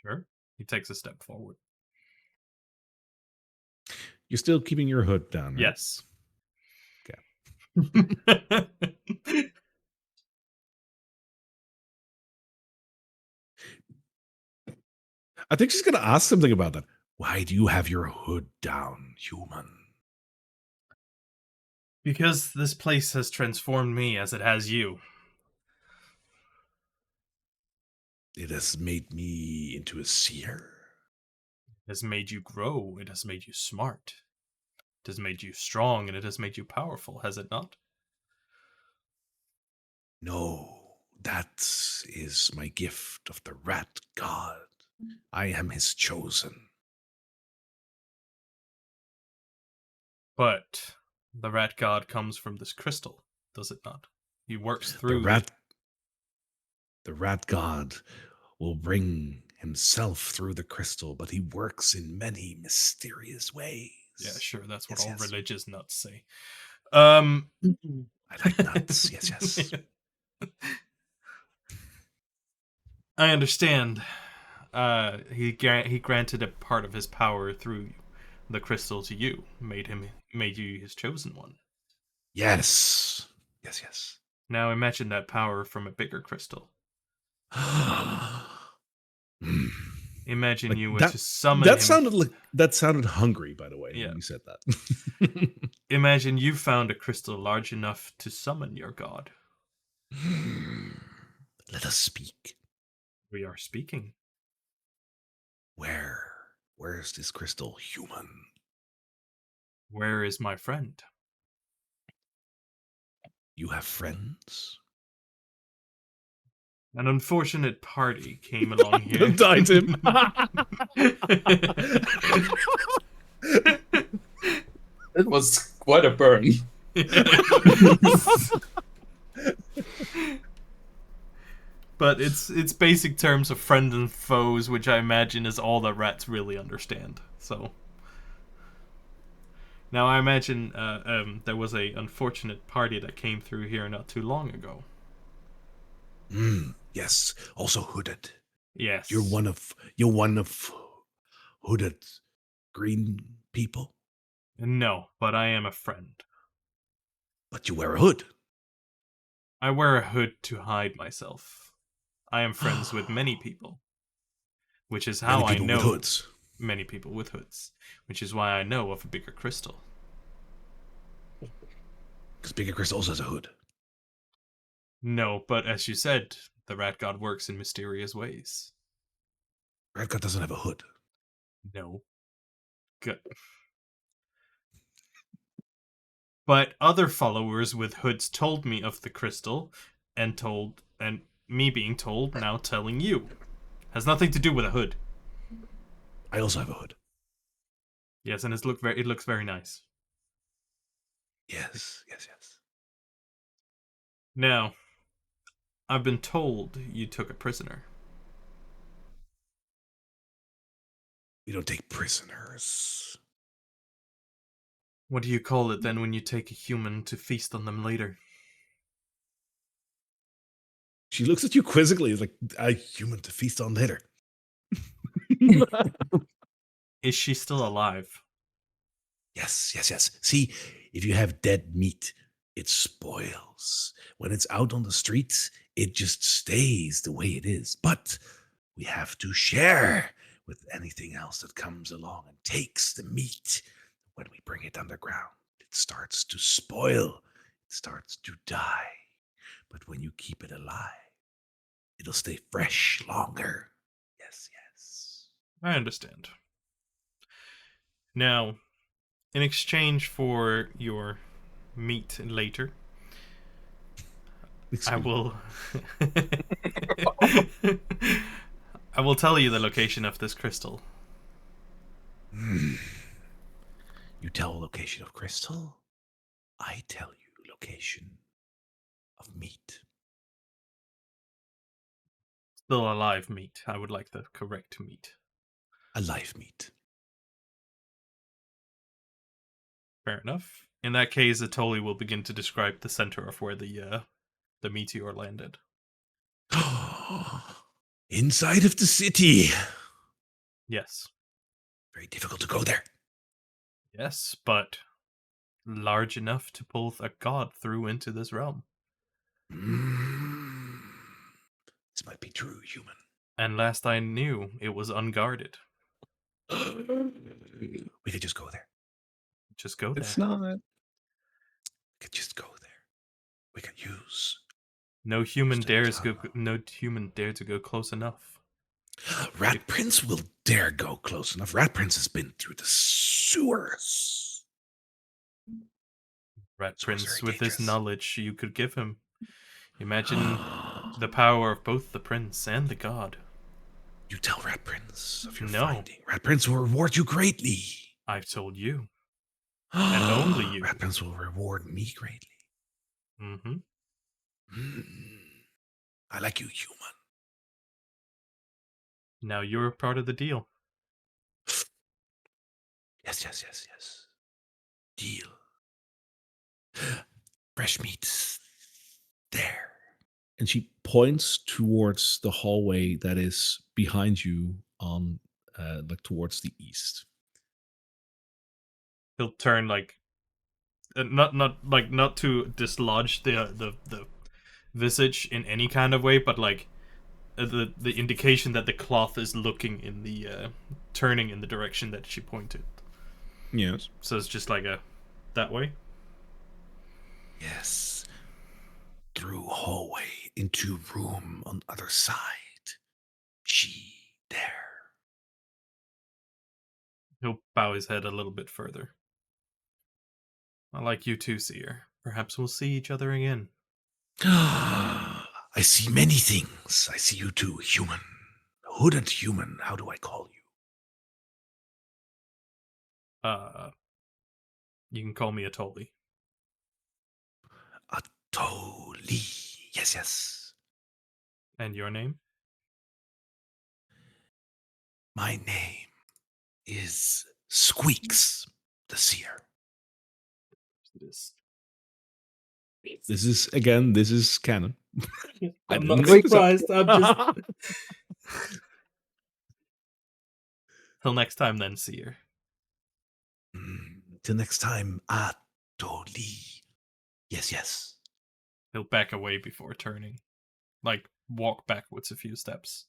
Sure. He takes a step forward.
You're still keeping your hood down, right?
Yes.
Okay. I think she's going to ask something about that. Why do you have your hood down, human?
Because this place has transformed me as it has you.
It has made me into a seer.
It has made you grow. It has made you smart. It has made you strong, and it has made you powerful, has it not?
No, that is my gift of the Rat God. I am his chosen.
But the rat god comes from this crystal, does it not? He works through
The Rat God will bring himself through the crystal, but he works in many mysterious ways.
Yeah, sure, that's what
Yes,
all
yes.
religious nuts say.
I like nuts. Yes, yes.
I understand. He granted a part of his power through the crystal to you, made you his chosen one.
Yes. Yes.
Now imagine that power from a bigger crystal.
Hmm.
Imagine
Like
you were
that.
to summon
That
him.
sounded hungry, by the way,
Yeah.
when you said that.
Imagine you found a crystal large enough to summon your god.
Let us speak.
We are speaking.
Where is this crystal human?
Where is my friend?
You have friends?
An unfortunate party came along here.
Died him.
It was quite a burn.
But it's basic terms of friend and foes, which I imagine is all that rats really understand. So now I imagine there was a unfortunate party that came through here not too long ago.
Yes, also hooded.
Yes.
You're one of hooded green people,
No, but I am a friend.
but you wear a hood.
I wear a hood to hide myself. I am friends with many people, which is how
Many
I
people
know
with hoods.
many people with hoods, which is why I know of a bigger crystal.
Because Bigger Crystal also has a hood.
No, but as you said, the rat god works in mysterious ways.
Red God doesn't have a hood.
No. Good. But other followers with hoods told me of the crystal, and me being told, now telling you. Has nothing to do with a hood.
I also have a hood.
Yes, and it looks very nice.
Yes.
Now, I've been told you took a prisoner.
We don't take prisoners.
What do you call it then when you take a human to feast on them later?
She looks at you quizzically. It's like a human to feast on later.
Is she still alive?
Yes. See, if you have dead meat, it spoils. When it's out on the streets, it just stays the way it is. But we have to share with anything else that comes along and takes the meat. When we bring it underground, it starts to spoil, it starts to die. But when you keep it alive, it'll stay fresh longer. Yes.
I understand. Now, in exchange for your meat later, I will I will tell you the location of this crystal.
You tell location of crystal, I tell you location of meat.
Still alive meat. I would like the correct meat.
Alive meat.
Fair enough. In that case, Atoli will begin to describe the center of where the meteor landed.
Inside of the city.
Yes.
Very difficult to go there.
Yes, but large enough to pull a god through into this realm.
This might be true, human.
And last I knew, it was unguarded.
We could just go there.
Just go there.
It's not.
We could just go there. We could use.
No human
Just a
dares
tunnel.
no human dare to go close enough.
Rat Prince will dare go close enough. Rat Prince has been through the sewers.
Rat
So it's
Prince,
very
with this
dangerous.
knowledge you could give him. Imagine the power of both the prince and the god.
You tell Rat Prince of your
No.
finding. Rat Prince will reward you greatly.
I've told you. And only you.
Rat Prince will reward me greatly.
Mm-hmm.
I like you, human.
Now you're part of the deal.
Yes. Deal. Fresh meats. There. And she points towards the hallway that is behind you on like towards the east.
He'll turn like not to dislodge the visage in any kind of way, but like the indication that the cloth is looking in the turning in the direction that she pointed.
Yes.
So it's just like a that way.
Yes. Through hallway into room on other side. She there.
He'll bow his head a little bit further. I like you too, Seer. Perhaps we'll see each other again.
I see many things. I see you too, human. Hooded human. How do I call you?
You can call me a Tully.
Totally. Yes, yes.
And your name?
My name is Squeaks the Seer.
It is.
This is canon. I
I'm
didn't
not
make this up.
surprised. I'm just. Till next time, then, Seer.
Till next time, totally. Yes, yes.
He'll back away before turning. Like, walk backwards a few steps.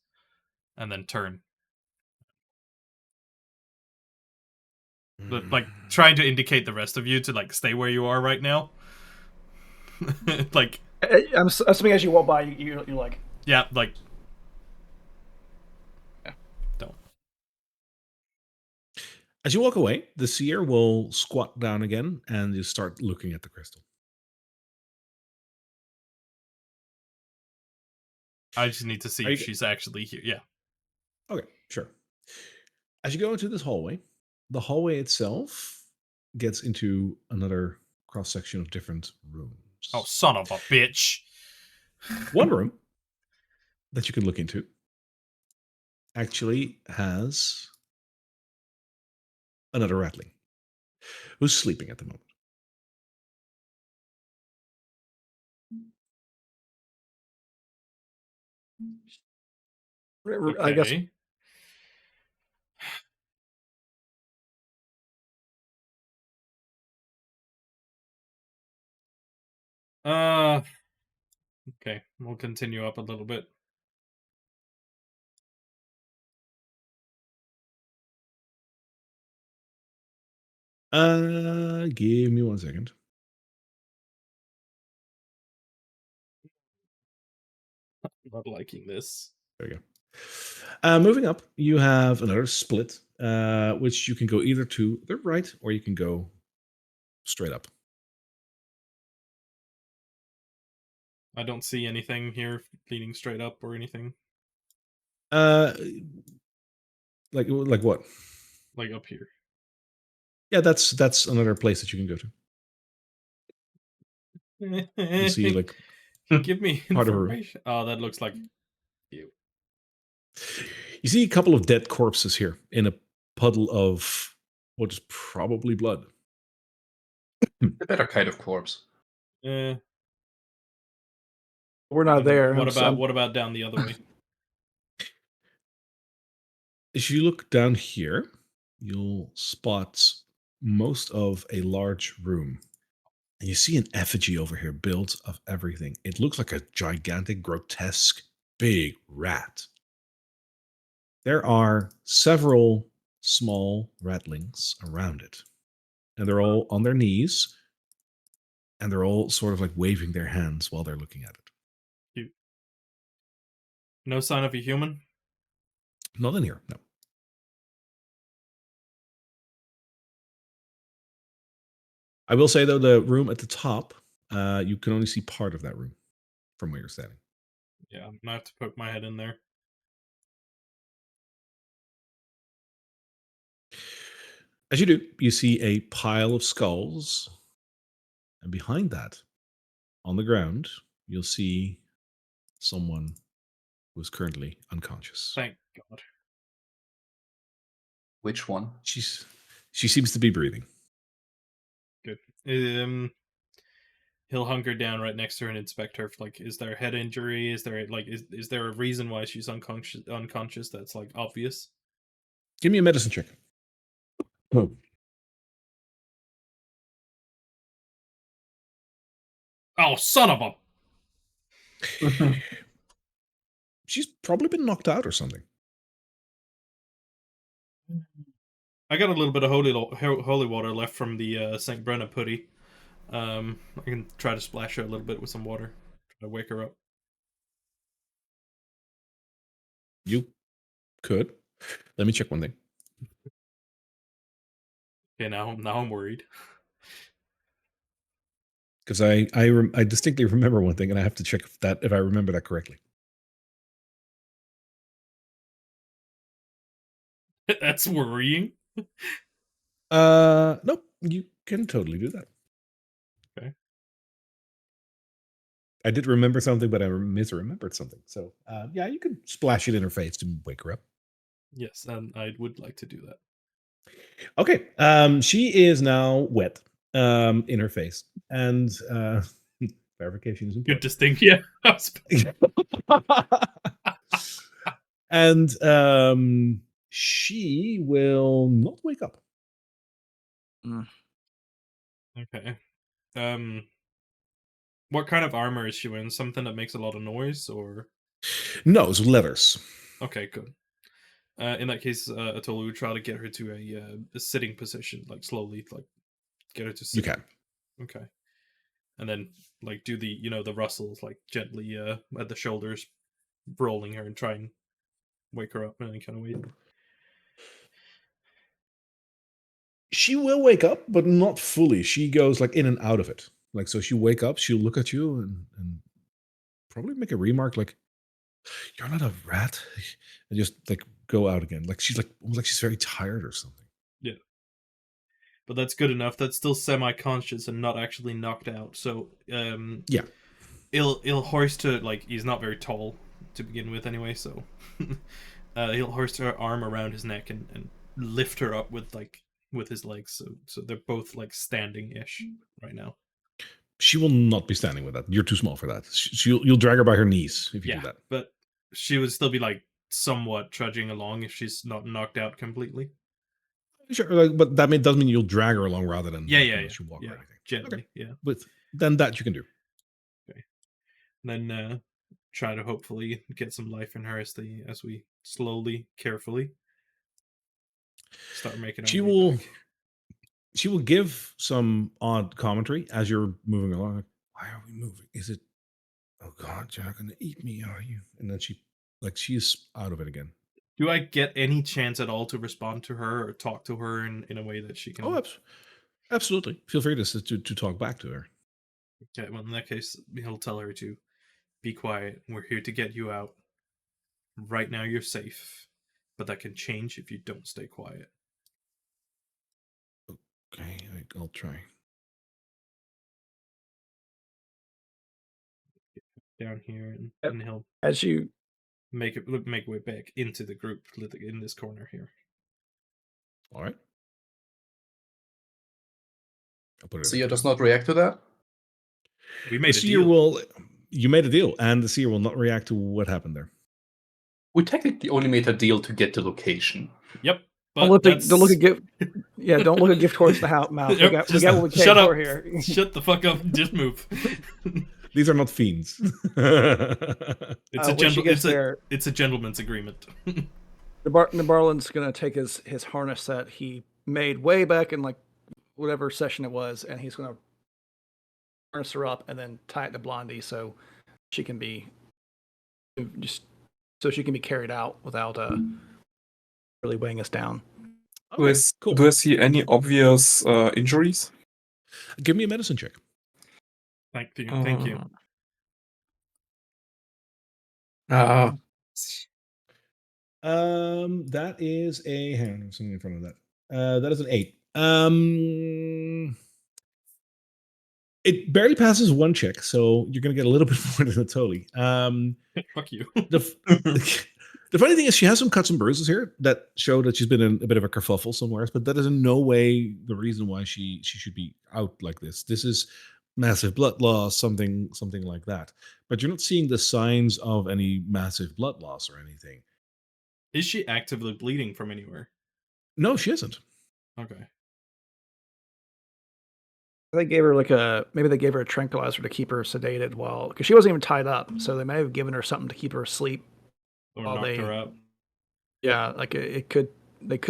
And then turn. Like, trying to indicate the rest of you to, like, stay where you are right now. Like...
I'm assuming as you walk by, you're like...
Yeah, like... Don't.
As you walk away, the seer will squat down again and you start looking at the crystal.
I just need to see if she's actually here. Yeah.
Okay, sure. As you go into this hallway, the hallway itself gets into another cross section of different rooms.
Oh, son of a bitch.
One room that you can look into actually has another ratling who's sleeping at the moment.
I guess
Okay. Okay, we'll continue up a little bit.
Give me 1 second.
Not liking this.
There you go. Moving up, you have another split, which you can go either to the right or you can go straight up.
I don't see anything here leading straight up or anything.
Like what?
Like up here.
Yeah, that's another place that you can go to. You see, like
Give me
part of a room.
information. Oh, that looks like you.
You see a couple of dead corpses here in a puddle of what is probably blood.
A better kind of corpse.
Eh.
we're not there.
What about down the other way?
If you look down here, you'll spot most of a large room. And you see an effigy over here built of everything. It looks like a gigantic, grotesque, big rat. There are several small ratlings around it. And they're all on their knees. And they're all sort of like waving their hands while they're looking at it.
Cute. No sign of a human?
Not in here, no. I will say, though, the room at the top, you can only see part of that room from where you're standing.
Yeah, I'm gonna have to poke my head in there.
As you do, you see a pile of skulls. And behind that, on the ground, you'll see someone who is currently unconscious.
Thank God.
Which one?
She seems to be breathing.
Good. He'll hunker down right next to her and inspect her. Like, is there a head injury? Is there like is there a reason why she's unconscious that's like obvious?
Give me a medicine check. Oh.
Oh, son of a!
She's probably been knocked out or something.
I got a little bit of holy water left from the St. Brenna putty. I can try to splash her a little bit with some water. Try to wake her up.
You could. Let me check one thing.
Okay, now I'm worried.
Because I distinctly remember one thing, and I have to check if I remember that correctly.
That's worrying.
Nope. You can totally do that.
Okay.
I did remember something, but I misremembered something. So, yeah, you could splash it in her face to wake her up.
Yes, and I would like to do that.
Okay. She is now wet in her face, and verification is
Good
important.
distinct. Yeah.
And she will not wake up.
Okay. What kind of armor is she wearing? Something that makes a lot of noise, or?
No, it's letters.
Okay, good. In that case, Atolu would try to get her to a sitting position, like slowly, like get her to sit.
You can.
Okay. And then like do the the rustles, like gently at the shoulders, rolling her and try and wake her up in any kind of way.
She will wake up, but not fully. She goes like in and out of it. Like, so she'll wake up, she'll look at you and probably make a remark like, "You're not a rat," and just like go out again. Like she's almost like she's very tired or something.
Yeah. But that's good enough. That's still semi-conscious and not actually knocked out. So
Yeah.
he'll hoist her, like he's not very tall to begin with anyway, so he'll hoist her arm around his neck and lift her up with his legs, so they're both like standing-ish right now.
She will not be standing with that. You're too small for that. You'll drag her by her knees if you do that.
But she would still be like somewhat trudging along if she's not knocked out completely.
Sure, like, but that does mean you'll drag her along rather than
Yeah.
she walk or anything.
Gently,
Okay.
yeah.
But then that you can do.
Okay. Then try to hopefully get some life in her as we slowly, carefully start making our way back.
She will give some odd commentary as you're moving along. Like, why are we moving? Is it? Oh God, you're not going to eat me, are you? And then she's out of it again.
Do I get any chance at all to respond to her or talk to her in a way that she can?
Oh, absolutely. Feel free to talk back to her.
Okay, well, in that case, he'll tell her to be quiet. We're here to get you out. Right now, you're safe, but that can change if you don't stay quiet.
Okay, I'll try.
Down here, and he'll
As you
make way back into the group in this corner here.
All right. I'll put it.
Sia does not react to that.
We made
the
a
seer
deal.
You made a deal, and the seer will not react to what happened there.
We technically only made a deal to get the location.
Yep.
But don't look at gift. Yeah, don't look a gift horse the mouth.
Yep,
we got what we came
shut up.
for here.
Shut the fuck up. Just move.
These are not fiends.
It's a gentleman's agreement.
Nabarlin's gonna take his harness that he made way back in like whatever session it was, and he's gonna harness her up and then tie it to Blondie so she can be carried out without really weighing us down.
Okay, cool.
Do I see any obvious injuries?
Give me a medicine check.
Thank you.
That is a hang on, something in front of that. That is an 8. It barely passes one check, so you're gonna get a little bit more than a Totally.
Fuck you.
The funny thing is, she has some cuts and bruises here that show that she's been in a bit of a kerfuffle somewhere else, but that is in no way the reason why she should be out like this. This is massive blood loss, something like that. But you're not seeing the signs of any massive blood loss or anything.
Is she actively bleeding from anywhere?
No, she isn't.
Okay.
They gave her maybe they gave her a tranquilizer to keep her sedated because she wasn't even tied up, so they may have given her something to keep her asleep.
Or
While
knocked her out.
Yeah, like they could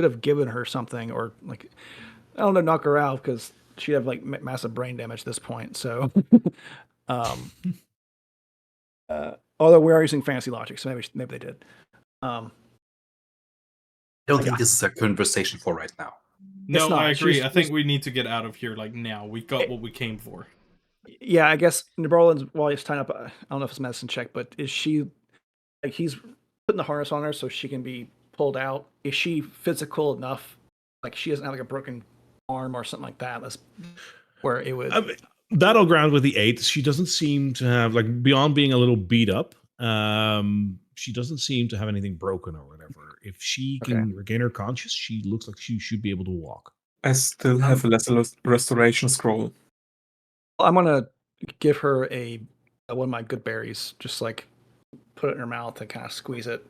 have given her something, or like, I don't know, knock her out because she'd have like massive brain damage at this point. So, um, although we are using fantasy logic, so maybe they did.
I don't
Like,
think this is a conversation for right now.
No,
not.
I agree.
She's-
I think we need to get out of here like now. We got what we came for.
Yeah, I guess Neberlin's while he's tying up. I don't know if it's a medicine check, but is she like he's putting the harness on her so she can be pulled out? Is she physical enough? Like she doesn't have like a broken arm or something like that. That's where it would.
That'll ground with the 8. She doesn't seem to have, like, beyond being a little beat up, she doesn't seem to have anything broken or whatever. If she can regain her conscious, she looks like she should be able to walk.
I still have a lesser restoration scroll.
I'm gonna give her one of my good berries. Just like put it in her mouth and kind of squeeze it.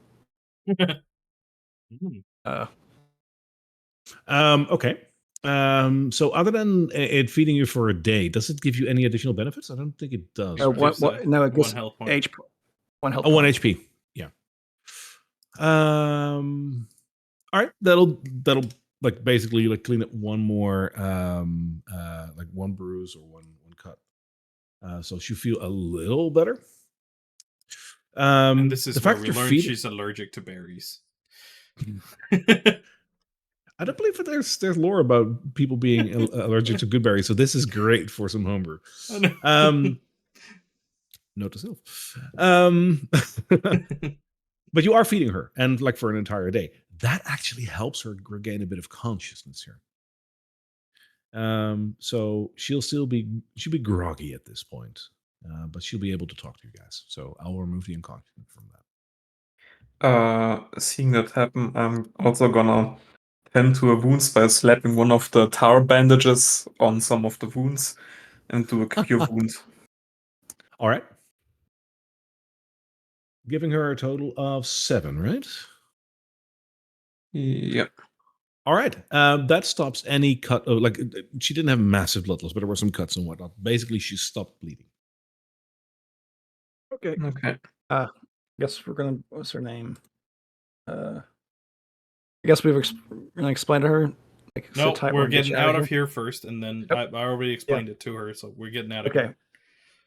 Okay. So other than it feeding you for a day, does it give you any additional benefits? I don't think it does.
What? No, it gives
1 health point.
One health.
Oh, 1
point.
HP. Yeah. All right. That'll like basically like clean up one more like one bruise or one cut. So she'll feel a little better.
And this is
the
where
fact
we
you're
learned
feeding,
she's allergic to berries.
I don't believe that there's lore about people being allergic to good berries, so this is great for some homebrew. Note to self. But you are feeding her, and like for an entire day. That actually helps her regain a bit of consciousness here. So she'll be groggy at this point, but she'll be able to talk to you guys. So I'll remove the unconsciousness from that.
Seeing that happen, I'm also gonna tend to her wounds by slapping one of the tar bandages on some of the wounds and do a cure wound.
All right. Giving her a total of 7, right?
Yep.
All right. That stops any cut. She didn't have massive blood loss, but there were some cuts and whatnot. Basically, she stopped bleeding.
Okay.
Okay.
Guess we're gonna. What's her name? I guess we're gonna explain to her. Like,
No,
sit tight,
we're
we'll get
getting
you
out of here first, and then
Yep.
I already explained it to her, so we're getting out of
Okay.
here.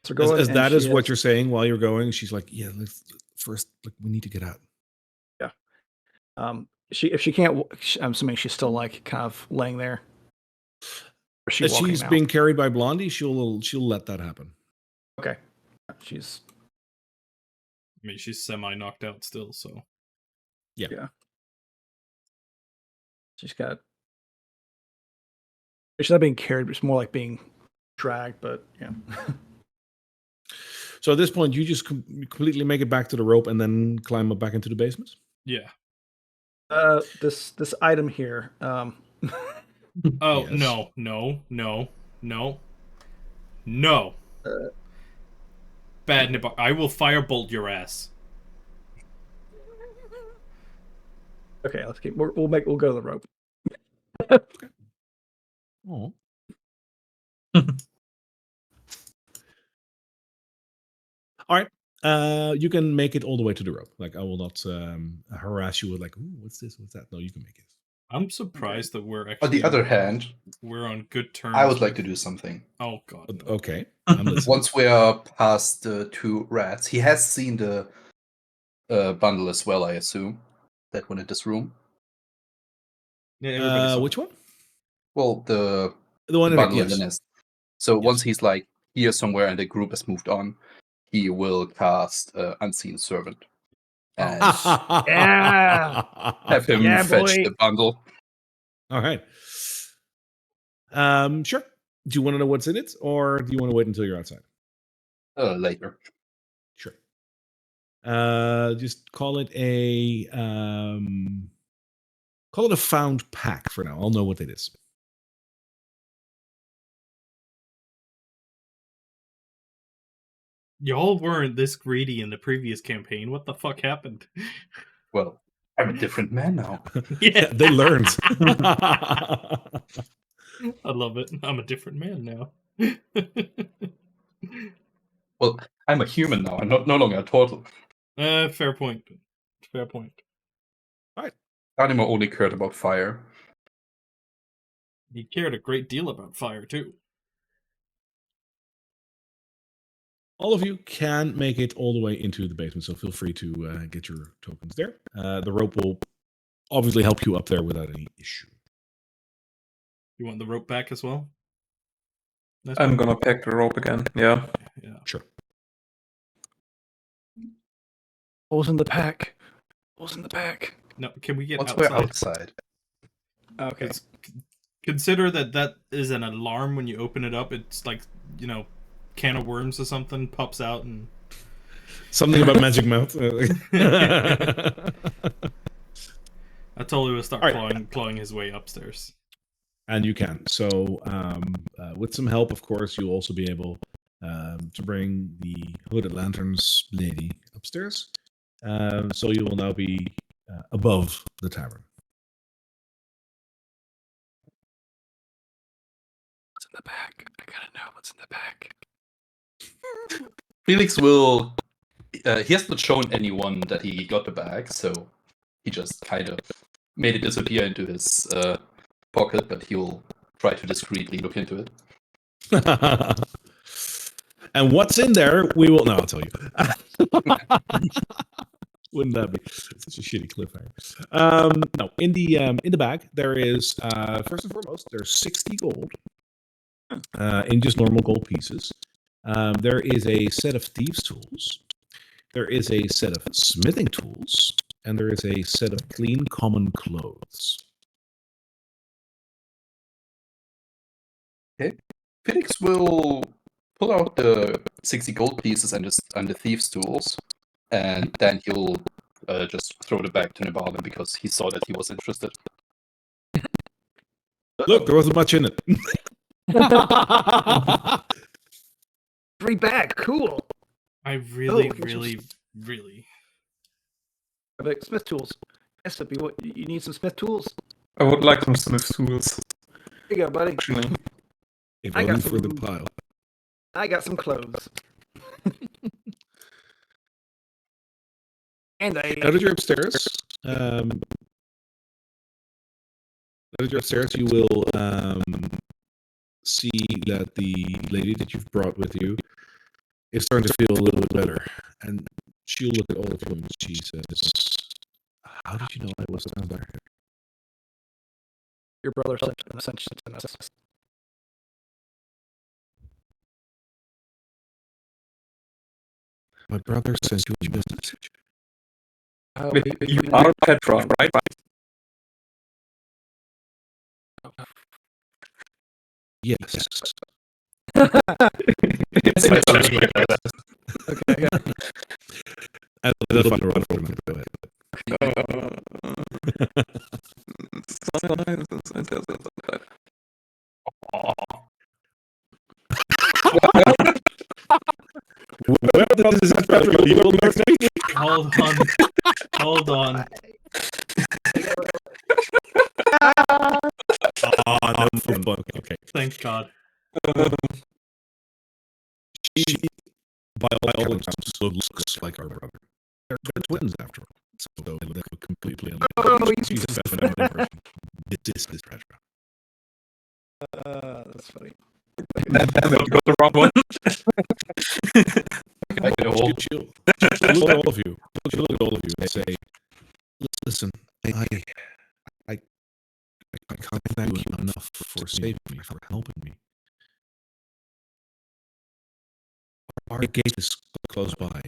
So go
As that is what you're saying while you're going, she's like, "Yeah, let's first. Like, we need to get out."
Yeah. If she can't, I'm assuming she's still like kind of laying there. Or
As
walking
she's
now?
being carried by Blondie, she'll let that happen.
Okay. She's.
I mean, she's semi knocked out still, so.
Yeah.
She's got. She's not being carried, but it's more like being dragged. But yeah.
So at this point, you just completely make it back to the rope and then climb up back into the basement.
Yeah.
This item here.
Oh,
Yes.
no. Bad Nibar. I will firebolt your ass.
Okay, let's keep. We'll go to the rope.
Oh. All right. You can make it all the way to the rope. Like, I will not harass you with like, "Ooh, what's this? What's that?" No, you can make it.
I'm surprised that we're actually.
On the other hand,
we're on good terms.
I would like to do something.
Oh god. No.
Okay. I'm listening.
Once we are past the 2 rats, he has seen the bundle as well, I assume. That one in this room.
Yeah, everybody saw
Which
it.
one?
Well, the
The one in
bundle
the
in the
yes.
nest. So
Yes.
once he's like here somewhere and the group has moved on, he will cast Unseen Servant and
Yeah.
have him
Yeah,
fetch
boy.
the bundle.
All right. Sure. Do you want to know what's in it, or do you want to wait until you're outside?
Later.
Sure. Just call it a found pack for now. I'll know what it is.
Y'all weren't this greedy in the previous campaign. What the fuck happened?
Well, I'm a different man now.
Yeah.
They learned.
I love it. I'm a different man now.
Well, I'm a human now. I'm no longer a turtle.
Fair point. Fair point.
Animo only cared about fire.
He cared a great deal about fire too.
All of you can make it all the way into the basement, so feel free to get your tokens there. The rope will obviously help you up there without any issue.
You want the rope back as well? Nice
I'm
one.
gonna pack the rope again. Yeah.
Yeah.
Sure.
Holes in the pack. Holes in the pack.
No, can we get
Once
outside?
we're outside,
Okay.
Consider that is an alarm when you open it up. It's like, can of worms or something pops out and
Something about Magic Mouth.
I totally will start
All right.
clawing his way upstairs.
And you can. So, with some help, of course, you'll also be able to bring the hooded lanterns lady upstairs. So you will now be above the tavern.
What's in the back? I gotta know what's in the back.
Felix will. He hasn't shown anyone that he got the bag, so he just kind of made it disappear into his pocket, but he'll try to discreetly look into it.
And what's in there, we will. No, I'll tell you. Wouldn't that be such a shitty cliffhanger? No, in the bag there is first and foremost there's 60 gold in just normal gold pieces. There is a set of thieves' tools. There is a set of smithing tools, and there is a set of clean common clothes.
Felix will pull out the 60 gold pieces and the thieves' tools, and then he'll just throw the bag to Nibalin because he saw that he was interested.
Look, there wasn't much in it.
Free bag. Cool.
I really,
Oh,
really, really.
Like Smith tools. Yes, what you need some Smith tools.
I would like some Smith tools,
Here you go, buddy.
actually.
If
I got
only for the
some-
pile.
I got some clothes. And
Now that you're upstairs, you will see that the lady that you've brought with you is starting to feel a little bit better. And she'll look at all of you and she says, "How did you know I was down there?"
your brother sent us.
My brother sent you a message.
Wait, you are Petra, right?
Yes.
Yes, I
Okay.
And that'll be around for a minute. Go ahead. Well, this is Petra. You will be next week.
Hold on. Hold on.
No fun. Okay.
Thank God.
She, by all accounts, looks like our brother. They're twins after all. So they look completely unlike. She's a feminine version. This is Petra.
That's funny.
Damn it, you got the wrong one.
She'll look at all of you. She'll look at all of you and say, "Listen, I can't thank you enough for saving me, for helping me. Our gate is close by.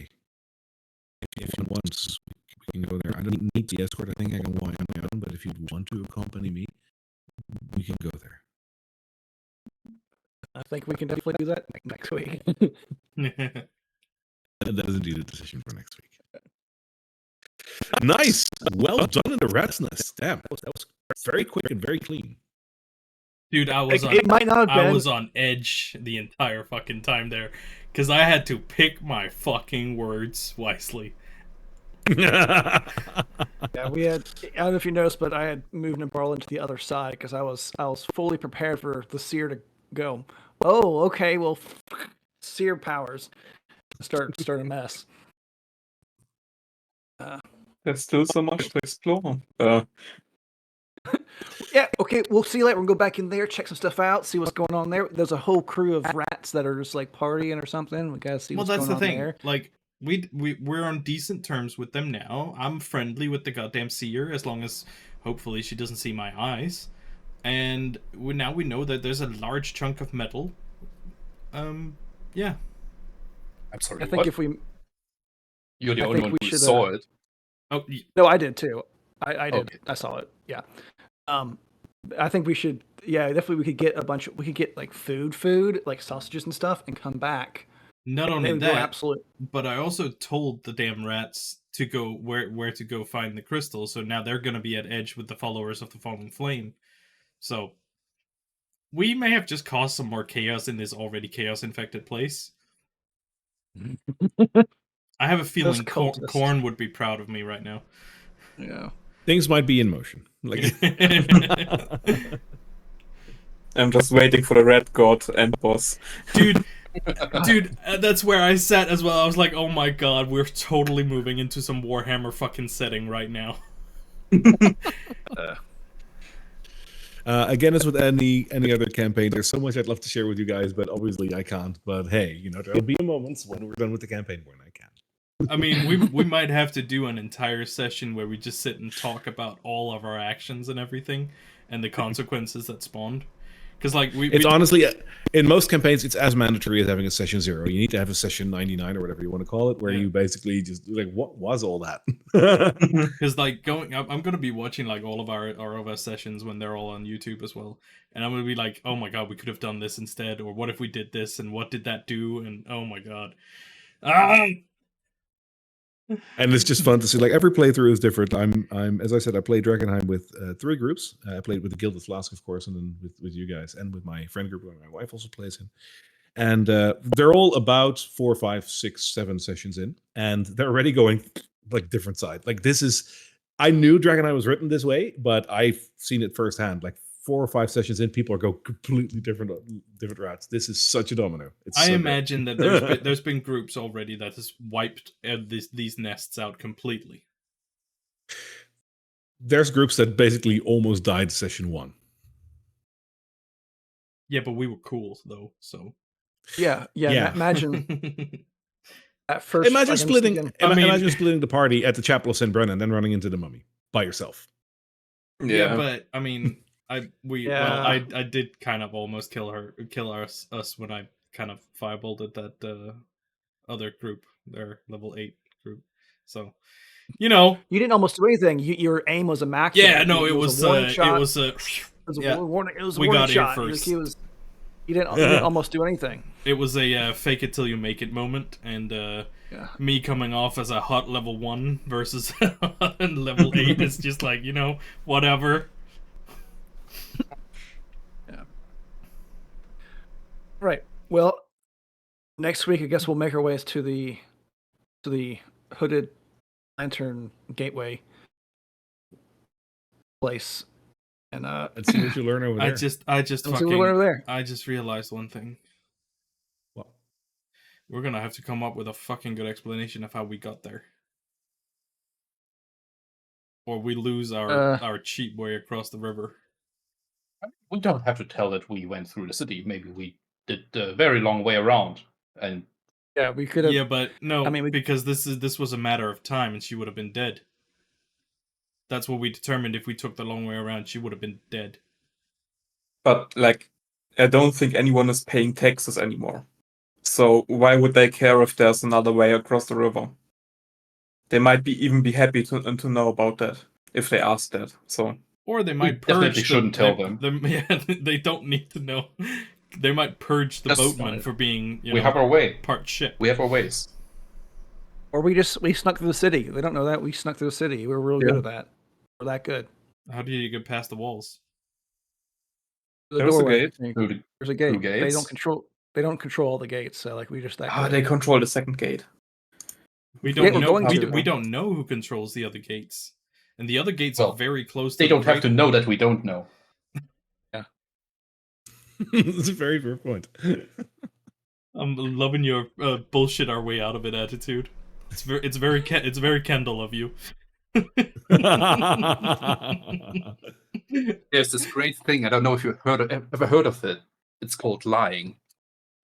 If you want, we can go there. I don't need the escort. I think I can walk on my own. But if you want to accompany me, we can go there."
I think we can definitely do that next week.
That is indeed a decision for next week. Nice. Well done in the rat's nest. Damn, that was very quick and very clean.
Dude,
It might not have
I
been.
was on edge the entire fucking time there because I had to pick my fucking words wisely.
Yeah, we had. I don't know if you noticed, but I had moved Nabarlin to the other side because I was fully prepared for the seer to go, Oh, okay. Well, seer powers start a mess.
There's still so much to explore.
Yeah. Okay. We'll see you later. We'll go back in there, check some stuff out, see what's going on there. There's a whole crew of rats that are just like partying or something. We gotta see
Well,
what's
that's
going
the
on
thing.
there.
Like, we're on decent terms with them now. I'm friendly with the goddamn seer as long as hopefully she doesn't see my eyes. And now we know that there's a large chunk of metal. Yeah.
I'm sorry.
I think
what?
if we,
You're the
I
only
think
one
we
who
should,
saw it.
Oh,
no, I did too. I did.
Okay.
I saw it. Yeah. I think we should. Yeah, definitely. We could get a bunch. We could get like food, like sausages and stuff, and come back.
not
And
only
then go
that,
absolute.
but I also told the damn rats to go where to go find the crystal. So now they're gonna be at edge with the followers of the falling flame. So we may have just caused some more chaos in this already chaos infected place. I have a feeling
cultists.
Corn would be proud of me right now.
Yeah.
Things might be in motion. Like,
I'm just waiting for the red god and boss.
dude, that's where I sat as well. I was like, oh my god, we're totally moving into some Warhammer fucking setting right now.
again, as with any other campaign, there's so much I'd love to share with you guys, but obviously I can't. But hey, there'll be moments when we're done with the campaign when I can.
I mean, we might have to do an entire session where we just sit and talk about all of our actions and everything, and the consequences that spawned. Because like
It's honestly, in most campaigns, it's as mandatory as having a session 0. You need to have a session 99 or whatever you want to call it, where you basically just like, what was all that?
because like I'm gonna be watching like all of our sessions when they're all on YouTube as well, and I'm gonna be like, oh my god, we could have done this instead, or what if we did this, and what did that do, and oh my god,
And it's just fun to see. Like every playthrough is different. I'm as I said, I played Drakkenheim with 3 groups. I played with the Guild of Flask, of course, and then with you guys, and with my friend group where my wife also plays in. And they're all about 4, 5, 6, 7 sessions in, and they're already going like different side. Like this is, I knew Drakkenheim was written this way, but I've seen it firsthand. Like 4 or 5 sessions in, people are go completely different routes. This is such a domino. It's
I
so
imagine that there's been groups already that has wiped these nests out completely.
There's groups that basically almost died session 1.
Yeah, but we were cool though, so
Yeah.
Yeah.
Imagine at first.
Imagine
like, I'm
splitting.
thinking-
Imagine splitting the party at the Chapel of St. Brennan, then running into the Mummy by yourself.
yeah, but I mean,
Yeah.
I did kind of almost kill us when I kind of firebolted that other group, their level 8 group. So,
You didn't almost do anything. Your aim was immaculate.
yeah, no, it was
a warning shot.
it was a
It was a
yeah,
warning. It was a
we
warning
got here
shot.
first.
You didn't almost do anything.
it was a fake it till you make it moment, and me coming off as a hot level 1 versus level 8 is just like, whatever.
Yeah. Right. Well, next week I guess we'll make our ways to the hooded lantern gateway place, and
Let's see what you learn over there.
I just
we'll see what we learn over there.
I just realized one thing.
What?
We're gonna have to come up with a fucking good explanation of how we got there, or we lose our cheap way across the river.
We don't have to tell that we went through the city. Maybe we did the very long way around. And
Yeah, we could have.
Yeah, but no,
I mean,
because this was a matter of time, and she would have been dead. That's what we determined. If we took the long way around, she would have been dead.
But like, I don't think anyone is paying taxes anymore. So why would they care if there's another way across the river? They might even be happy to know about that if they ask that. So
Or they might
definitely
purge.
shouldn't tell them.
Yeah, they don't need to know. They might purge the
That's
boatmen
fine.
for being,
we have our way.
part shit.
We have our ways.
Or we snuck through the city. They don't know that we snuck through the city. We were really good at that. We're that good.
How do you get past the walls?
The
There's a
doorway,
gate.
I think.
Through the-
There's a gate.
through
They
gates?
don't control all the gates. So like we just that. Good.
they control the second gate.
We
Yeah,
don't
we're
know.
going
We,
to.
we don't know who controls the other gates, and the other gates
Well,
are very close.
They
to the
don't have to
great-
know that we don't know.
That's a very fair point.
I'm loving your bullshit our way out of it attitude. It's very Kendall of you.
There's this great thing. I don't know if you've ever heard of it. It's called lying.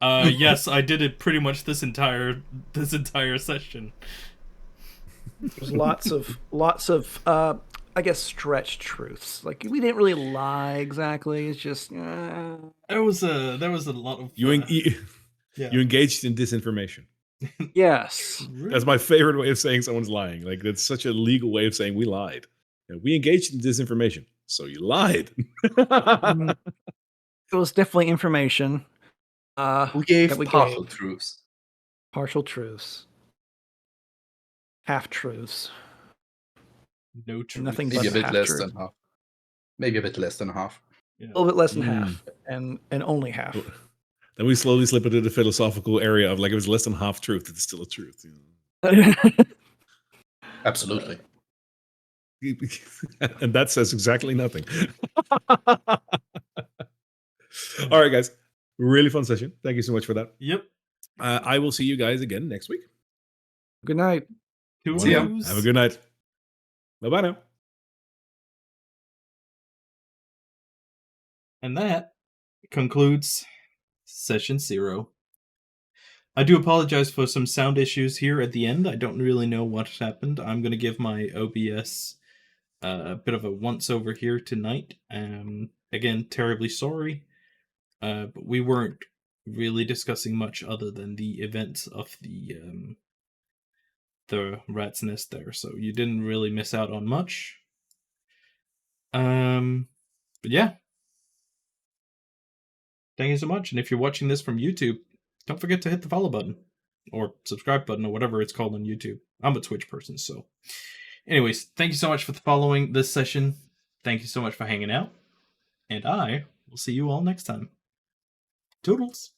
Yes, I did it pretty much this entire session.
There's lots of I guess stretched truths. Like we didn't really lie exactly. It's just
There was a lot of
You
yeah.
engaged in disinformation.
yes.
That's my favorite way of saying someone's lying. Like that's such a legal way of saying we lied. We engaged in disinformation, so you lied.
It was definitely information.
We gave
that we
partial
gave.
truths.
Partial truths. Half truths.
No truth.
Nothing
Maybe a
but
bit
half
less
truth.
than half. Maybe a bit less than half.
A little bit less than
Mm.
half, and only half.
Then we slowly slip into the philosophical area of like if it's less than half truth, it's still a truth.
Absolutely.
And that says exactly nothing. All right, guys. Really fun session. Thank you so much for that.
Yep.
I will see you guys again next week.
Good night.
Toodles.
See ya.
Have a good night. Bye-bye now.
And that concludes session 0. I do apologize for some sound issues here at the end. I don't really know what happened. I'm going to give my OBS a bit of a once-over here tonight. Again, terribly sorry. But we weren't really discussing much other than the events of the rat's nest there, so you didn't really miss out on much. But yeah. Thank you so much. And if you're watching this from YouTube, don't forget to hit the follow button or subscribe button or whatever it's called on YouTube. I'm a Twitch person, so. Anyways, thank you so much for following this session. Thank you so much for hanging out. And I will see you all next time. Toodles.